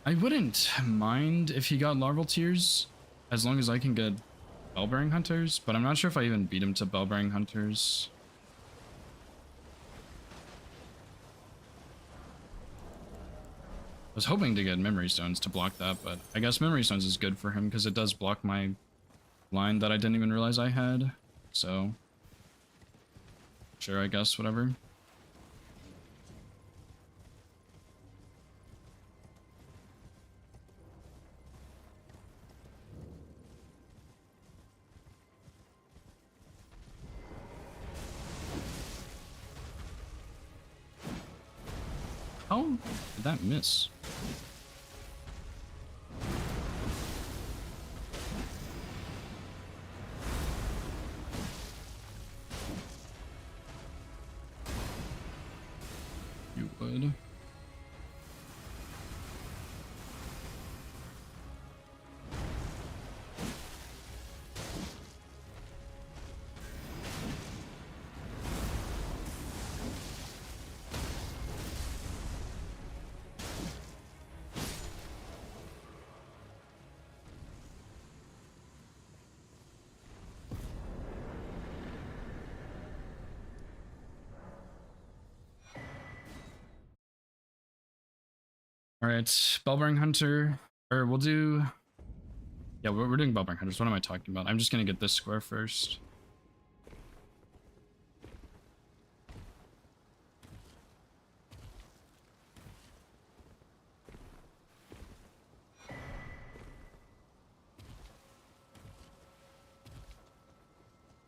I wouldn't mind if he got Larval Tears, as long as I can get Bellbearing Hunters, but I'm not sure if I even beat him to Bellbearing Hunters. I was hoping to get Memory Stones to block that, but I guess Memory Stones is good for him because it does block my line that I didn't even realize I had, so sure, I guess, whatever. How did that miss? You would. All right, Bellbearing Hunter, or we'll do. Yeah, we're doing Bellbearing Hunters. What am I talking about? I'm just gonna get this square first. I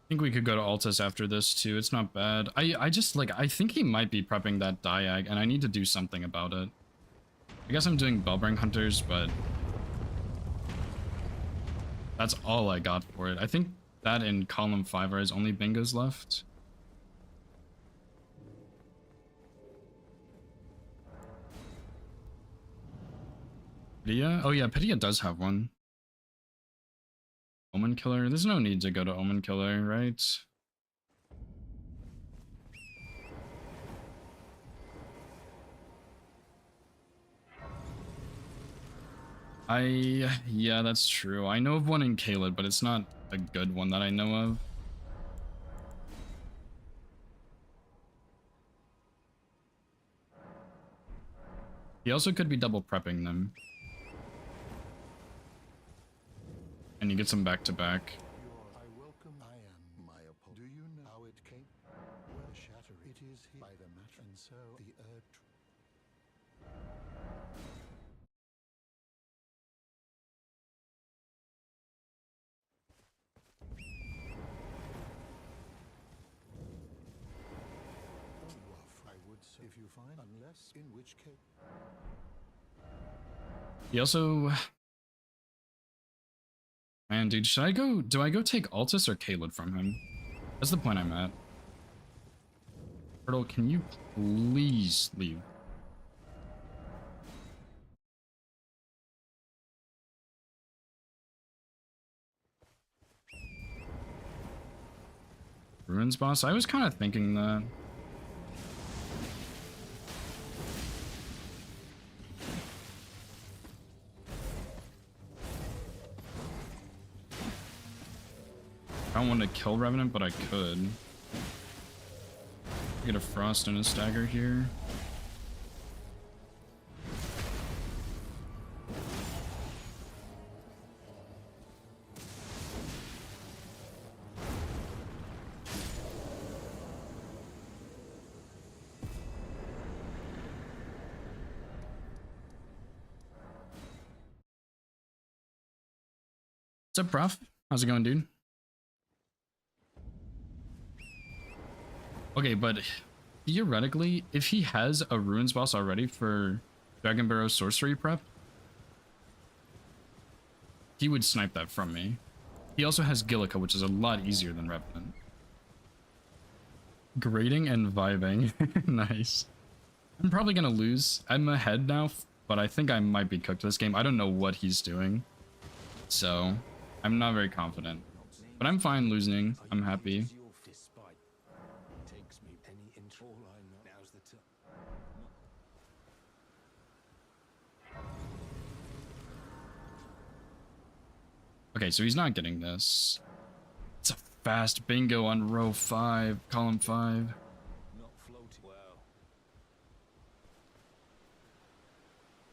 think we could go to Altus after this too. It's not bad. I just like, I think he might be prepping that Diag, and I need to do something about it. I guess I'm doing Bellbearing Hunters, but that's all I got for it. I think that in column 5 are his only Bingus left. Padilla? Oh yeah, Padilla does have one. Omen Killer? There's no need to go to Omen Killer, right? Yeah, that's true. I know of one in Caleb, but it's not a good one that I know of. He also could be double prepping them. And you get some back to back. I welcome. I am my opponent. Do you know how it came? Well, shatter it is here by the matter, and so the earth. I would say if you find, unless in which case. He also. Man, dude, should I go? Do I go take Altus or Caleb from him? That's the point I'm at. Turtle, can you please leave? Ruins boss? I was kind of thinking that. I don't want to kill Revenant, but I could. Get a Frost and a Stagger here. What's up, Prof? How's it going, dude? Okay, but theoretically, if he has a Ruins boss already for Dragon Barrow Sorcery prep, he would snipe that from me. He also has Gillica, which is a lot easier than Revenant. Grading and vibing. Nice. I'm probably gonna lose. I'm ahead now, but I think I might be cooked this game. I don't know what he's doing, so I'm not very confident. But I'm fine losing. I'm happy. Okay, so he's not getting this. It's a fast bingo on row 5, column 5.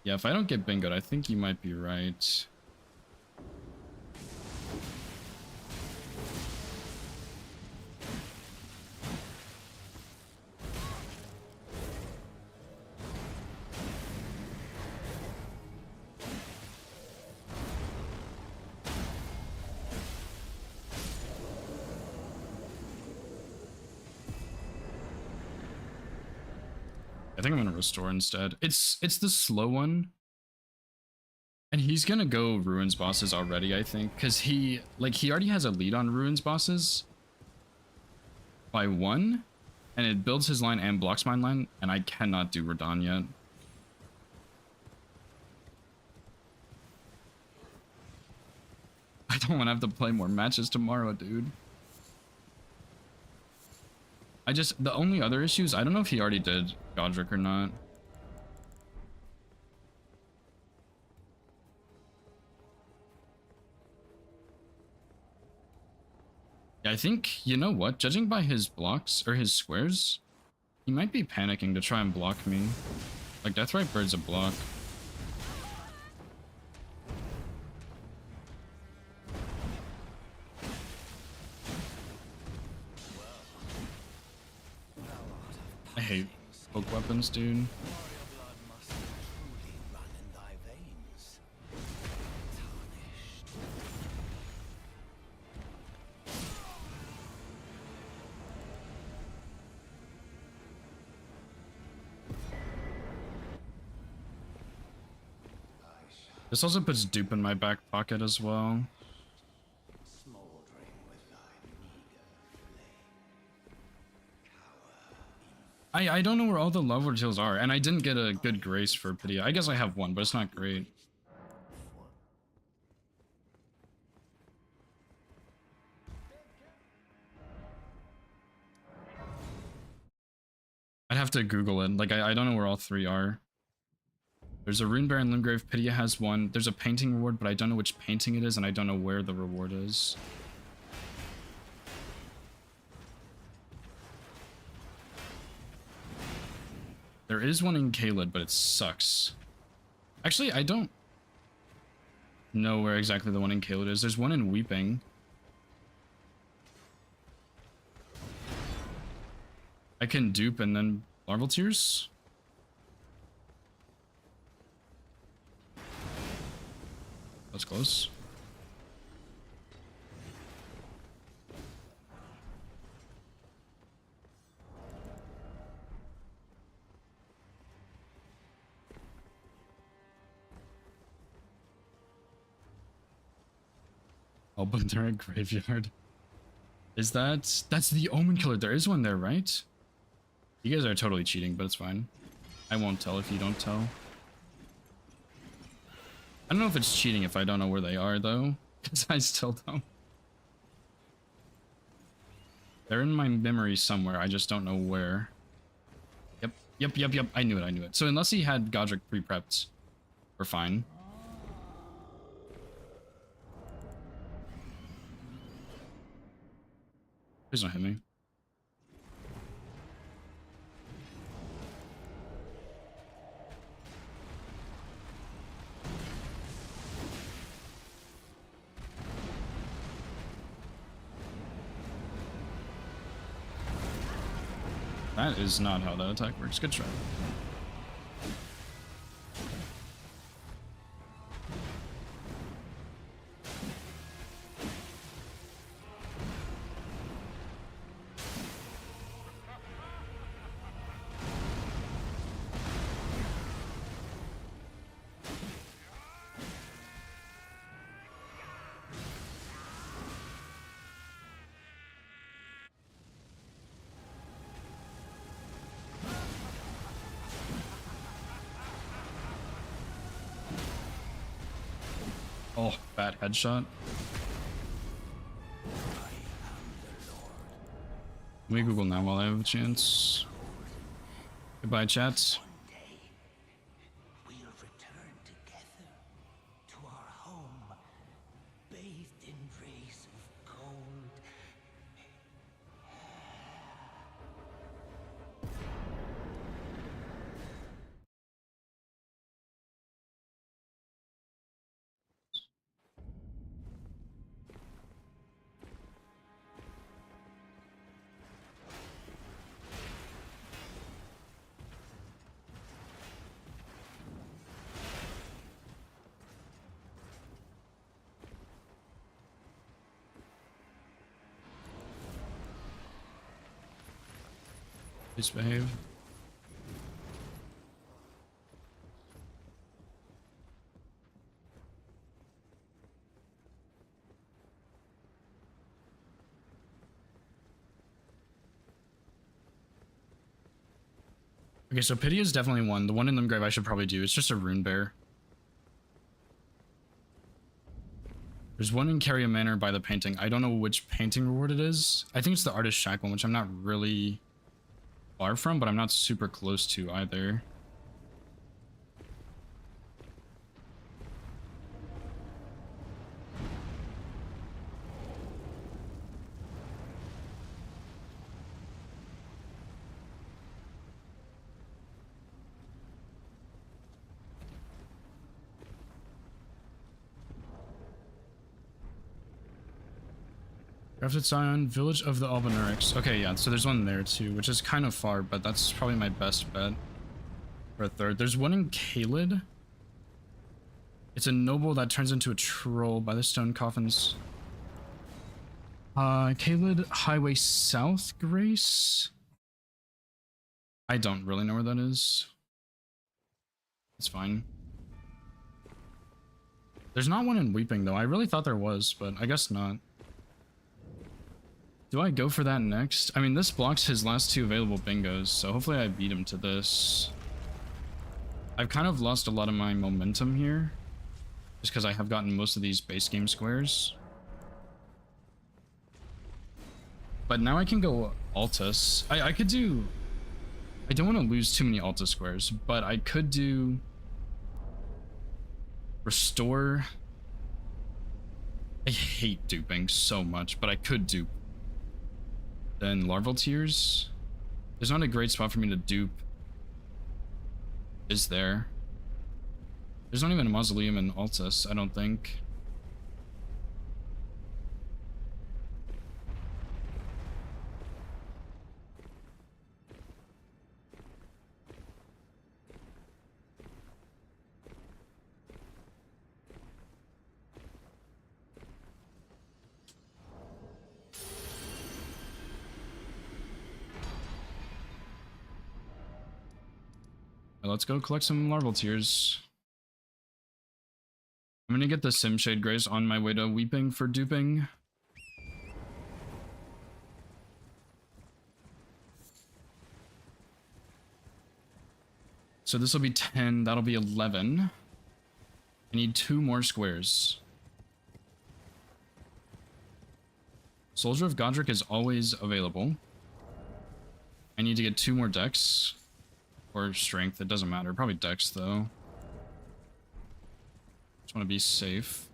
Yeah, if I don't get bingoed, I think you might be right. I think I'm gonna restore instead. It's the slow one. And he's gonna go ruins bosses already, I think, because he already has a lead on ruins bosses by 1, and it builds his line and blocks my line, and I cannot do Radon yet. I don't want to have to play more matches tomorrow, dude. The only other issue is I don't know if he already did Godric or not. I think, you know what, judging by his blocks, or his squares, he might be panicking to try and block me. Like, Deathrite Bird's a block. I hate poke weapons, dude. This also puts dupe in my back pocket as well. I don't know where all the love ordeals are, and I didn't get a good grace for Pitia. I guess I have one, but it's not great. I'd have to Google it. Like, I don't know where all 3 are. There's a Rune Bear and Limgrave. Pitia has 1. There's a painting reward, but I don't know which painting it is, and I don't know where the reward is. There is one in Caelid, but it sucks. Actually, I don't know where exactly the one in Caelid is. There's one in Weeping. I can dupe and then Larval Tears? That's close. Albandura Graveyard. Is that's the Omen Killer? There is one there, right? You guys are totally cheating, but it's fine. I won't tell if you don't tell. I don't know if it's cheating if I don't know where they are, though. Because I still don't. They're in my memory somewhere, I just don't know where. Yep. I knew it. So unless he had Godric pre-prepped, we're fine. Please don't hit me. That is not how that attack works. Good try. Oh, bad headshot. Let me Google now while I have a chance. Goodbye, chat. We'll return together to our home, bathed in rays of gold. Please behave. Okay, so Pity is definitely one. The one in Limgrave I should probably do. It's just a rune bear. There's one in Carrier Manor by the painting. I don't know which painting reward it is. I think it's the Artist Shack one, which I'm not really far from, but I'm not super close to either. Crafted Scion, Village of the Albanurics. Okay, yeah, so there's one there too, which is kind of far, but that's probably my best bet for a third. There's one in Kaled. It's a noble that turns into a troll by the stone coffins. Kaled Highway South, Grace? I don't really know where that is. It's fine. There's not one in Weeping, though. I really thought there was, but I guess not. Do I go for that next? I mean, this blocks his last two available bingos, so hopefully I beat him to this. I've kind of lost a lot of my momentum here, just because I have gotten most of these base game squares. But now I can go Altus. I could do... I don't want to lose too many Altus squares, but I could do... Restore... I hate duping so much, but I could dupe. Then Larval Tears. There's not a great spot for me to dupe. Is there? There's not even a Mausoleum in Altus, I don't think. Let's go collect some Larval Tears. I'm gonna get the Simshade Grace on my way to Weeping for duping. So this will be 10, that'll be 11. I need 2 more squares. Soldier of Godric is always available. I need to get 2 more decks. Or strength, it doesn't matter. Probably dex though. Just want to be safe.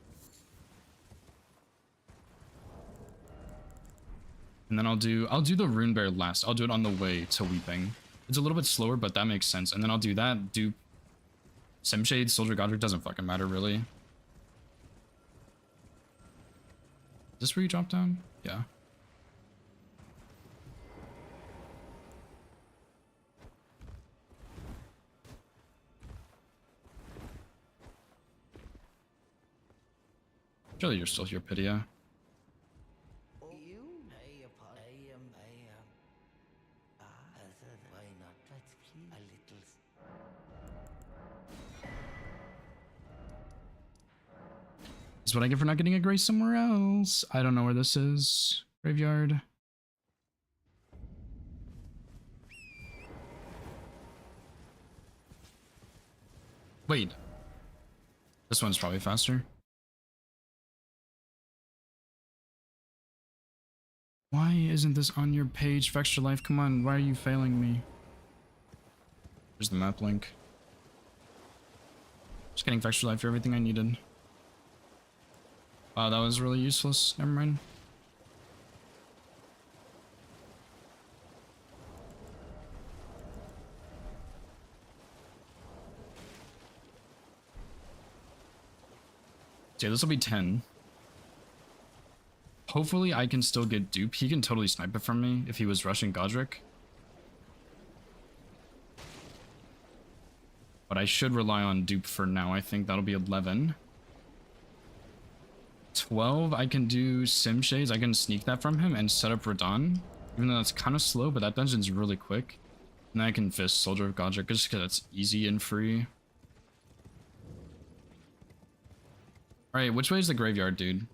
And then I'll do the Rune Bear last. I'll do it on the way to Weeping. It's a little bit slower, but that makes sense. And then I'll do that, dupe Simshade, Soldier Godric, doesn't fucking matter really. Is this where you drop down? Yeah. Surely you're still here, Pitia. This is what I get for not getting a grace somewhere else. I don't know where this is. Graveyard. Wait. This one's probably faster. Why isn't this on your page for Extra Life? Come on, why are you failing me? There's the map link. Just getting Extra Life for everything I needed. Wow, that was really useless. Never mind. So yeah, this will be 10. Hopefully I can still get dupe. He can totally snipe it from me if he was rushing Godric. But I should rely on dupe for now. I think that'll be 11. 12, I can do Simshades. I can sneak that from him and set up Radon. Even though that's kind of slow, but that dungeon's really quick. And then I can fist Soldier of Godric just because it's easy and free. Alright, which way is the graveyard, dude?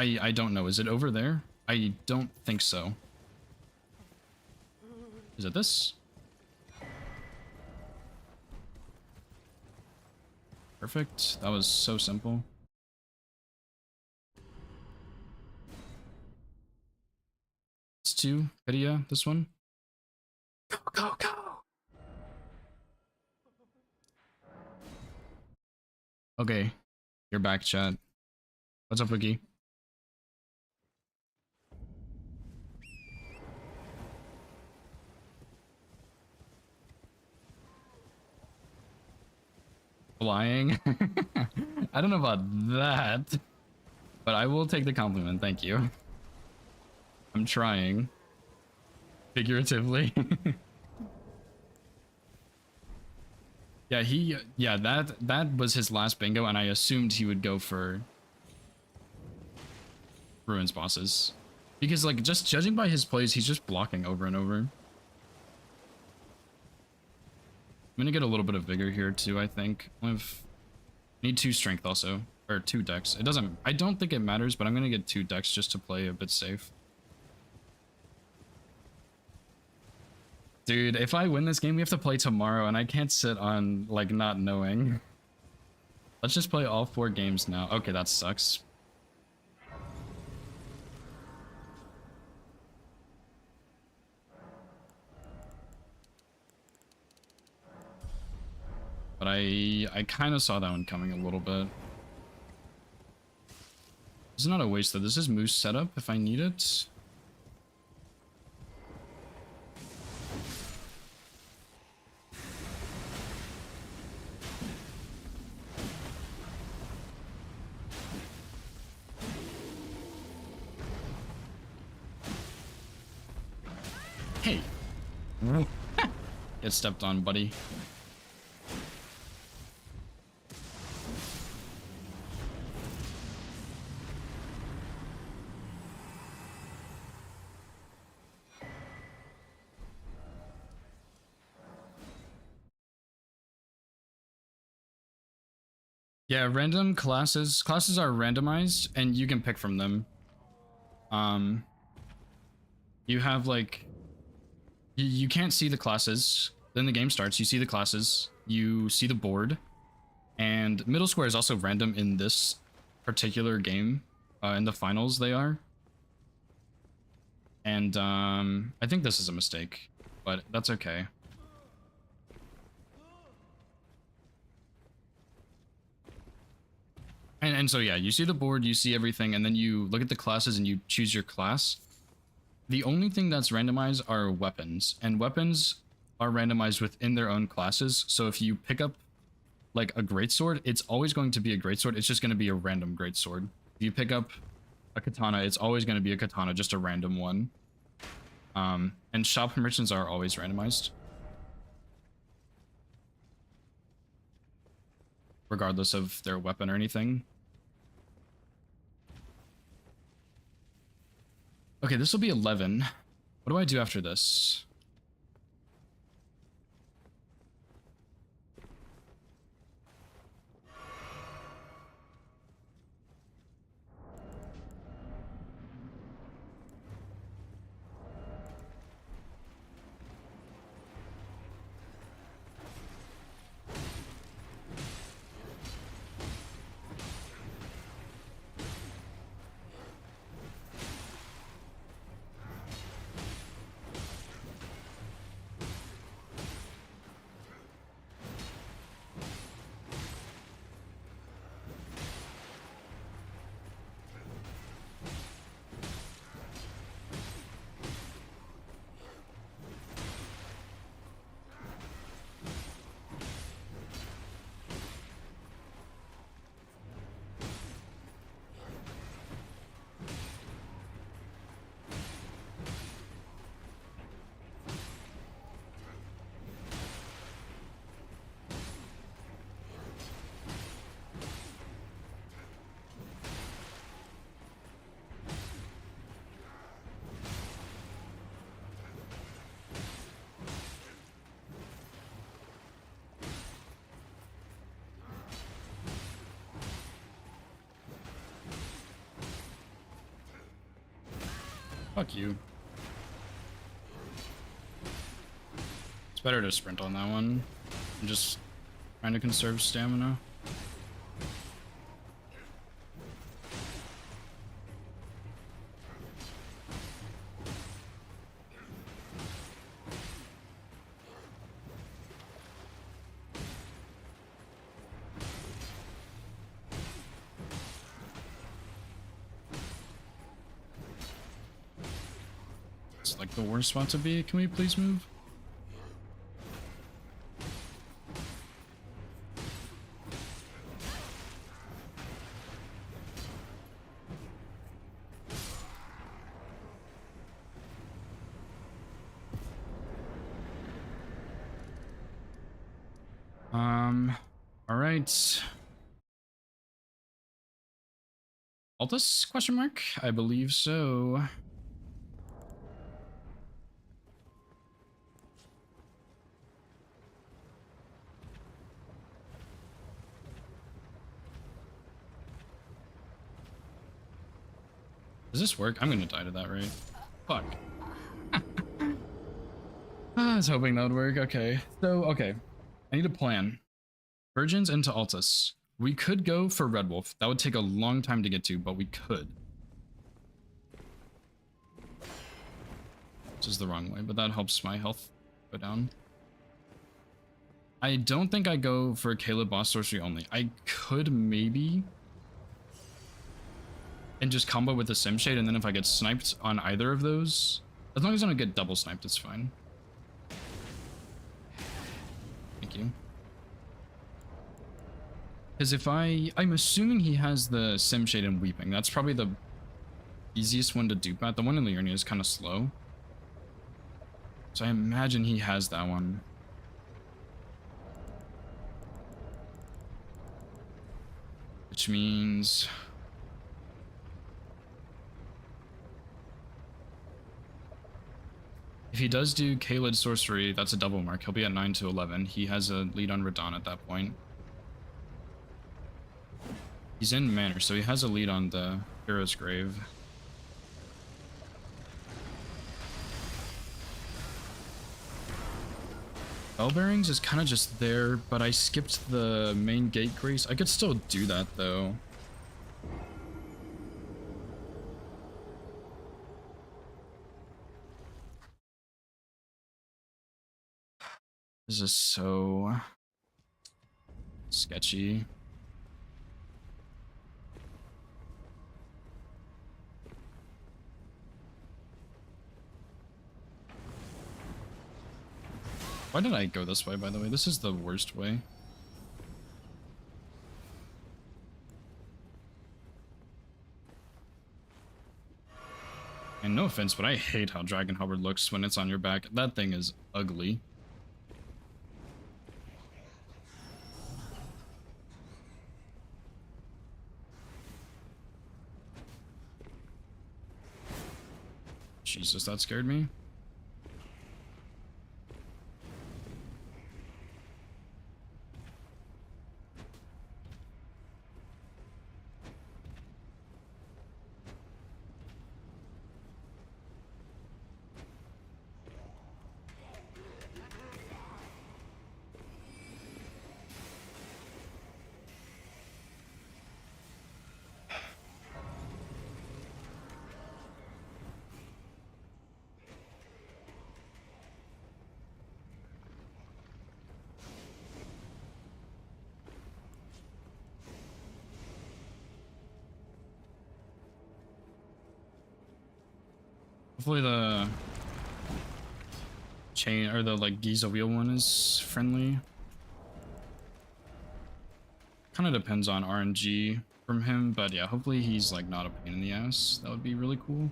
I don't know. Is it over there? I don't think so. Is it this? Perfect. That was so simple. It's 2. Pydia, this one. Go, go, go! Okay. You're back, chat. What's up, Wiki? Flying? I don't know about that. But I will take the compliment, thank you. I'm trying. Figuratively. Yeah, that was his last bingo, and I assumed he would go for Ruins bosses. Because, like, just judging by his plays, he's just blocking over and over. I'm gonna get a little bit of vigor here, too, I think. Need 2 strength also. Or 2 decks. I don't think it matters, but I'm gonna get 2 decks just to play a bit safe. Dude, if I win this game, we have to play tomorrow, and I can't sit on, like, not knowing. Let's just play all 4 games now. Okay, that sucks. But I kind of saw that one coming a little bit. This is not a waste, though. This is Moose setup if I need it. Hey! Get stepped on, buddy. Yeah, random classes. Classes are randomized, and you can pick from them. You have, like... You can't see the classes. Then the game starts, you see the classes, you see the board, and middle square is also random in this particular game. In the finals, they are. And, I think this is a mistake, but that's okay. And so yeah, you see the board, you see everything, and then you look at the classes and you choose your class. The only thing that's randomized are weapons, and weapons are randomized within their own classes. So if you pick up like a greatsword, it's always going to be a greatsword. It's just going to be a random greatsword. If you pick up a katana, it's always going to be a katana, just a random one. And shop permissions are always randomized, regardless of their weapon or anything. Okay, this will be 11. What do I do after this? Fuck you. It's better to sprint on that one. I'm just trying to conserve stamina. like the worst spot to be. Can we please move? All right. Altus question mark? I believe so. Does this work? I'm gonna die to that, right? Fuck. I was hoping that would work. Okay. So, okay. I need a plan. Virgins into Altus. We could go for Red Wolf. That would take a long time to get to, but we could. This is the wrong way, but that helps my health go down. I don't think I go for Caleb boss sorcery only. I could maybe... and just combo with the Sim Shade, and then if I get sniped on either of those... as long as I don't get double sniped, it's fine. Thank you. Because if I'm assuming he has the Sim Shade and Weeping. That's probably the easiest one to dupe at. The one in Liurnia is kind of slow. So I imagine he has that one. Which means... if he does do Kaled Sorcery, that's a double mark. He'll be at 9 to 11. He has a lead on Radahn at that point. He's in Manor, so he has a lead on the Hero's Grave. Bell Bearings is kind of just there, but I skipped the main gate grace. I could still do that, though. This is so sketchy. Why did I go this way, by the way? This is the worst way. And no offense, but I hate how Dragon Halberd looks when it's on your back. That thing is ugly. Jesus, that scared me. Hopefully the chain or the like Giza wheel one is friendly. Kind of depends on RNG from him, but yeah, hopefully he's like not a pain in the ass. That would be really cool.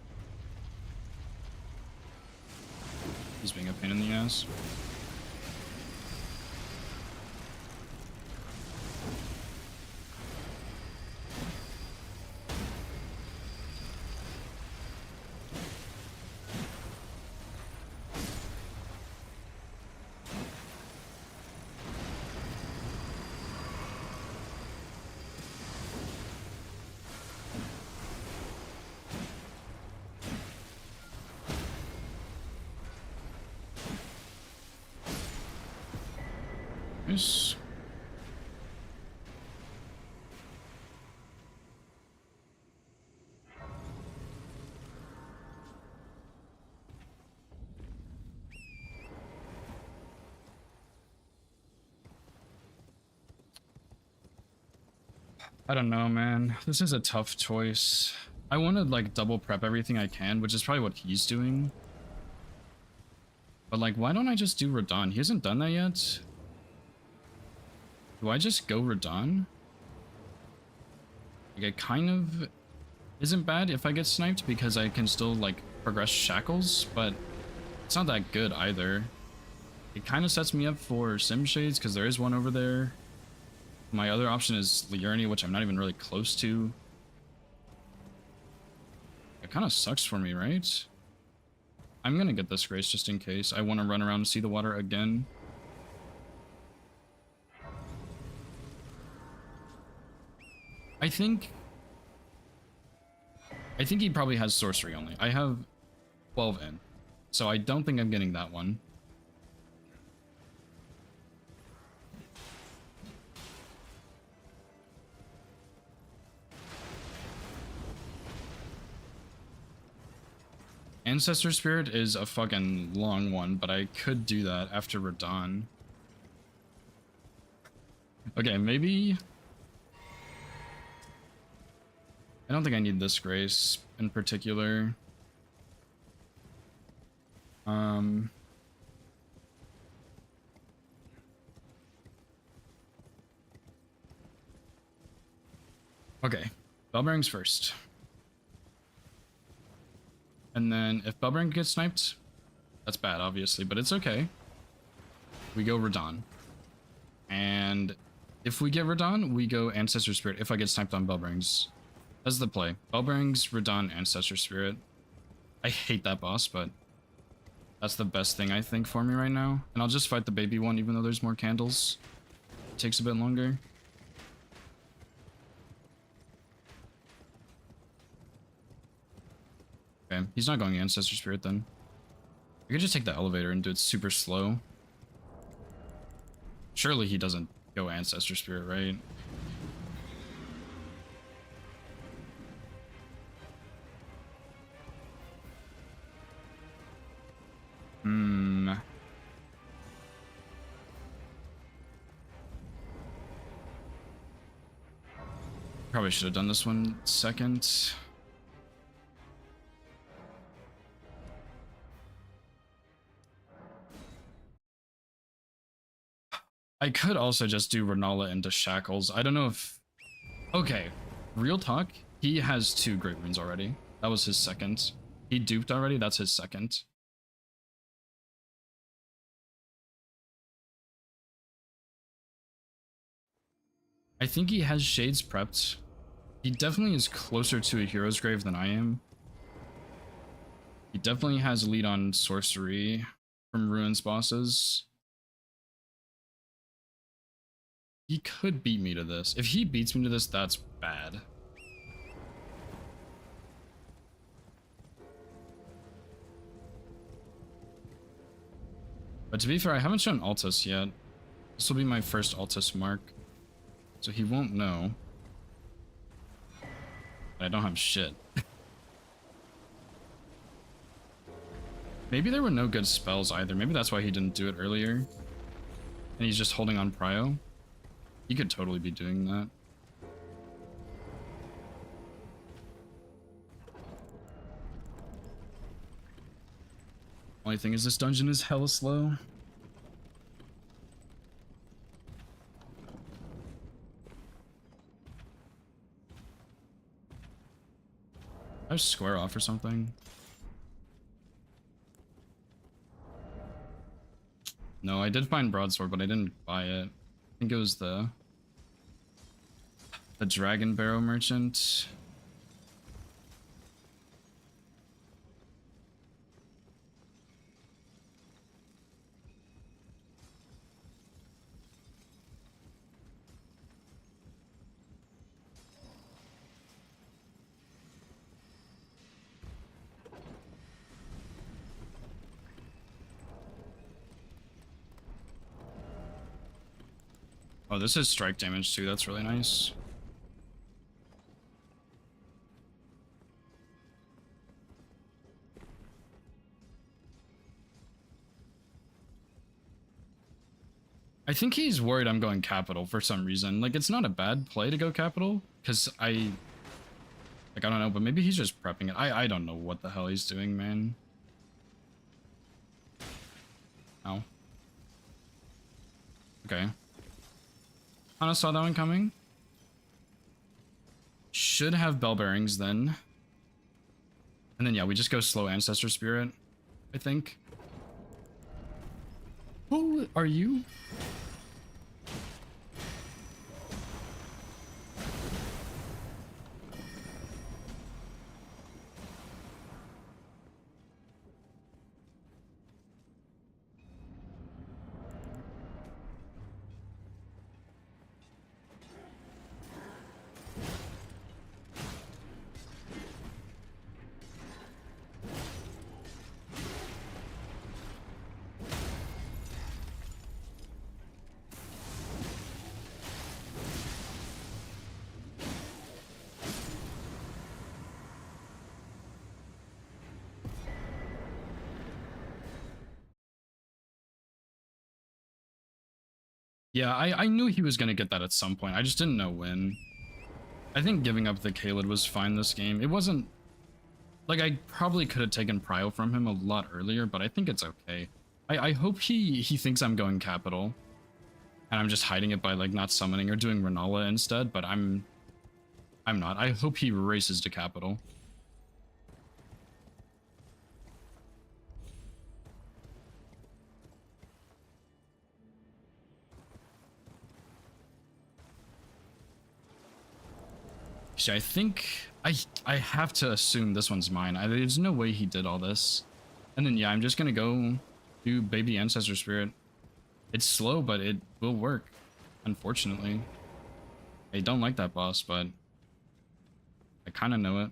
He's being a pain in the ass. Nice. I don't know, man. This is a tough choice. I want to like double prep everything I can, which is probably what he's doing. But like, why don't I just do Radon? He hasn't done that yet. Do I just go Radon? Like, it kind of isn't bad if I get sniped because I can still like progress Shackles, but it's not that good either. It kind of sets me up for Sim Shades because there is one over there. My other option is Liurni, which I'm not even really close to. It kind of sucks for me, right? I'm gonna get this Grace just in case. I want to run around and see the water again. I think he probably has sorcery only. I have 12 in, so I don't think I'm getting that one. Ancestor Spirit is a fucking long one, but I could do that after Radon. Okay, maybe... I don't think I need this Grace in particular. Okay, Bellbearings first. And then if Bellbearing gets sniped, that's bad, obviously, but it's okay. We go Radon. And if we get Radon, we go Ancestor Spirit if I get sniped on Bellbearings. That's the play. Bellbearings, Radon, Ancestor Spirit. I hate that boss, but that's the best thing I think for me right now. And I'll just fight the baby one even though there's more candles. It takes a bit longer. Okay, he's not going Ancestor Spirit then. I could just take the elevator and do it super slow. Surely he doesn't go Ancestor Spirit, right? Probably should have done this one second. I could also just do Renala into Shackles. I don't know if... Okay, real talk. He has 2 Great Runes already. That was his second. He duped already. That's his second. I think he has Shades prepped. He definitely is closer to a Hero's Grave than I am. He definitely has a lead on Sorcery from Ruins bosses. He could beat me to this. If he beats me to this, that's bad. But to be fair, I haven't shown Altus yet. This will be my first Altus mark. So he won't know. But I don't have shit. Maybe there were no good spells either. Maybe that's why he didn't do it earlier. And he's just holding on Prio. He could totally be doing that. Only thing is this dungeon is hella slow. I have square off or something. No, I did find Broadsword, but I didn't buy it. I think it was the Dragon Barrow Merchant. Oh, this is strike damage too. That's really nice. I think he's worried I'm going capital for some reason. Like, it's not a bad play to go capital, because I don't know, but maybe he's just prepping it. I don't know what the hell he's doing, man. Ow. Okay. Kinda saw that one coming. Should have bell bearings then. And then yeah, we just go slow Ancestor Spirit, I think. Who are you? Yeah, I knew he was gonna get that at some point. I just didn't know when. I think giving up the Kaled was fine this game. It wasn't... Like, I probably could have taken Prio from him a lot earlier, but I think it's okay. I hope he thinks I'm going Capital. And I'm just hiding it by, like, not summoning or doing Renala instead, but I'm not. I hope he races to Capital. See, I think I have to assume this one's mine. There's no way he did all this. And then yeah, I'm just gonna go do Baby Ancestor Spirit. It's slow, but it will work, unfortunately. I don't like that boss, but I kind of know it.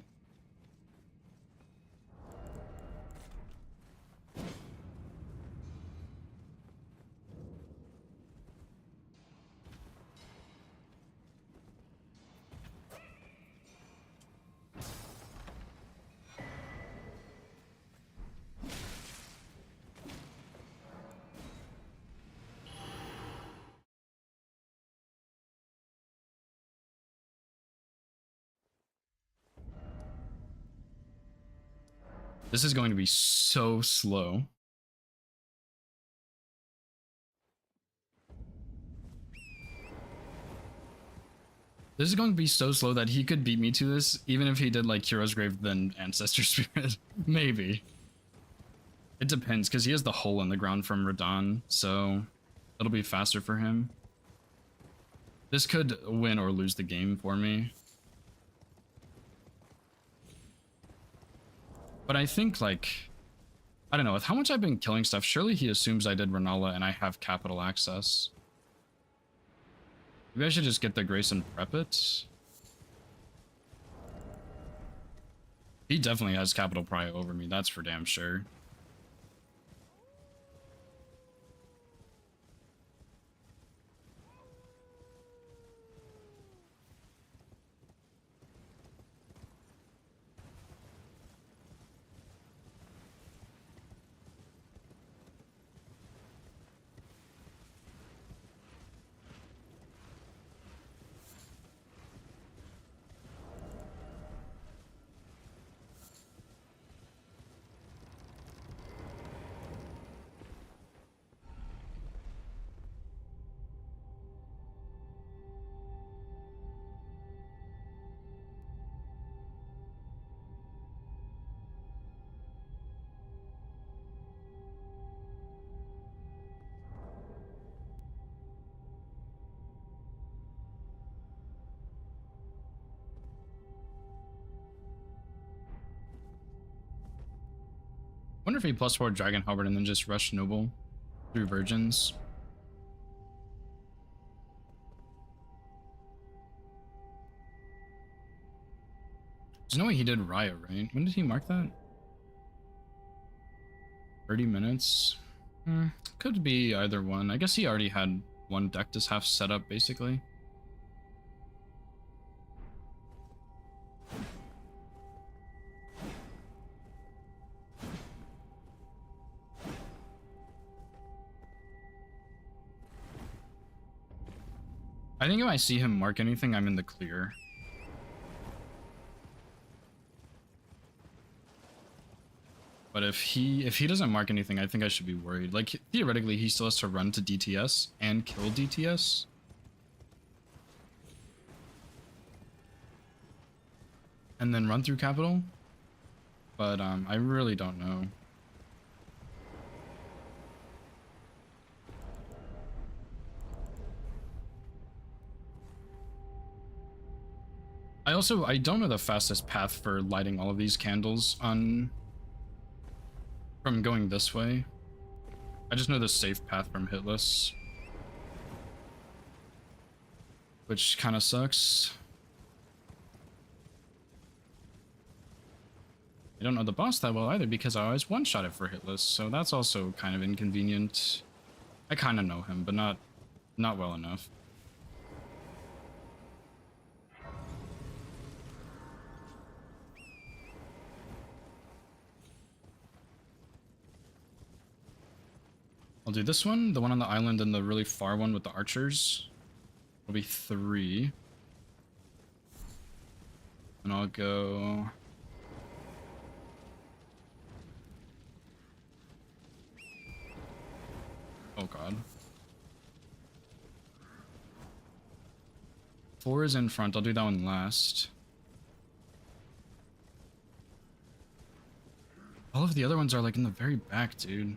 This is going to be so slow. This is going to be so slow that he could beat me to this, even if he did like Hero's Grave then Ancestor Spirit. Maybe. It depends, because he has the hole in the ground from Radon, so it'll be faster for him. This could win or lose the game for me. But I think, like, I don't know, with how much I've been killing stuff, surely he assumes I did Renala and I have capital access. Maybe I should just get the Grace and prep it. He definitely has capital prio over me, that's for damn sure. Wonder if he +4 Dragon Halberd and then just rush Noble through Virgins. There's no way he did Riot, right? When did he mark that? 30 minutes? Could be either one. I guess he already had one deck to have set up, basically. I think if I see him mark anything, I'm in the clear. But if he doesn't mark anything, I think I should be worried. Like, theoretically, he still has to run to DTS and kill DTS. And then run through capital. But I really don't know. I don't know the fastest path for lighting all of these candles on from going this way. I just know the safe path from hitless, which kind of sucks. I don't know the boss that well either because I always one-shot it for hitless, so that's also kind of inconvenient. I kind of know him, but not well enough. I'll do this one, the one on the island, and the really far one with the archers. Will be 3. And I'll go... Oh god. 4 is in front, I'll do that one last. All of the other ones are like in the very back, dude.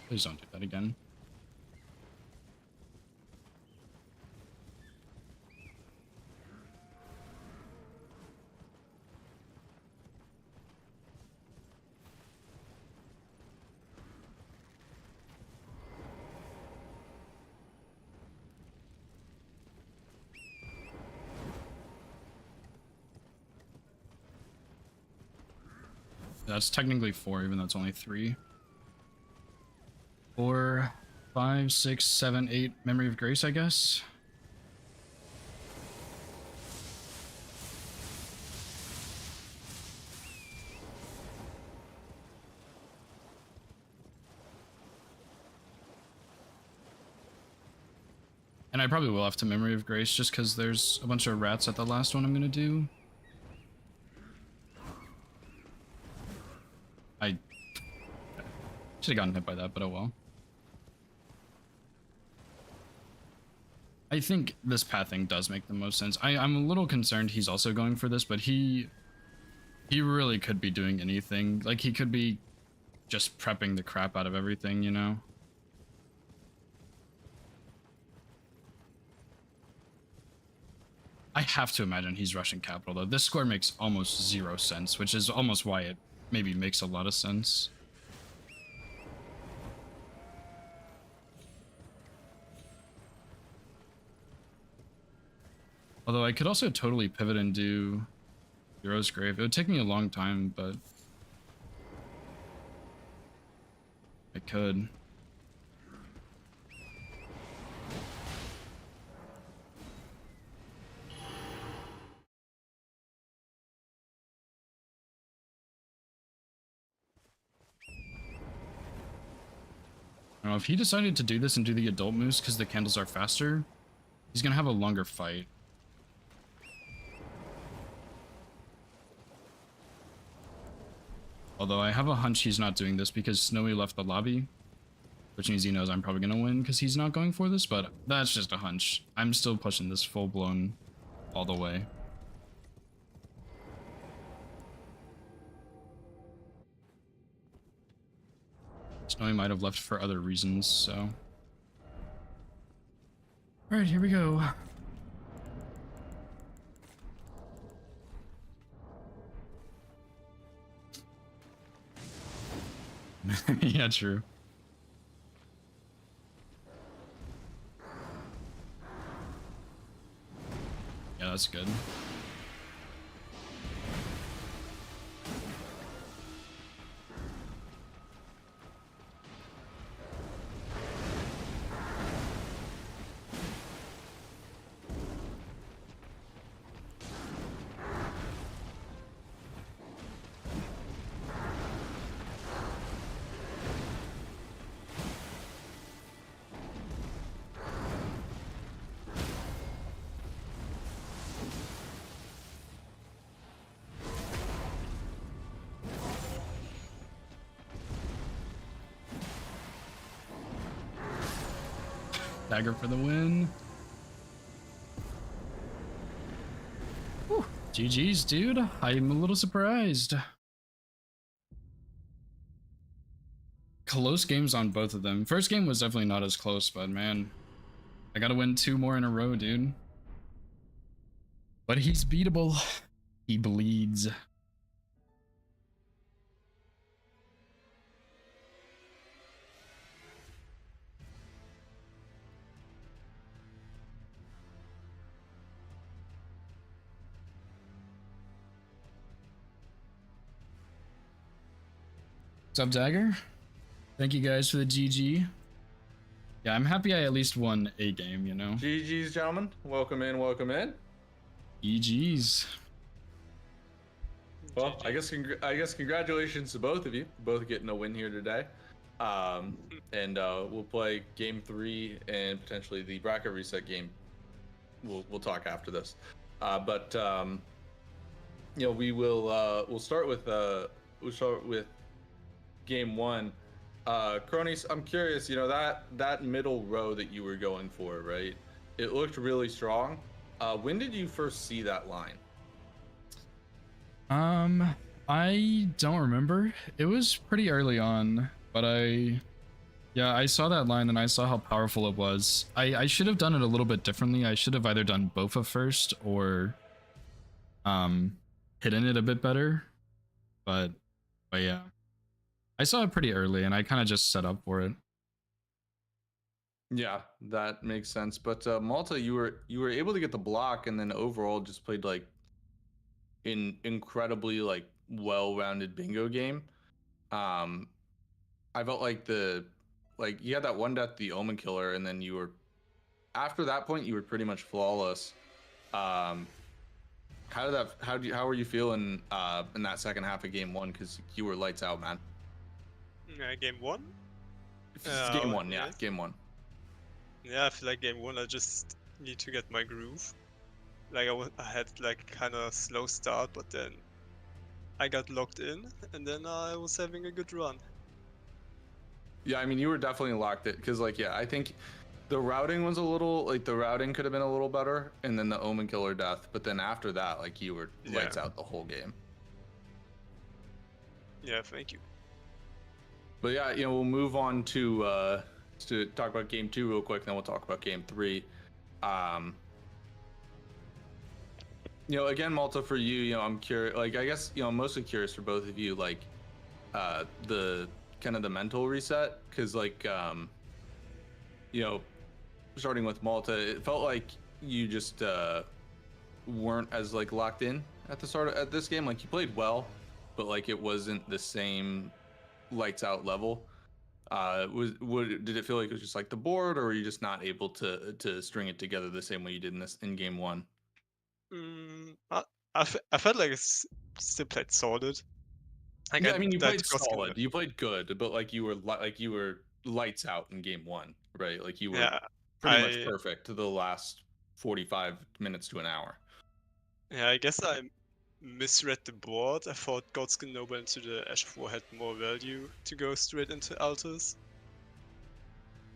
Please don't do that again. That's technically 4, even though it's only 3. 4, 5, 6, 7, 8. Memory of Grace, I guess. And I probably will have to Memory of Grace just because there's a bunch of rats at the last one I'm gonna do. I should have gotten hit by that, but oh well. I think this pathing does make the most sense. I'm a little concerned he's also going for this, but he really could be doing anything. Like, he could be just prepping the crap out of everything, you know? I have to imagine he's rushing capital, though. This square makes almost 0 sense, which is almost why it maybe makes a lot of sense. Although I could also totally pivot and do Hero's Grave. It would take me a long time, but I could. I don't know, if he decided to do this and do the adult moves because the candles are faster, he's gonna have a longer fight. Although I have a hunch he's not doing this because Snowy left the lobby, which means he knows I'm probably gonna win because he's not going for this, but that's just a hunch. I'm still pushing this full-blown all the way. Snowy might have left for other reasons, so... Alright, here we go. Yeah, true. Yeah, that's good. Dagger for the win. Whew. GG's, dude. I'm a little surprised. Close games on both of them. First game was definitely not as close, but man, I gotta win 2 more in a row, dude. But he's beatable. He bleeds. What's up, Dagger? Thank you guys for the GG. Yeah, I'm happy I at least won a game, you know? GG's, gentlemen. Welcome in, welcome in. GG's. Well, I guess congratulations to both of you, both getting a win here today. And we'll play game 3 and potentially the bracket reset game. We'll talk after this. But you know, we'll start with game 1. Cronies, I'm curious, you know, that middle row that you were going for, right? It looked really strong. When did you first see that line? I don't remember. It was pretty early on, but I saw that line and I saw how powerful it was. I should have done it a little bit differently. I should have either done Bofa first or hidden it a bit better. But yeah. I saw it pretty early and I kind of just set up for it. Yeah, that makes sense. But Malta, you were able to get the block and then overall just played like an incredibly like well-rounded bingo game. I felt like you had that one death, the Omen Killer, and then you were after that point you were pretty much flawless. How were you feeling in that second half of game 1? Because you were lights out, man. Game 1? Game 1, yeah, game 1. Yeah, I feel like game 1 I just need to get my groove. Like I had like kind of slow start, but then I got locked in, and then I was having a good run. Yeah, I mean, you were definitely locked it because, like, yeah, I think the routing was a little like the routing could have been a little better, and then the Omen Killer death. But then after that, like, you were lights out the whole game. Yeah, thank you. But yeah, you know, we'll move on to talk about game 2 real quick, and then we'll talk about game 3. You know, again, Malta, for you know, I'm curious. Like, I guess, you know, I'm mostly curious for both of you, like, the kind of the mental reset, because like, you know, starting with Malta, it felt like you just weren't as like locked in at the start at this game. Like, you played well, but like it wasn't the same lights out level. Did it feel like it was just like the board, or were you just not able to string it together the same way you did in game 1? I felt like it's still played solid. Like, yeah, I mean, you played solid, you played good, but like you were lights out in game 1, right? Like you were pretty much perfect to the last 45 minutes to an hour. Yeah, I guess I misread the board. I thought Godskin Noble into the Ash of War had more value to go straight into Altars.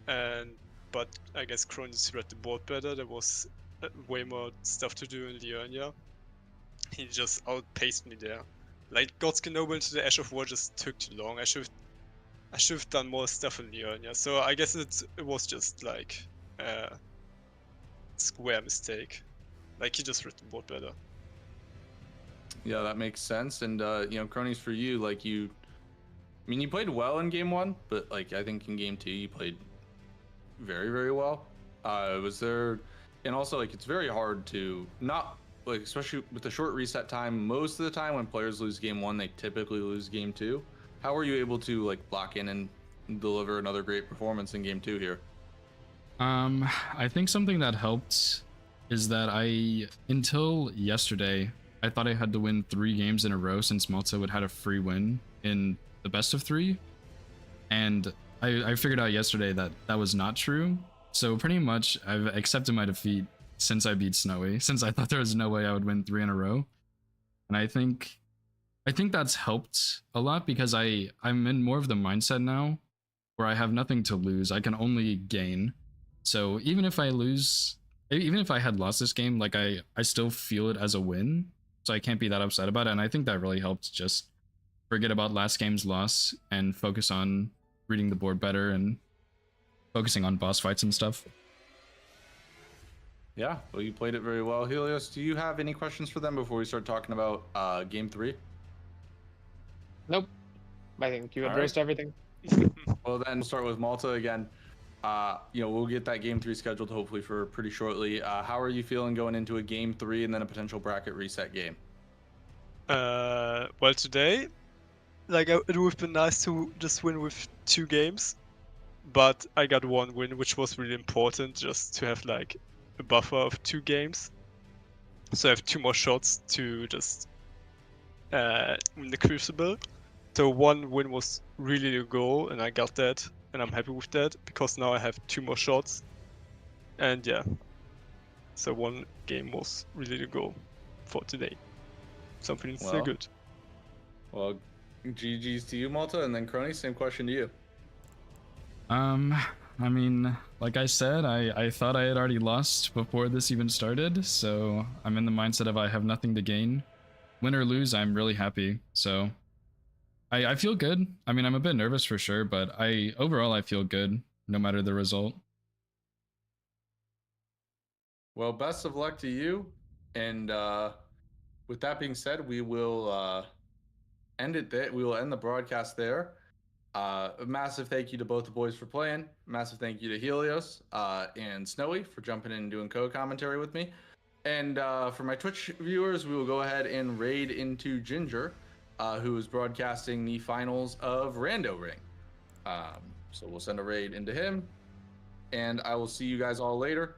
But I guess Cronus read the board better. There was way more stuff to do in Liurnia. He just outpaced me there. Like, Godskin Noble into the Ash of War just took too long. I should have done more stuff in Liurnia. So I guess it was just like a square mistake. Like, he just read the board better. Yeah, that makes sense. And you know, Cronies, for you, like, I mean, you played well in game 1, but like I think in game 2 you played very, very well. Was there, and also like it's very hard to not like, especially with the short reset time. Most of the time when players lose game 1, they typically lose game 2. How were you able to like lock in and deliver another great performance in game 2 here? I think something that helped is that until yesterday, I thought I had to win 3 games in a row since Malta would had a free win in the best of 3. And I figured out yesterday that that was not true. So pretty much I've accepted my defeat since I beat Snowy, since I thought there was no way I would win 3 in a row. And I think that's helped a lot because I'm in more of the mindset now where I have nothing to lose. I can only gain. So even if I lose, even if I had lost this game, like I still feel it as a win. So I can't be that upset about it. And I think that really helped just forget about last game's loss and focus on reading the board better and focusing on boss fights and stuff. Yeah, well, you played it very well. Helios, do you have any questions for them before we start talking about game 3? Nope. I think you All addressed right. everything. Well, then we'll start with Malta again. We'll get that game 3 scheduled hopefully for pretty shortly. How are you feeling going into a game 3 and then a potential bracket reset game? Well, today, like, it would have been nice to just win with 2 games, but I got 1 win, which was really important, just to have like a buffer of 2 games. So I have 2 more shots to just win the Crucible. So 1 win was really the goal, and I got that, and I'm happy with that because now I have 2 more shots. And yeah, so 1 game was really the goal for today. So I'm feeling still good. Well, GG's to you, Malta, and then Crony, same question to you. I mean, like I said, I thought I had already lost before this even started, so I'm in the mindset of I have nothing to gain. Win or lose, I'm really happy. So I feel good. I mean, I'm a bit nervous for sure, but overall I feel good no matter the result. Well, best of luck to you. And with that being said, we will end it there. We will end the broadcast there. A massive thank you to both the boys for playing. Massive thank you to Helios and Snowy for jumping in and doing co-commentary with me. And for my Twitch viewers, we will go ahead and raid into Ginger, who is broadcasting the finals of Rando Ring. So we'll send a raid into him, and I will see you guys all later.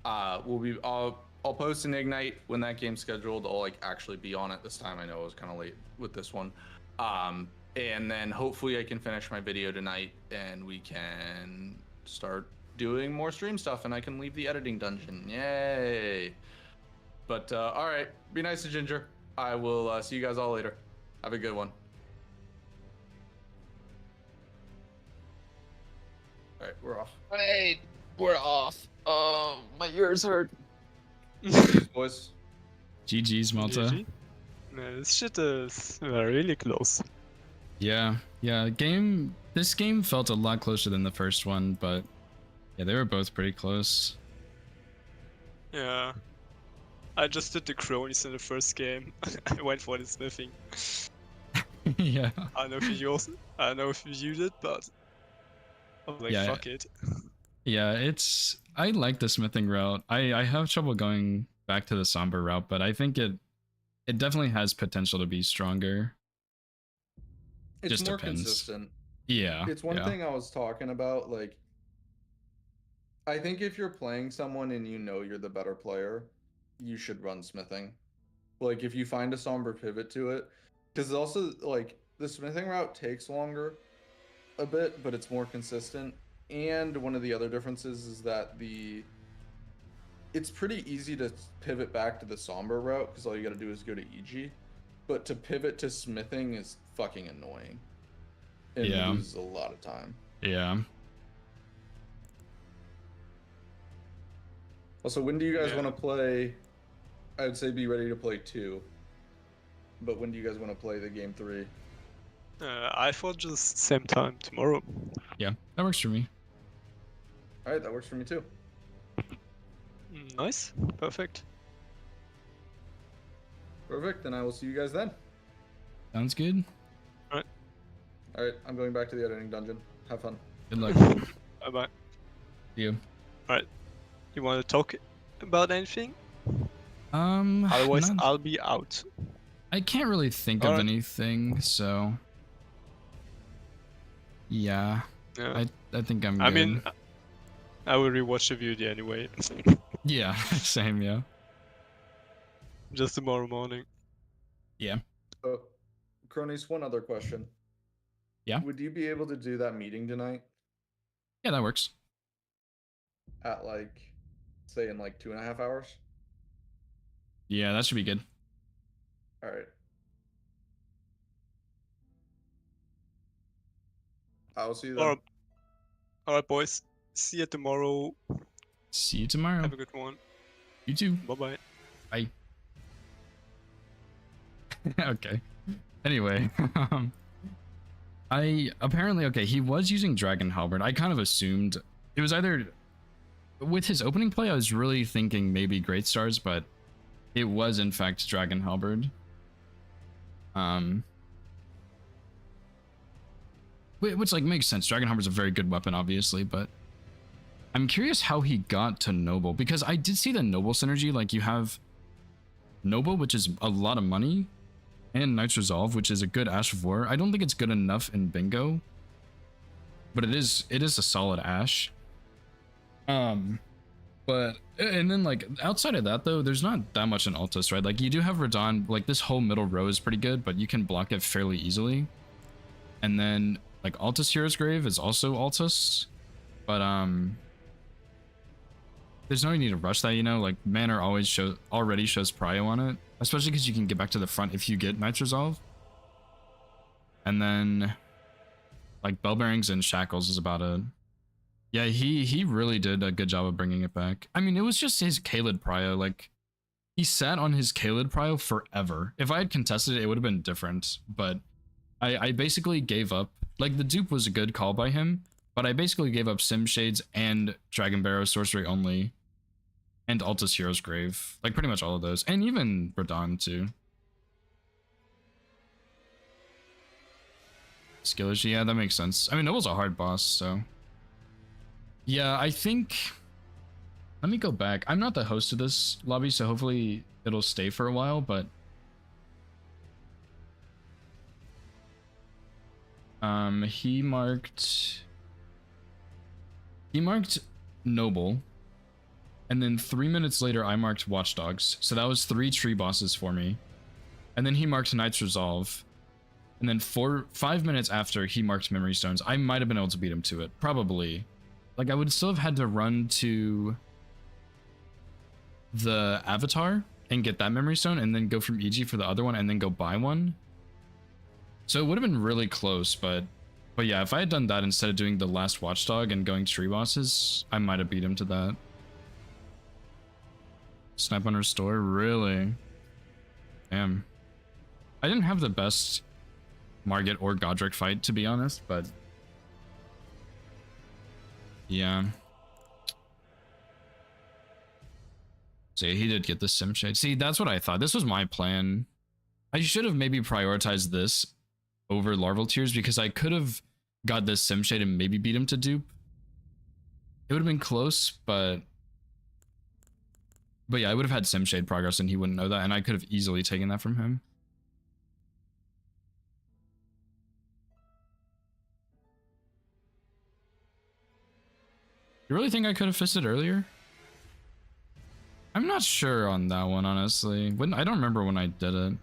I'll post an Ignite when that game's scheduled. I'll actually be on it this time. I know I was kind of late with this one. And then hopefully I can finish my video tonight and we can start doing more stream stuff and I can leave the editing dungeon. Yay. But all right, be nice to Ginger. I will see you guys all later. Have a good one. All right, we're off. Hey, we're off. Oh, my ears hurt. Boys. GG's, Malta. GG. Man, this shit is really close. Yeah, this game felt a lot closer than the first one, but yeah, they were both pretty close. Yeah. I just did the cronies in the first game. I went for the smithing. Yeah. I don't know if you used it, but I'm like, Yeah. fuck it. Yeah, I like the smithing route. I have trouble going back to the somber route, but I think it definitely has potential to be stronger. It's Just more depends. consistent. Yeah. It's one thing I was talking about. Like, I think if you're playing someone and you know you're the better player, you should run smithing. Like, if you find a somber pivot to it, because also like the smithing route takes longer a bit, but it's more consistent. And one of the other differences is that it's pretty easy to pivot back to the somber route because all you got to do is go to EG. But to pivot to smithing is fucking annoying. And loses a lot of time. Yeah. Also, when do you guys want to play? I would say be ready to play 2. But when do you guys want to play the game 3? I thought just same time tomorrow. Yeah, that works for me. All right, that works for me too. Nice. Perfect. Perfect. Then I will see you guys then. Sounds good. All right, I'm going back to the editing dungeon. Have fun. Good luck. Bye-bye. See you. All right. You want to talk about anything? Otherwise, I'll be out. I can't really think of anything, so yeah. I think I'm good. I mean, I will rewatch the video anyway. Yeah, same, yeah. Just tomorrow morning. Yeah. Cronies, one other question. Yeah. Would you be able to do that meeting tonight? Yeah, that works. At say in 2.5 hours? Yeah, that should be good. All right. I will see you then. Alright, boys. See you tomorrow. See you tomorrow. Have a good one. You too. Bye-bye. Bye. Okay. Anyway, I apparently, okay, he was using Dragon Halberd. I kind of assumed it was either with his opening play, I was really thinking maybe Great Stars, but it was in fact Dragon Halberd. Which like makes sense. Dragon Halberd's a very good weapon, obviously, but I'm curious how he got to Noble, because I did see the Noble synergy. Like you have Noble, which is a lot of money, and Knight's Resolve, which is a good Ash of War. I don't think it's good enough in Bingo, but it is a solid Ash. But and then like outside of that though, there's not that much in Altus, right? Like you do have Radon, like this whole middle row is pretty good, but you can block it fairly easily. And then like Altus Hero's Grave is also Altus, but there's no need to rush that, you know. Like Manor already shows Prio on it, especially because you can get back to the front if you get Knight's Resolve. And then like Bell Bearings and Shackles is about it. Yeah, he really did a good job of bringing it back. I mean, it was just his Kaled Prio. Like he sat on his Kaled Prio forever. If I had contested it, it would have been different, but I basically gave up. Like the dupe was a good call by him, but I basically gave up Sim Shades and Dragon Barrow Sorcery only, and Altus Hero's Grave. Like pretty much all of those, and even Radon too. Skill issue, yeah, that makes sense. I mean, Noble's a hard boss, so yeah, I think. Let me go back. I'm not the host of this lobby, so hopefully it'll stay for a while, but he marked Noble, and then 3 minutes later I marked Watchdogs, so that was 3 tree bosses for me. And then he marked Knight's Resolve, and then 5 minutes after he marked Memory Stones. I might have been able to beat him to it, probably. Like I would still have had to run to the Avatar and get that Memory Stone, and then go from EG for the other one, and then go buy one. So it would have been really close, but yeah, if I had done that instead of doing the last Watchdog and going tree bosses, I might have beat him to that. Snipe on Restore, really? Damn. I didn't have the best Margit or Godric fight, to be honest, but yeah. So yeah, he did get the Sim Shade. See, that's what I thought. This was my plan. I should have maybe prioritized this over Larval Tears, because I could have got this Sim Shade and maybe beat him to dupe. It would have been close, but yeah, I would have had Sim Shade progress and he wouldn't know that, and I could have easily taken that from him. You really think I could have fisted earlier? I'm not sure on that one, honestly. I don't remember when I did it.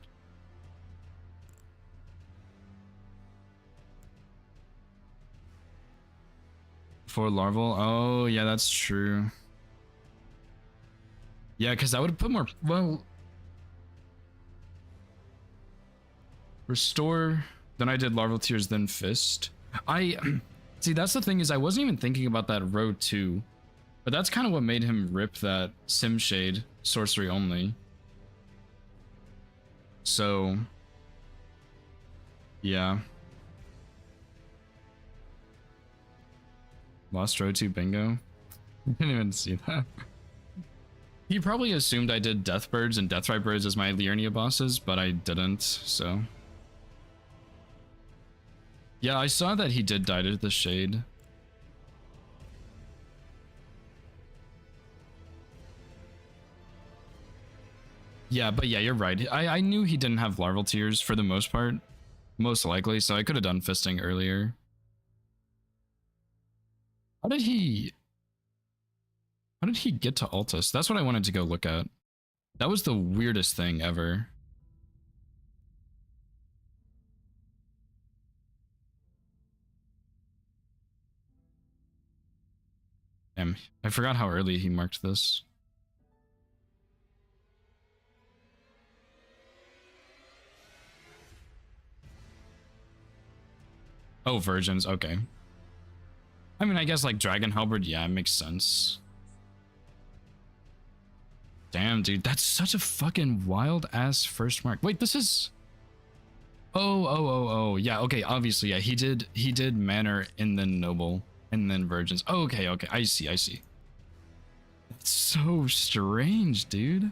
For Larval? Oh, yeah, that's true. Yeah, because that would have put more... Well... Restore... Then I did Larval Tears, then Fist. See, that's the thing, is I wasn't even thinking about that row 2. But that's kind of what made him rip that Sim Shade sorcery only. So... yeah. Lost row 2 bingo. I didn't even see that. He probably assumed I did Deathbirds and Deathrite Birds as my Liurnia bosses, but I didn't, so. Yeah, I saw that he did die to the Shade. Yeah, but yeah, you're right. I knew he didn't have Larval Tears for the most part. Most likely, so I could have done Fisting earlier. How did he get to Altus? That's what I wanted to go look at. That was the weirdest thing ever. Damn, I forgot how early he marked this. Oh, virgins, okay. I mean, I guess like Dragon Halberd, yeah, it makes sense. Damn, dude, that's such a fucking wild ass first mark. Wait, this is. Oh. Yeah, okay, obviously, yeah, he did Manor and then Noble and then Virgins. Okay, I see. It's so strange, dude.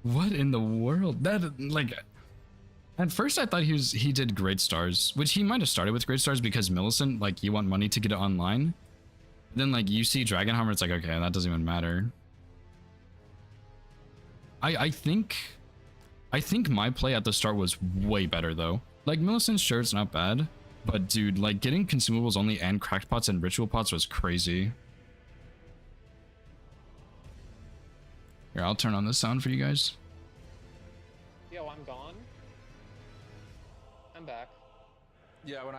What in the world? That, like, at first I thought he did Great Stars, which he might have started with Great Stars because Millicent, like, you want money to get it online. Then, like, you see Dragonhammer, it's like, okay, that doesn't even matter. I think my play at the start was way better though. Like, Millicent's sure, it's not bad, but dude, like, getting consumables only and cracked pots and ritual pots was crazy. Here, I'll turn on this sound for you guys. Yo, I'm gone. I'm back. Yeah, when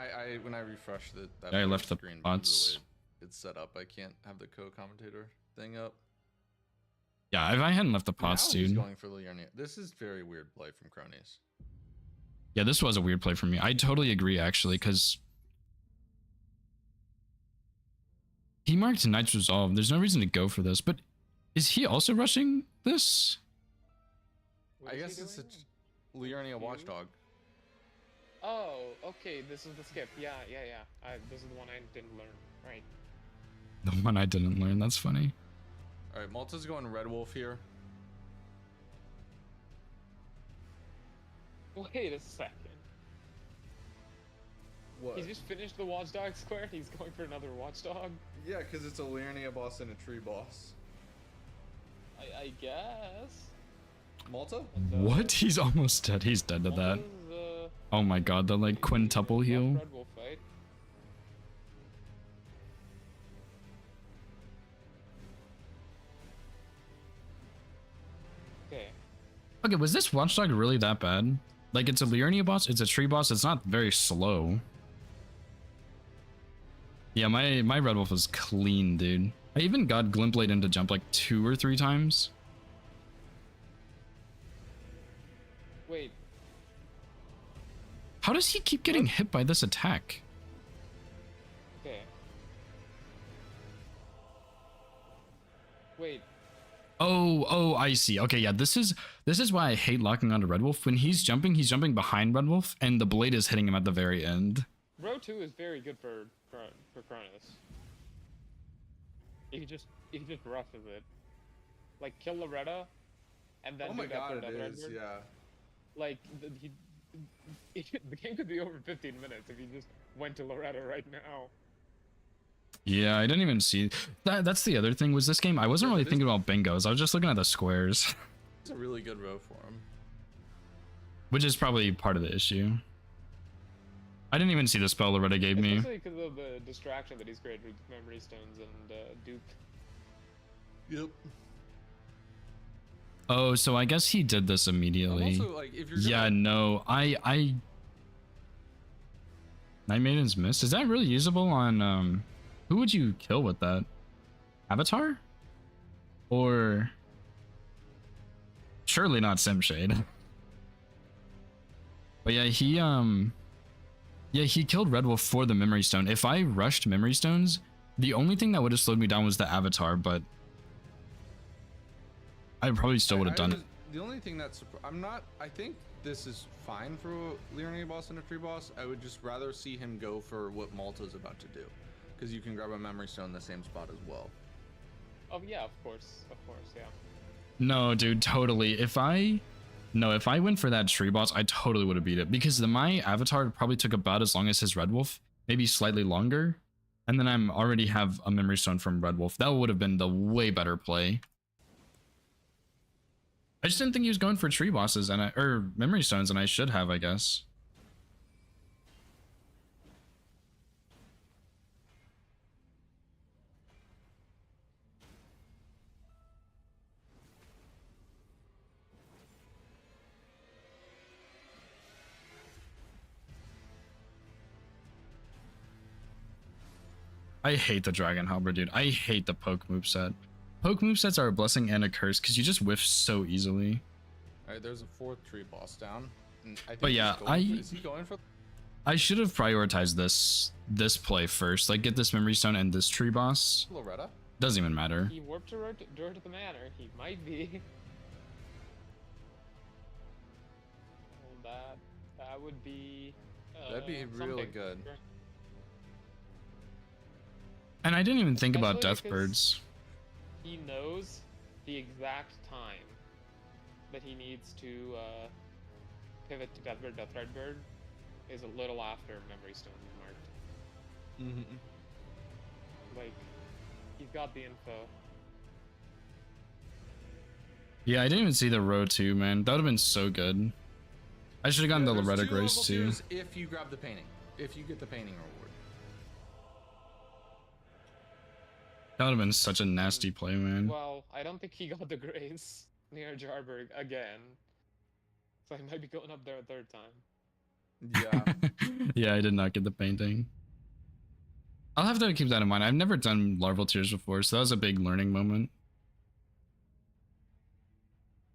I refresh that I left the screen, pots. the way it's set up, I can't have the co-commentator thing up. Yeah, if I hadn't left the pots, Now he's dude. going for Liurnia. This is very weird play from Cronies. Yeah, this was a weird play for me. I totally agree, actually, because he marked Knight's Resolve. There's no reason to go for this, but is he also rushing this? What I is he guess it's doing? a Liurnia Watchdog. Oh, okay, this is the skip. Yeah. This is the one I didn't learn. Right. The one I didn't learn, that's funny. Alright, Malta's going Red Wolf here. Wait a second. What? He just finished the Watchdog square. He's going for another Watchdog. Yeah, because it's a Liurnia boss and a tree boss. I guess. Malta? What? He's almost dead. He's dead to that. Oh my god, the like quintuple heal. Red Wolf fight. Okay. Okay, was this Watchdog really that bad? Like, it's a Liurnia boss, it's a tree boss, it's not very slow. Yeah, my Red Wolf was clean, dude. I even got Glimpblade in to jump like 2 or 3 times. Wait. How does he keep getting hit by this attack? Okay. Wait. Oh, I see. Okay, yeah, this is why I hate locking onto Red Wolf. When he's jumping behind Red Wolf, and the blade is hitting him at the very end. Row 2 is very good for Cronus. He just rushes it. Like, kill Loretta, and then Oh my do that god, for it another is, Edward. yeah. Like, the game could be over 15 minutes if he just went to Loretta right now. Yeah, I didn't even see that. That's the other thing. Was this game? I wasn't really thinking about Bingus. I was just looking at the squares, It's a really good row for him. which is probably part of the issue. I didn't even see the spell Loretta gave me. Especially because of the distraction that he's created with Memory Stones and Dupe. Yep. Oh, so I guess he did this immediately. Also, like, if you're Yeah, gonna- no, I Night Maiden's Mist. Is that really usable on who would you kill with that? Avatar? Or surely not Simshade. But yeah, he killed Red Wolf for the Memory Stone. If I rushed Memory Stones, the only thing that would have slowed me down was the Avatar, but I probably still would have done it. The only thing that's I think this is fine for a Liurnia boss and a tree boss. I would just rather see him go for what Malta's about to do, because you can grab a Memory Stone in the same spot as well. Oh yeah, of course, yeah. No, dude, totally. If I went for that tree boss, I totally would have beat it, because my Avatar probably took about as long as his Red Wolf, maybe slightly longer, and then I'm already have a Memory Stone from Red Wolf. That would have been the way better play. I just didn't think he was going for tree bosses or Memory Stones, and I should have, I guess. I hate the Dragon Halberd, dude. I hate the poke moveset. Poke movesets are a blessing and a curse because you just whiff so easily. Alright, there's a 4th tree boss down. And I think But yeah, is he going for? I should have prioritized this play first. Like, get this Memory Stone and this tree boss. Loretta? Doesn't even matter. He warped to door to the manor. He might be. Well, that would be. That'd be really something. good. Sure. And I didn't even think about Especially because Deathbirds. He knows the exact time that he needs to pivot to Deathbird. Deathbird is a little after Memory Stone is marked. Like, he's got the info. Yeah, I didn't even see the row 2, man. That would have been so good. I should have gotten the There's Loretta two level Grace too. 2s if you grab the painting. If you get the painting reward. That would have been such a nasty play, man. Well, I don't think he got the grace near Jarberg again. So I might be going up there a third time. Yeah. Yeah, I did not get the painting. I'll have to keep that in mind. I've never done larval tears before, so that was a big learning moment.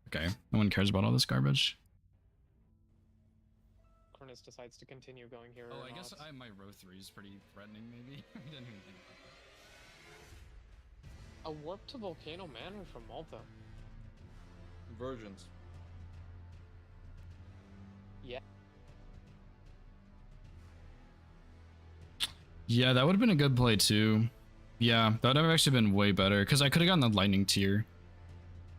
Okay, no one cares about all this garbage. Cornus decides to continue going here. Oh, or I guess not. my row 3 is pretty threatening, maybe. I didn't even think about that. A warp to Volcano Manor from Malta. Virgins. Yeah. Yeah, that would have been a good play too. Yeah, that would have actually been way better, because I could have gotten the lightning tier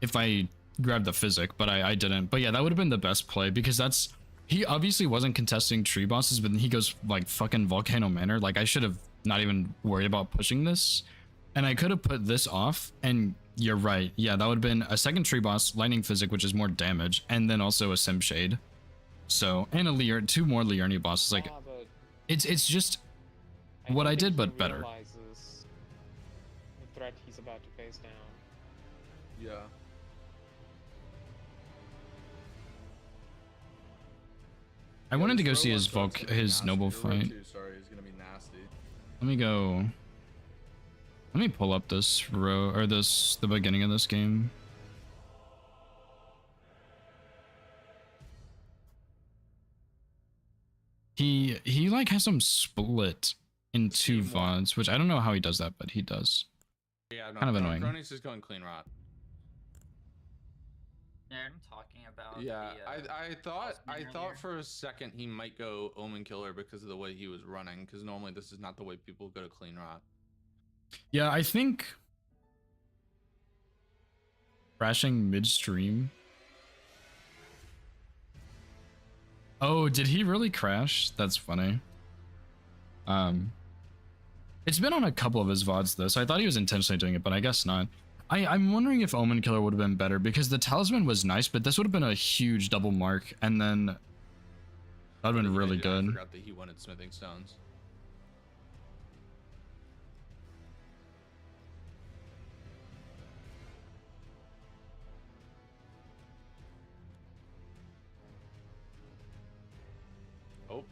if I grabbed the physic, but I didn't. But yeah, that would have been the best play, because that's... He obviously wasn't contesting tree bosses, but then he goes like fucking Volcano Manor. Like, I should have not even worried about pushing this. And I could have put this off, and you're right. Yeah, that would have been a second tree boss, lightning physic, which is more damage, and then also a sim shade. So, and a two more Liurni bosses. Like, but it's just I what don't I think did, he but better. realizes the threat he's about to face down. Yeah. I wanted to go this see row his one sucks, his nasty. noble Your row fight. 2, sorry, is gonna be nasty. Let me go. Let me pull up this row, or the beginning of this game. He like has them split in two VODs, which I don't know how he does that, but he does. Yeah, no, Kind of annoying. Cronus is going clean rot. Yeah, I'm talking about. Yeah, the, I thought earlier. for a second he might go Omen Killer because of the way he was running. Because normally this is not the way people go to clean rot. Yeah, I think crashing midstream. Oh, did he really crash? That's funny. It's been on a couple of his VODs though, so I thought he was intentionally doing it, but I guess not. I'm wondering if Omen Killer would have been better, because the talisman was nice, but this would have been a huge double mark, and then that would have been really I good. forgot that he wanted smithing stones. Oh.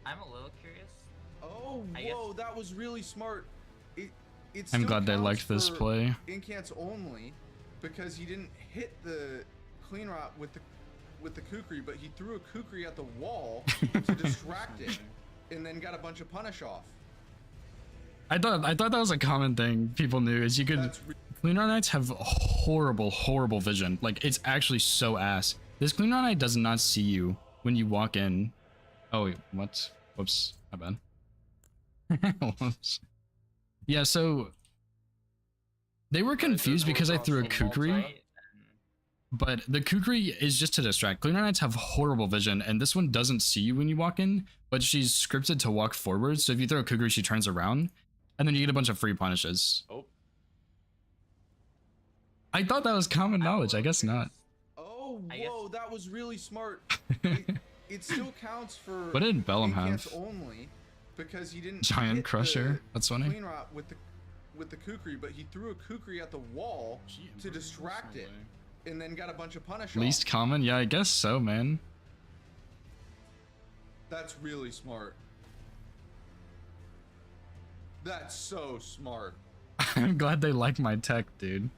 I'm a little curious. Oh, I guess- whoa, that was really smart. It I'm still glad they counts liked this for play. Incants only, because he didn't hit the clean rot with the kukri, but he threw a kukri at the wall to distract it, and then got a bunch of punish off. I thought that was a common thing people knew, is you could... Clean Rot Knights have horrible vision. Like, it's actually so ass. This Clean Rot Knight does not see you when you walk in. Oh, wait, what? Whoops, my bad. Whoops. Yeah, so they were confused because I threw a kukri, but the kukri is just to distract. Clean Rot Knights have horrible vision, and this one doesn't see you when you walk in, but she's scripted to walk forward, so if you throw a kukri, she turns around, and then you get a bunch of free punishes. Oh. I thought that was common knowledge, I guess not. Oh, whoa, that was really smart. It still counts for What did Bellum Incants have? only, because he didn't Giant hit Crusher? That's funny. Clean rot with the kukri, but he threw a kukri at the wall to distract it, and then got a bunch of punish off. Least common? Yeah, I guess so, man. That's really smart. That's so smart. I'm glad they like my tech, dude.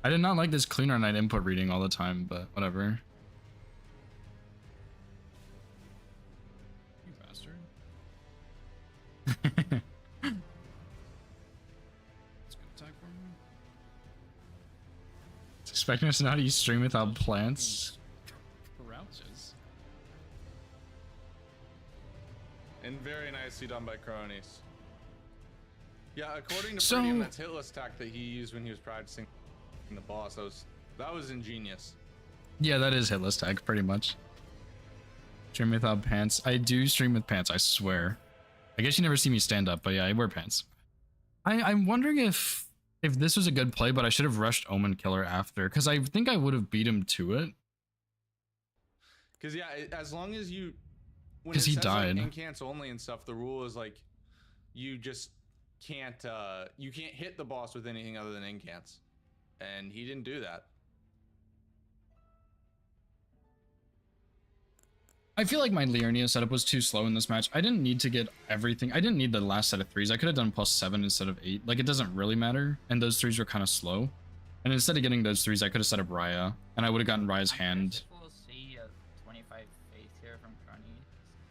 I did not like this Cleaner Knight input reading all the time, but whatever. Expecting us not to stream without plants. Crouches. And very nicely done by Cronies. Yeah, according to So- Prettium, that's hitless attack that he used when he was practicing the boss. That was ingenious. Yeah, that is hitless tag, pretty much. Stream without pants. I do stream with pants, I swear. I guess you never see me stand up, but yeah, I wear pants. I'm wondering if this was a good play, but I should have rushed Omen Killer after, because I think I would have beat him to it. Because yeah, as long as you, when 'Cause it he says, died. like, incants only and stuff, the rule is like, you just can't hit the boss with anything other than incants, and he didn't do that. I feel like my Liurnia setup was too slow in this match. I didn't need to get everything. I didn't need the last set of 3s. I could have done +7 instead of 8. Like, it doesn't really matter. And those 3s were kind of slow. And instead of getting those 3s, I could have set up Raya. And I would have gotten Raya's hand. We'll see a 25 faith here from Crony.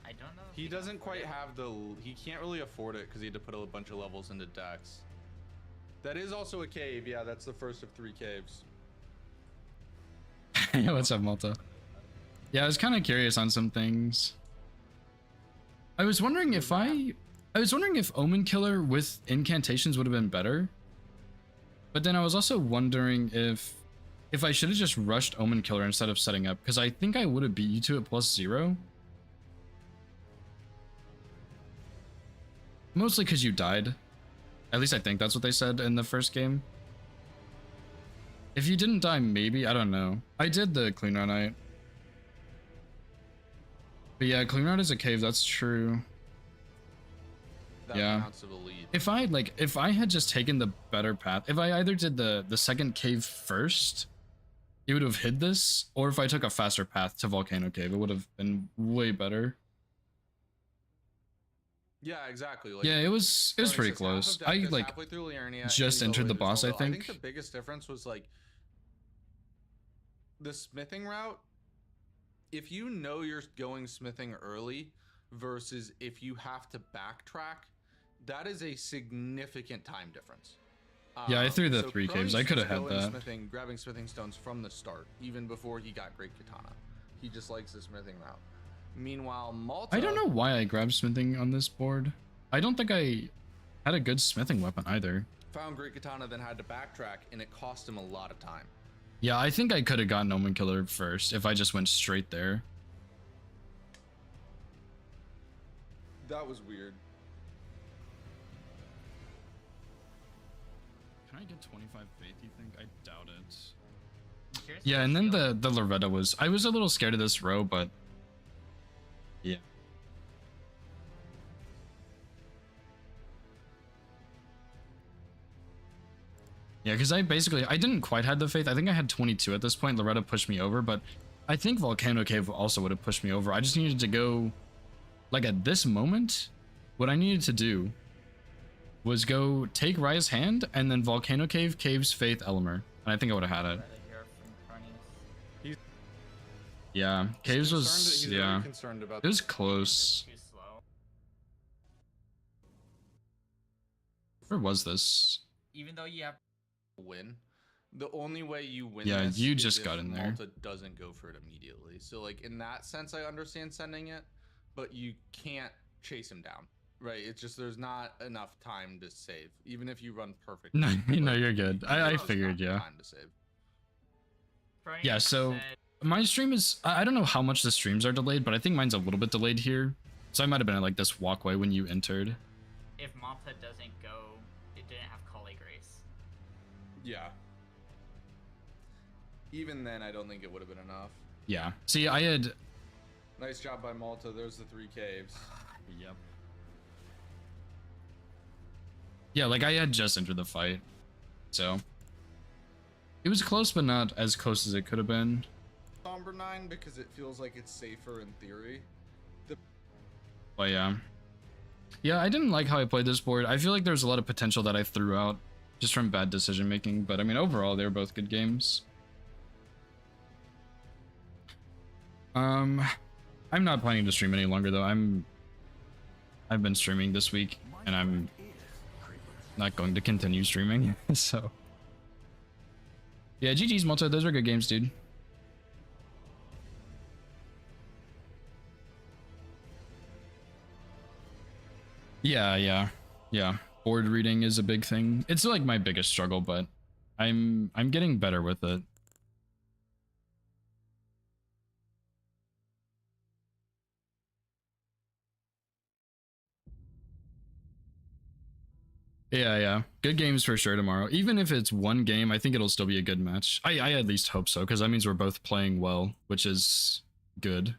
I don't know. If He can doesn't afford quite it. have he can't really afford it because he had to put a bunch of levels into Dex. That is also a cave. Yeah, that's the first of 3 caves. Yeah, what's up, Malta? Yeah, I was kind of curious on some things. I was wondering if Omen Killer with incantations would have been better. But then I was also wondering if I should have just rushed Omen Killer instead of setting up, because I think I would have beat you to it +0. Mostly because you died. At least I think that's what they said in the first game. If you didn't die, maybe, I don't know. I did the clean run night. But yeah, clean run is a cave, that's true. That Yeah. amounts to the lead. If I had just taken the better path, if I either did the second cave first, it would have hid this, or if I took a faster path to Volcano Cave, it would have been way better. Yeah, exactly. Like, Yeah, it was Crony pretty says close. half of I Dex, like halfway through Liurnia, just and you go entered the later boss, I Smallville. I think. think the biggest difference was like the smithing route. If you know you're going smithing early versus if you have to backtrack, that is a significant time difference. Yeah, I threw the so 3 Crony caves. I used could to have go had into that. Smithing, grabbing smithing stones from the start, even before he got Great Katana. He just likes the smithing route. Meanwhile, Malta. I don't know why I grabbed smithing on this board. I don't think I had a good smithing weapon either. Found Great Katana, then had to backtrack, and it cost him a lot of time. Yeah, I think I could have gotten Omen Killer first if I just went straight there. That was weird. Can I get 25 faith, you think? I doubt it. I'm curious Yeah, if and then Shield- the Loretta was... I was a little scared of this row, but... Yeah. Yeah, because I didn't quite have the faith. I think I had 22 at this point. Loretta pushed me over, but I think Volcano Cave also would have pushed me over. I just needed to go... Like, at this moment, what I needed to do was go take Raya's hand, and then Volcano Cave, Caves, Faith, Elimer. And I think I would have had it. Rather hear from Cronies. Yeah, Caves He's was... very Yeah. concerned about It was close. Too slow. Where was this? Even though you have win. The only way you win Yeah, this you is just if got in there. Malta doesn't go for it immediately. So like in that sense I understand sending it, but you can't chase him down. Right? It's just there's not enough time to save. Even if you run perfect. No, no, like, you're good. I there's figured, not yeah. Time to save. Crony Yeah, so said my stream is... I don't know how much the streams are delayed, but I think mine's a little bit delayed here. So I might have been at like this walkway when you entered. if Malta doesn't go, it didn't have Kali Grace. Yeah. Even then I don't think it would have been enough. Yeah. See, I had... Nice job by Malta. There's the 3 caves. Yep. Yeah, like I had just entered the fight. So... It was close, but not as close as it could have been. Somber 9 because it feels like it's safer in theory. But yeah. Yeah, I didn't like how I played this board. I feel like there was a lot of potential that I threw out just from bad decision making. But I mean, overall, they were both good games. I'm not planning to stream any longer though. I've been streaming this week and I'm not going to continue streaming. So Yeah, GG's Malta. Those are good games, dude. Yeah. Board reading is a big thing. It's like my biggest struggle, but I'm getting better with it. Yeah. Good games for sure tomorrow. Even if it's one game, I think it'll still be a good match. I at least hope so, because that means we're both playing well, which is good.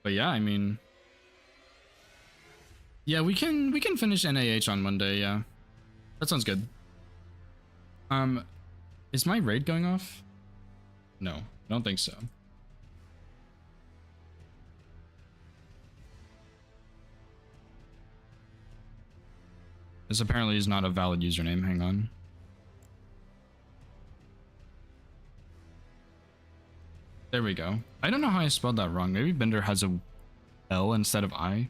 But yeah, I mean, yeah, we can finish NAH on Monday. Yeah, that sounds good. Is my raid going off? No, I don't think so. This apparently is not a valid username. Hang on. There we go. I don't know how I spelled that wrong. Maybe Bender has a L instead of I.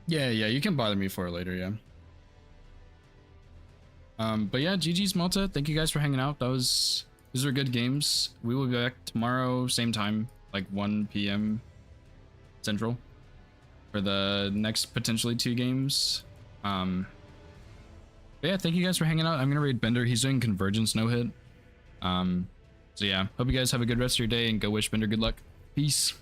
Yeah, you can bother me for it later, yeah. But yeah, GG's Malta. Thank you guys for hanging out. Those were good games. We will be back tomorrow, same time, like 1 p.m. Central, for the next potentially 2 games. But yeah, thank you guys for hanging out. I'm gonna raid Bender. He's doing Convergence no hit. So yeah, hope you guys have a good rest of your day and go wish Bender good luck. Peace.